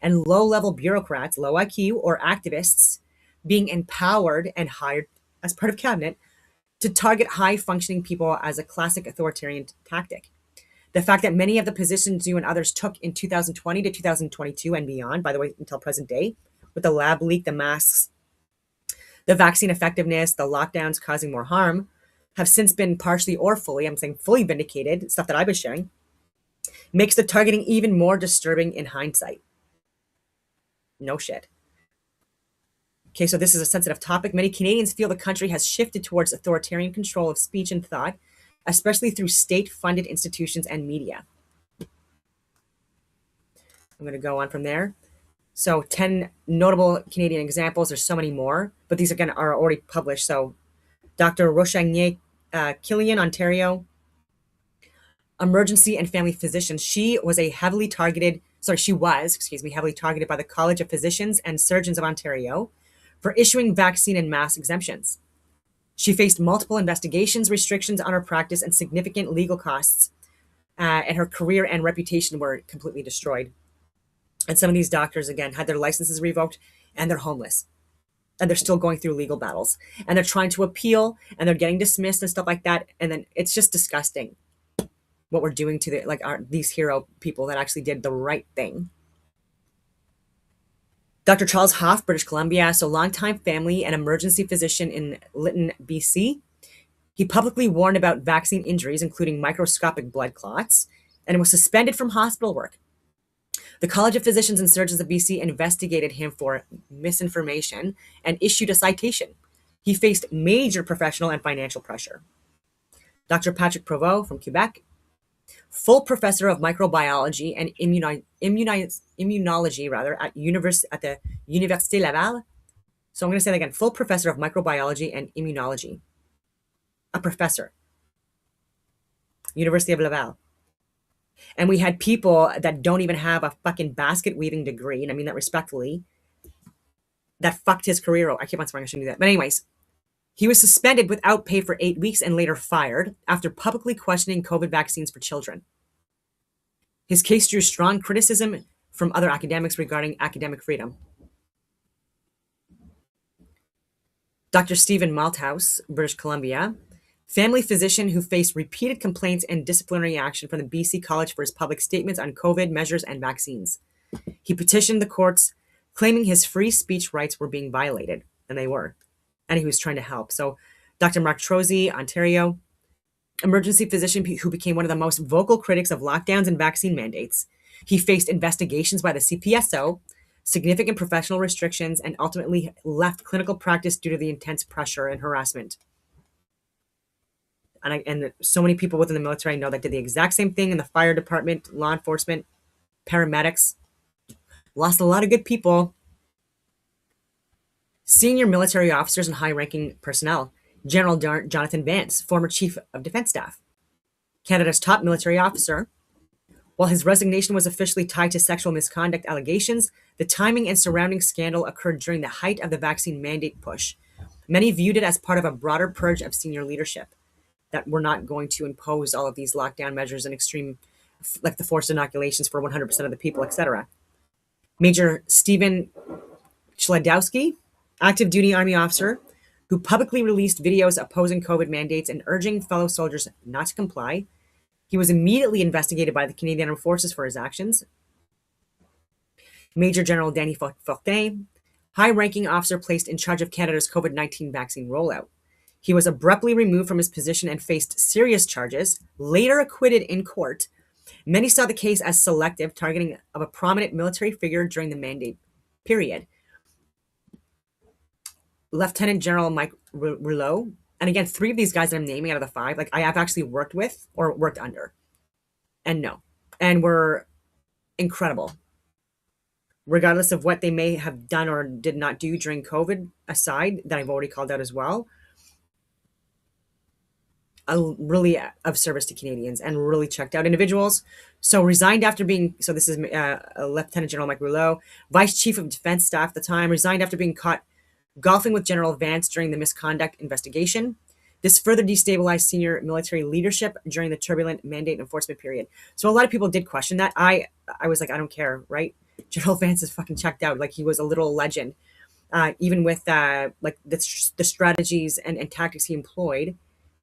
and low-level bureaucrats, low IQ, or activists being empowered and hired as part of cabinet to target high-functioning people as a classic authoritarian tactic. The fact that many of the positions you and others took in 2020 to 2022 and beyond, by the way, until present day, with the lab leak, the masks, the vaccine effectiveness, the lockdowns causing more harm, have since been partially or fully, I'm saying fully vindicated, stuff that I've been sharing, makes the targeting even more disturbing in hindsight. No shit. Okay, so this is a sensitive topic. Many Canadians feel the country has shifted towards authoritarian control of speech and thought, especially through state-funded institutions and media. I'm going to go on from there. So 10 notable Canadian examples. There's so many more, but these again are already published. So Dr. Rochagnier Killian, Ontario, emergency and family physician. She was heavily targeted by the College of Physicians and Surgeons of Ontario for issuing vaccine and mask exemptions. She faced multiple investigations, restrictions on her practice, and significant legal costs, and her career and reputation were completely destroyed. And some of these doctors, again, had their licenses revoked, and they're homeless. And they're still going through legal battles. And they're trying to appeal, and they're getting dismissed and stuff like that. And then it's just disgusting what we're doing to these hero people that actually did the right thing. Dr. Charles Hoff, British Columbia, so longtime family and emergency physician in Lytton, BC. He publicly warned about vaccine injuries, including microscopic blood clots, and was suspended from hospital work. The College of Physicians and Surgeons of BC investigated him for misinformation and issued a citation. He faced major professional and financial pressure. Dr. Patrick Provost from Quebec, full professor of microbiology and immunology at the Université Laval. So I'm going to say that again, full professor of microbiology and immunology. A professor. University of Laval. And we had people that don't even have a fucking basket weaving degree, and I mean that respectfully, that fucked his career. I keep on swearing I shouldn't do that. But anyways, he was suspended without pay for 8 weeks and later fired after publicly questioning COVID vaccines for children. His case drew strong criticism from other academics regarding academic freedom. Dr. Stephen Malthouse, British Columbia, family physician who faced repeated complaints and disciplinary action from the BC College for his public statements on COVID measures and vaccines. He petitioned the courts, claiming his free speech rights were being violated, and they were, and he was trying to help. So Dr. Mark Trozy, Ontario, emergency physician who became one of the most vocal critics of lockdowns and vaccine mandates. He faced investigations by the CPSO, significant professional restrictions, and ultimately left clinical practice due to the intense pressure and harassment. And so many people within the military I know that did the exact same thing in the fire department, law enforcement, paramedics. Lost a lot of good people. Senior military officers and high-ranking personnel. General Jonathan Vance, former Chief of Defense Staff. Canada's top military officer. While his resignation was officially tied to sexual misconduct allegations, the timing and surrounding scandal occurred during the height of the vaccine mandate push. Many viewed it as part of a broader purge of senior leadership, that we're not going to impose all of these lockdown measures and extreme, like the forced inoculations for 100% of the people, etc. Major Stephen Chladowski, active duty Army officer, who publicly released videos opposing COVID mandates and urging fellow soldiers not to comply. He was immediately investigated by the Canadian Armed Forces for his actions. Major General Danny Fortin, high-ranking officer placed in charge of Canada's COVID-19 vaccine rollout. He was abruptly removed from his position and faced serious charges, later acquitted in court. Many saw the case as selective targeting of a prominent military figure during the mandate period. Lieutenant General Mike Rouleau, and again, 3 of these guys that I'm naming out of the 5, like I have actually worked with or worked under, and were incredible. Regardless of what they may have done or did not do during COVID aside, that I've already called out as well, really of service to Canadians and really checked out individuals. So resigned after being, so this is Lieutenant General Mike Rouleau, Vice Chief of Defense Staff at the time, resigned after being caught golfing with General Vance during the misconduct investigation. This further destabilized senior military leadership during the turbulent mandate enforcement period. So a lot of people did question that. I was like, I don't care, right? General Vance is fucking checked out. Like he was a literal legend. Even with like the strategies and tactics he employed,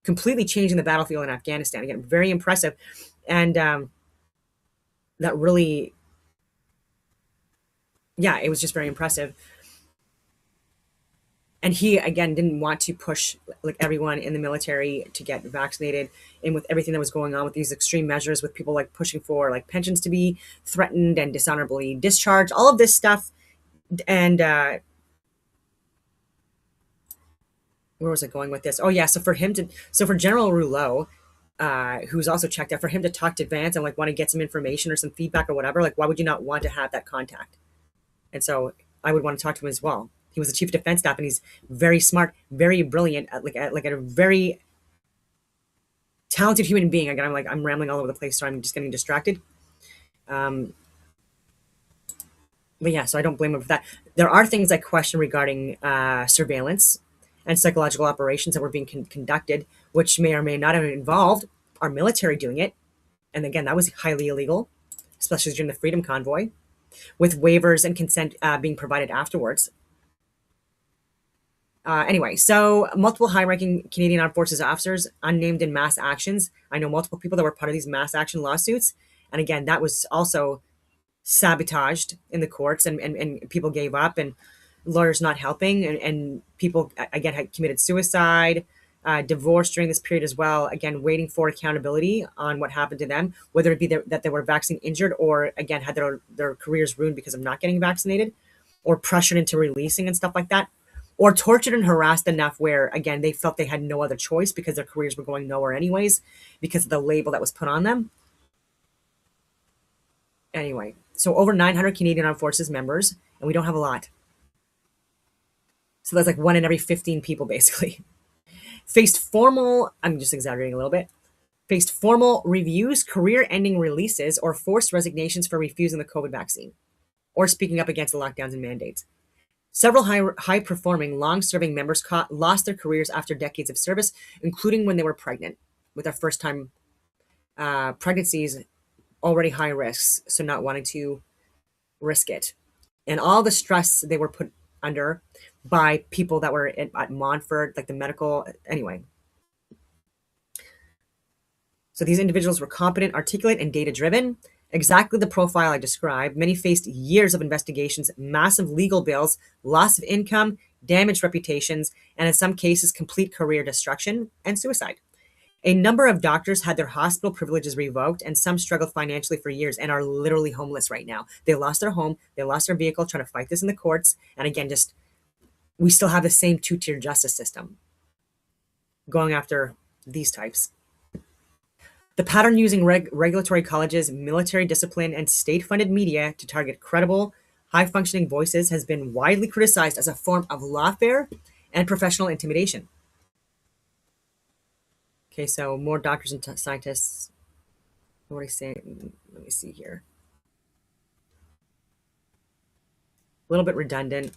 completely changing the battlefield in Afghanistan. Again, very impressive. And that really, yeah, it was just very impressive. And he, again, didn't want to push like everyone in the military to get vaccinated. And with everything that was going on with these extreme measures, with people like pushing for like pensions to be threatened and dishonorably discharged, all of this stuff. And where was I going with this? Oh yeah, so for General Rouleau, who's also checked out, for him to talk to Vance and like want to get some information or some feedback or whatever, like why would you not want to have that contact? And so I would want to talk to him as well. He was the Chief of Defense Staff, and he's very smart, very brilliant, like a very talented human being. Again, I'm rambling all over the place, so I'm just getting distracted. But yeah, so I don't blame him for that. There are things I question regarding surveillance and psychological operations that were being conducted, which may or may not have involved our military doing it. And again, that was highly illegal, especially during the Freedom Convoy, with waivers and consent being provided afterwards. Anyway, so multiple high-ranking Canadian Armed Forces officers unnamed in mass actions. I know multiple people that were part of these mass action lawsuits. And again, that was also sabotaged in the courts, and people gave up, and lawyers not helping, and people, again, had committed suicide. divorced during this period as well, again, waiting for accountability on what happened to them, whether it be that they were vaccine injured or, again, had their careers ruined because of not getting vaccinated, or pressured into releasing and stuff like that, or tortured and harassed enough where, again, they felt they had no other choice because their careers were going nowhere anyways because of the label that was put on them. Anyway, so over 900 Canadian Armed Forces members, and we don't have a lot. So that's like 1 in every 15 people, basically. Faced formal, I'm just exaggerating a little bit, faced formal reviews, career-ending releases, or forced resignations for refusing the COVID vaccine, or speaking up against the lockdowns and mandates. Several high-performing, long-serving members lost their careers after decades of service, including when they were pregnant, with their first-time pregnancies, already high risks, so not wanting to risk it. And all the stress they were put under by people that were at Montfort, like the medical, anyway. So these individuals were competent, articulate, and data-driven. Exactly the profile I described. Many faced years of investigations, massive legal bills, loss of income, damaged reputations, and in some cases, complete career destruction and suicide. A number of doctors had their hospital privileges revoked, and some struggled financially for years and are literally homeless right now. They lost their home, they lost their vehicle, trying to fight this in the courts. And again, just we still have the same two-tier justice system going after these types. The pattern using regulatory colleges, military discipline, and state-funded media to target credible, high-functioning voices has been widely criticized as a form of lawfare and professional intimidation. Okay, so more doctors and scientists. What are they saying? Let me see here. A little bit redundant.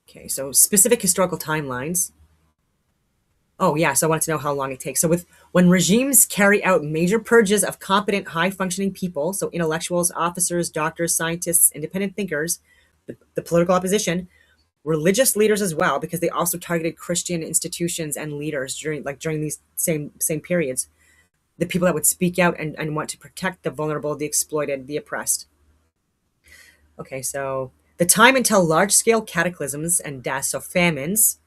Okay, so specific historical timelines. Oh yeah, so I wanted to know how long it takes. So when regimes carry out major purges of competent, high-functioning people, so intellectuals, officers, doctors, scientists, independent thinkers, the political opposition, religious leaders as well, because they also targeted Christian institutions and leaders during these same periods, the people that would speak out and want to protect the vulnerable, the exploited, the oppressed. Okay, so the time until large-scale cataclysms and deaths, so famines,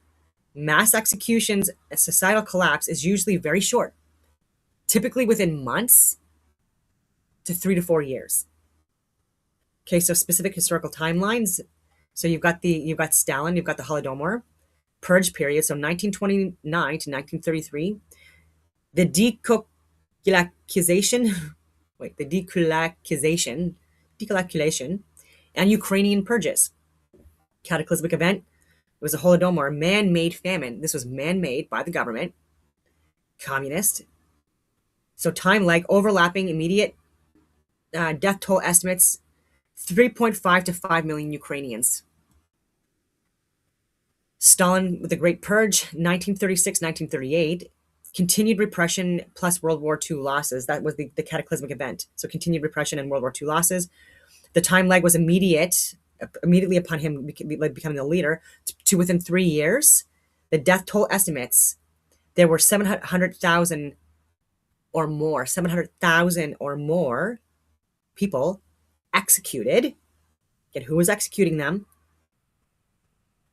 mass executions, and societal collapse is usually very short, typically within months to 3 to 4 years. Okay, so specific historical timelines. So you've got Stalin, you've got the Holodomor, purge period, so 1929 to 1933, the dekulakization, and Ukrainian purges. Cataclysmic event. It was a Holodomor, man-made famine. This was man-made by the government, communist. So time lag, overlapping, immediate death toll estimates, 3.5 to 5 million Ukrainians. Stalin with the Great Purge, 1936-1938, continued repression plus World War II losses. That was the cataclysmic event. So continued repression and World War II losses. The time lag was immediately upon him becoming the leader to within 3 years. The death toll estimates, there were 700,000 or more people executed. Again, who was executing them?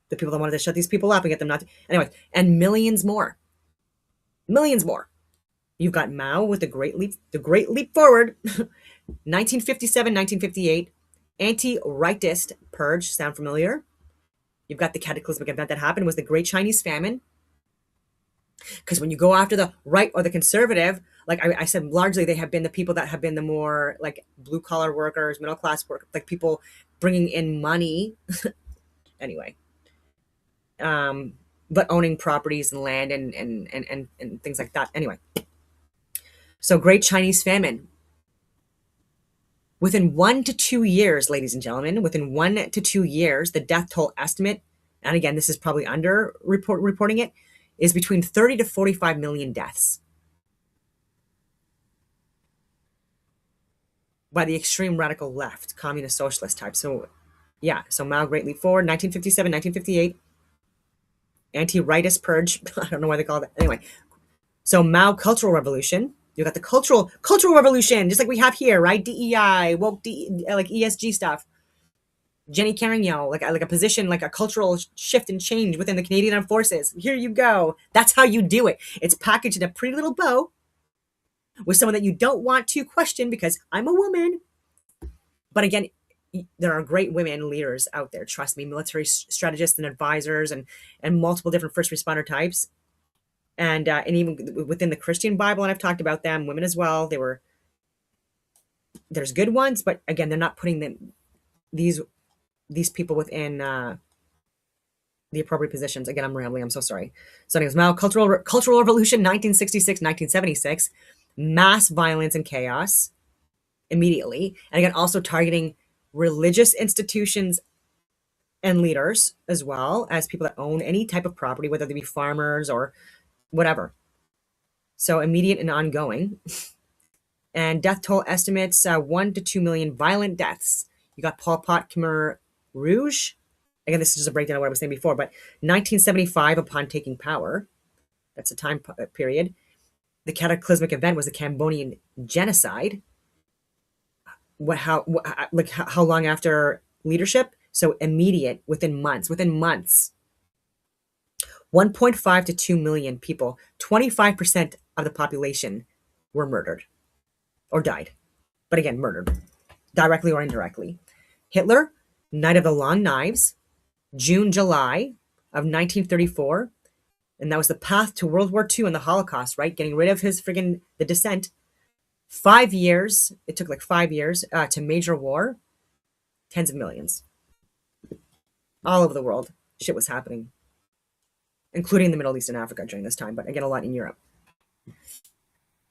The people that wanted to shut these people up and get them not to, anyway, and millions more. You've got Mao with the Great Leap Forward, 1957, 1958, anti-rightist purge. Sound familiar? You've got the cataclysmic event that happened was the Great Chinese Famine. Because when you go after the right or the conservative, like I said, largely they have been the people that have been the more like blue collar workers, middle class work, like people bringing in money. Anyway, but owning properties and land and things like that. Anyway, so Great Chinese Famine. Within 1 to 2 years, ladies and gentlemen, within 1 to 2 years, the death toll estimate, and again, this is probably under reporting it, is between 30 to 45 million deaths by the extreme radical left, communist socialist type. So yeah, so Mao Great Leap Forward, 1957, 1958, anti-rightist purge. I don't know why they call it that. Anyway, so Mao Cultural Revolution. You got the cultural revolution, just like we have here, right? DEI, woke, like ESG stuff. Jenny Carignan, like a position, like a cultural shift and change within the Canadian Armed Forces. Here you go. That's how you do it. It's packaged in a pretty little bow with someone that you don't want to question because I'm a woman. But again, there are great women leaders out there. Trust me, military strategists and advisors, and multiple different first responder types, and even within the Christian Bible. And I've talked about them, women as well. There's good ones, but again, they're not putting these people within the appropriate positions. Again, I'm rambling. I'm so sorry. So anyways, now Cultural Revolution, 1966, 1976, mass violence and chaos immediately. And again, also targeting religious institutions and leaders, as well as people that own any type of property, whether they be farmers or whatever. So immediate and ongoing. And death toll estimates 1 to 2 million violent deaths. You got Pol Pot, Khmer Rouge. Again, this is just a breakdown of what I was saying before, but 1975, upon taking power, that's a time period. The cataclysmic event was the Cambodian genocide. How long after leadership? So immediate, within months. 1.5 to 2 million people, 25% of the population were murdered or died. But again, murdered, directly or indirectly. Hitler, Night of the Long Knives, June, July of 1934. And that was the path to World War II and the Holocaust, right? Getting rid of the dissent. 5 years, it took like 5 years to major war, tens of millions. All over the world, shit was happening, including the Middle East and Africa during this time, but again, a lot in Europe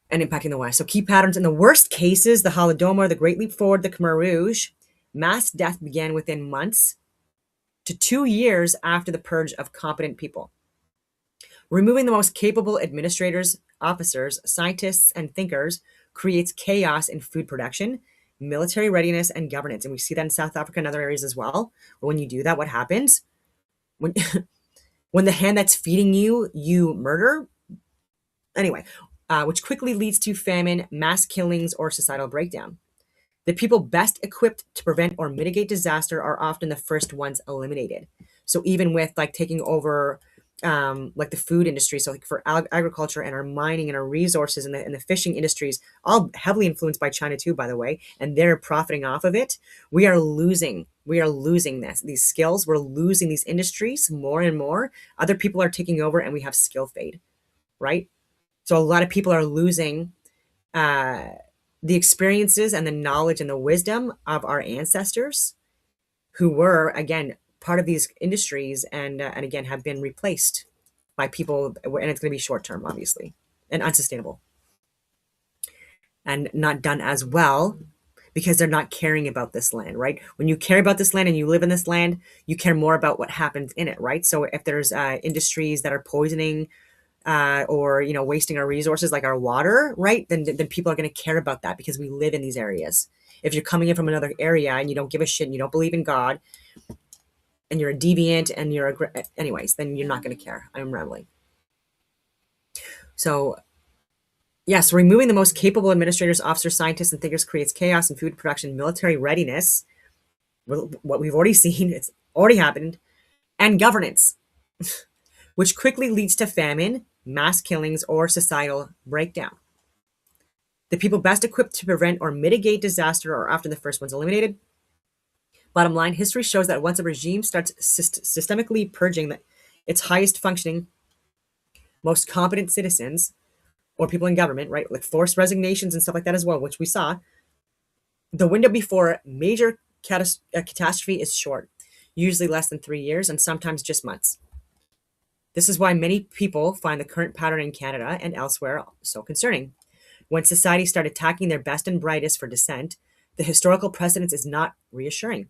and impacting the West. So key patterns: in the worst cases, the Holodomor, the Great Leap Forward, the Khmer Rouge, mass death began within months to 2 years after the purge of competent people. Removing the most capable administrators, officers, scientists, and thinkers creates chaos in food production, military readiness, and governance. And we see that in South Africa and other areas as well. But when you do that, what happens? When when the hand that's feeding you, you murder. Anyway, which quickly leads to famine, mass killings, or societal breakdown. The people best equipped to prevent or mitigate disaster are often the first ones eliminated. So even with like taking over like the food industry, so like for agriculture and our mining and our resources and the fishing industries, all heavily influenced by China too, by the way, and they're profiting off of it. We are losing these skills. We're losing these industries more and more. Other people are taking over, and we have skill fade, right? So a lot of people are losing the experiences and the knowledge and the wisdom of our ancestors, who were, again, part of these industries, and again have been replaced by people, and it's going to be short term, obviously, and unsustainable, and not done as well because they're not caring about this land, right? When you care about this land and you live in this land, you care more about what happens in it, right? So if there's industries that are poisoning or wasting our resources like our water, right, then people are going to care about that because we live in these areas. If you're coming in from another area and you don't give a shit and you don't believe in God, and you're a deviant and anyways, then you're not going to care. I'm rambling. So yes, removing the most capable administrators, officers, scientists, and thinkers creates chaos in food production, military readiness, what we've already seen, it's already happened, and governance, which quickly leads to famine, mass killings, or societal breakdown. The people best equipped to prevent or mitigate disaster are often the first ones eliminated. Bottom line, history shows that once a regime starts systemically purging its highest functioning, most competent citizens or people in government, right, like forced resignations and stuff like that as well, which we saw, the window before major catastrophe is short, usually less than 3 years and sometimes just months. This is why many people find the current pattern in Canada and elsewhere so concerning. When society started attacking their best and brightest for dissent, the historical precedence is not reassuring.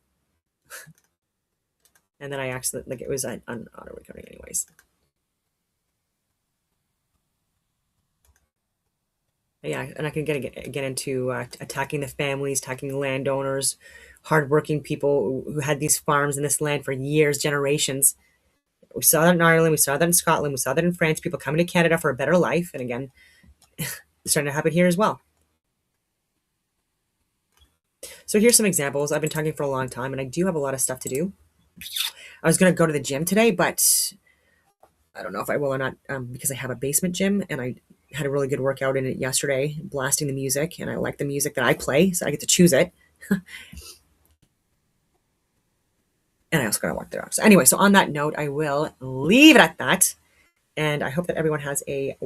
And then I actually, like, it was an auto recording anyways. Yeah, and I can get into attacking the families, attacking the landowners, hardworking people who had these farms in this land for years, generations. We saw that in Ireland, we saw that in Scotland, we saw that in France, people coming to Canada for a better life. And again, it's starting to happen here as well. So here's some examples. I've been talking for a long time, and I do have a lot of stuff to do. I was going to go to the gym today, but I don't know if I will or not, because I have a basement gym, and I had a really good workout in it yesterday, blasting the music, and I like the music that I play, so I get to choose it. And I also got to walk the dog. So anyway, so on that note, I will leave it at that. And I hope that everyone has a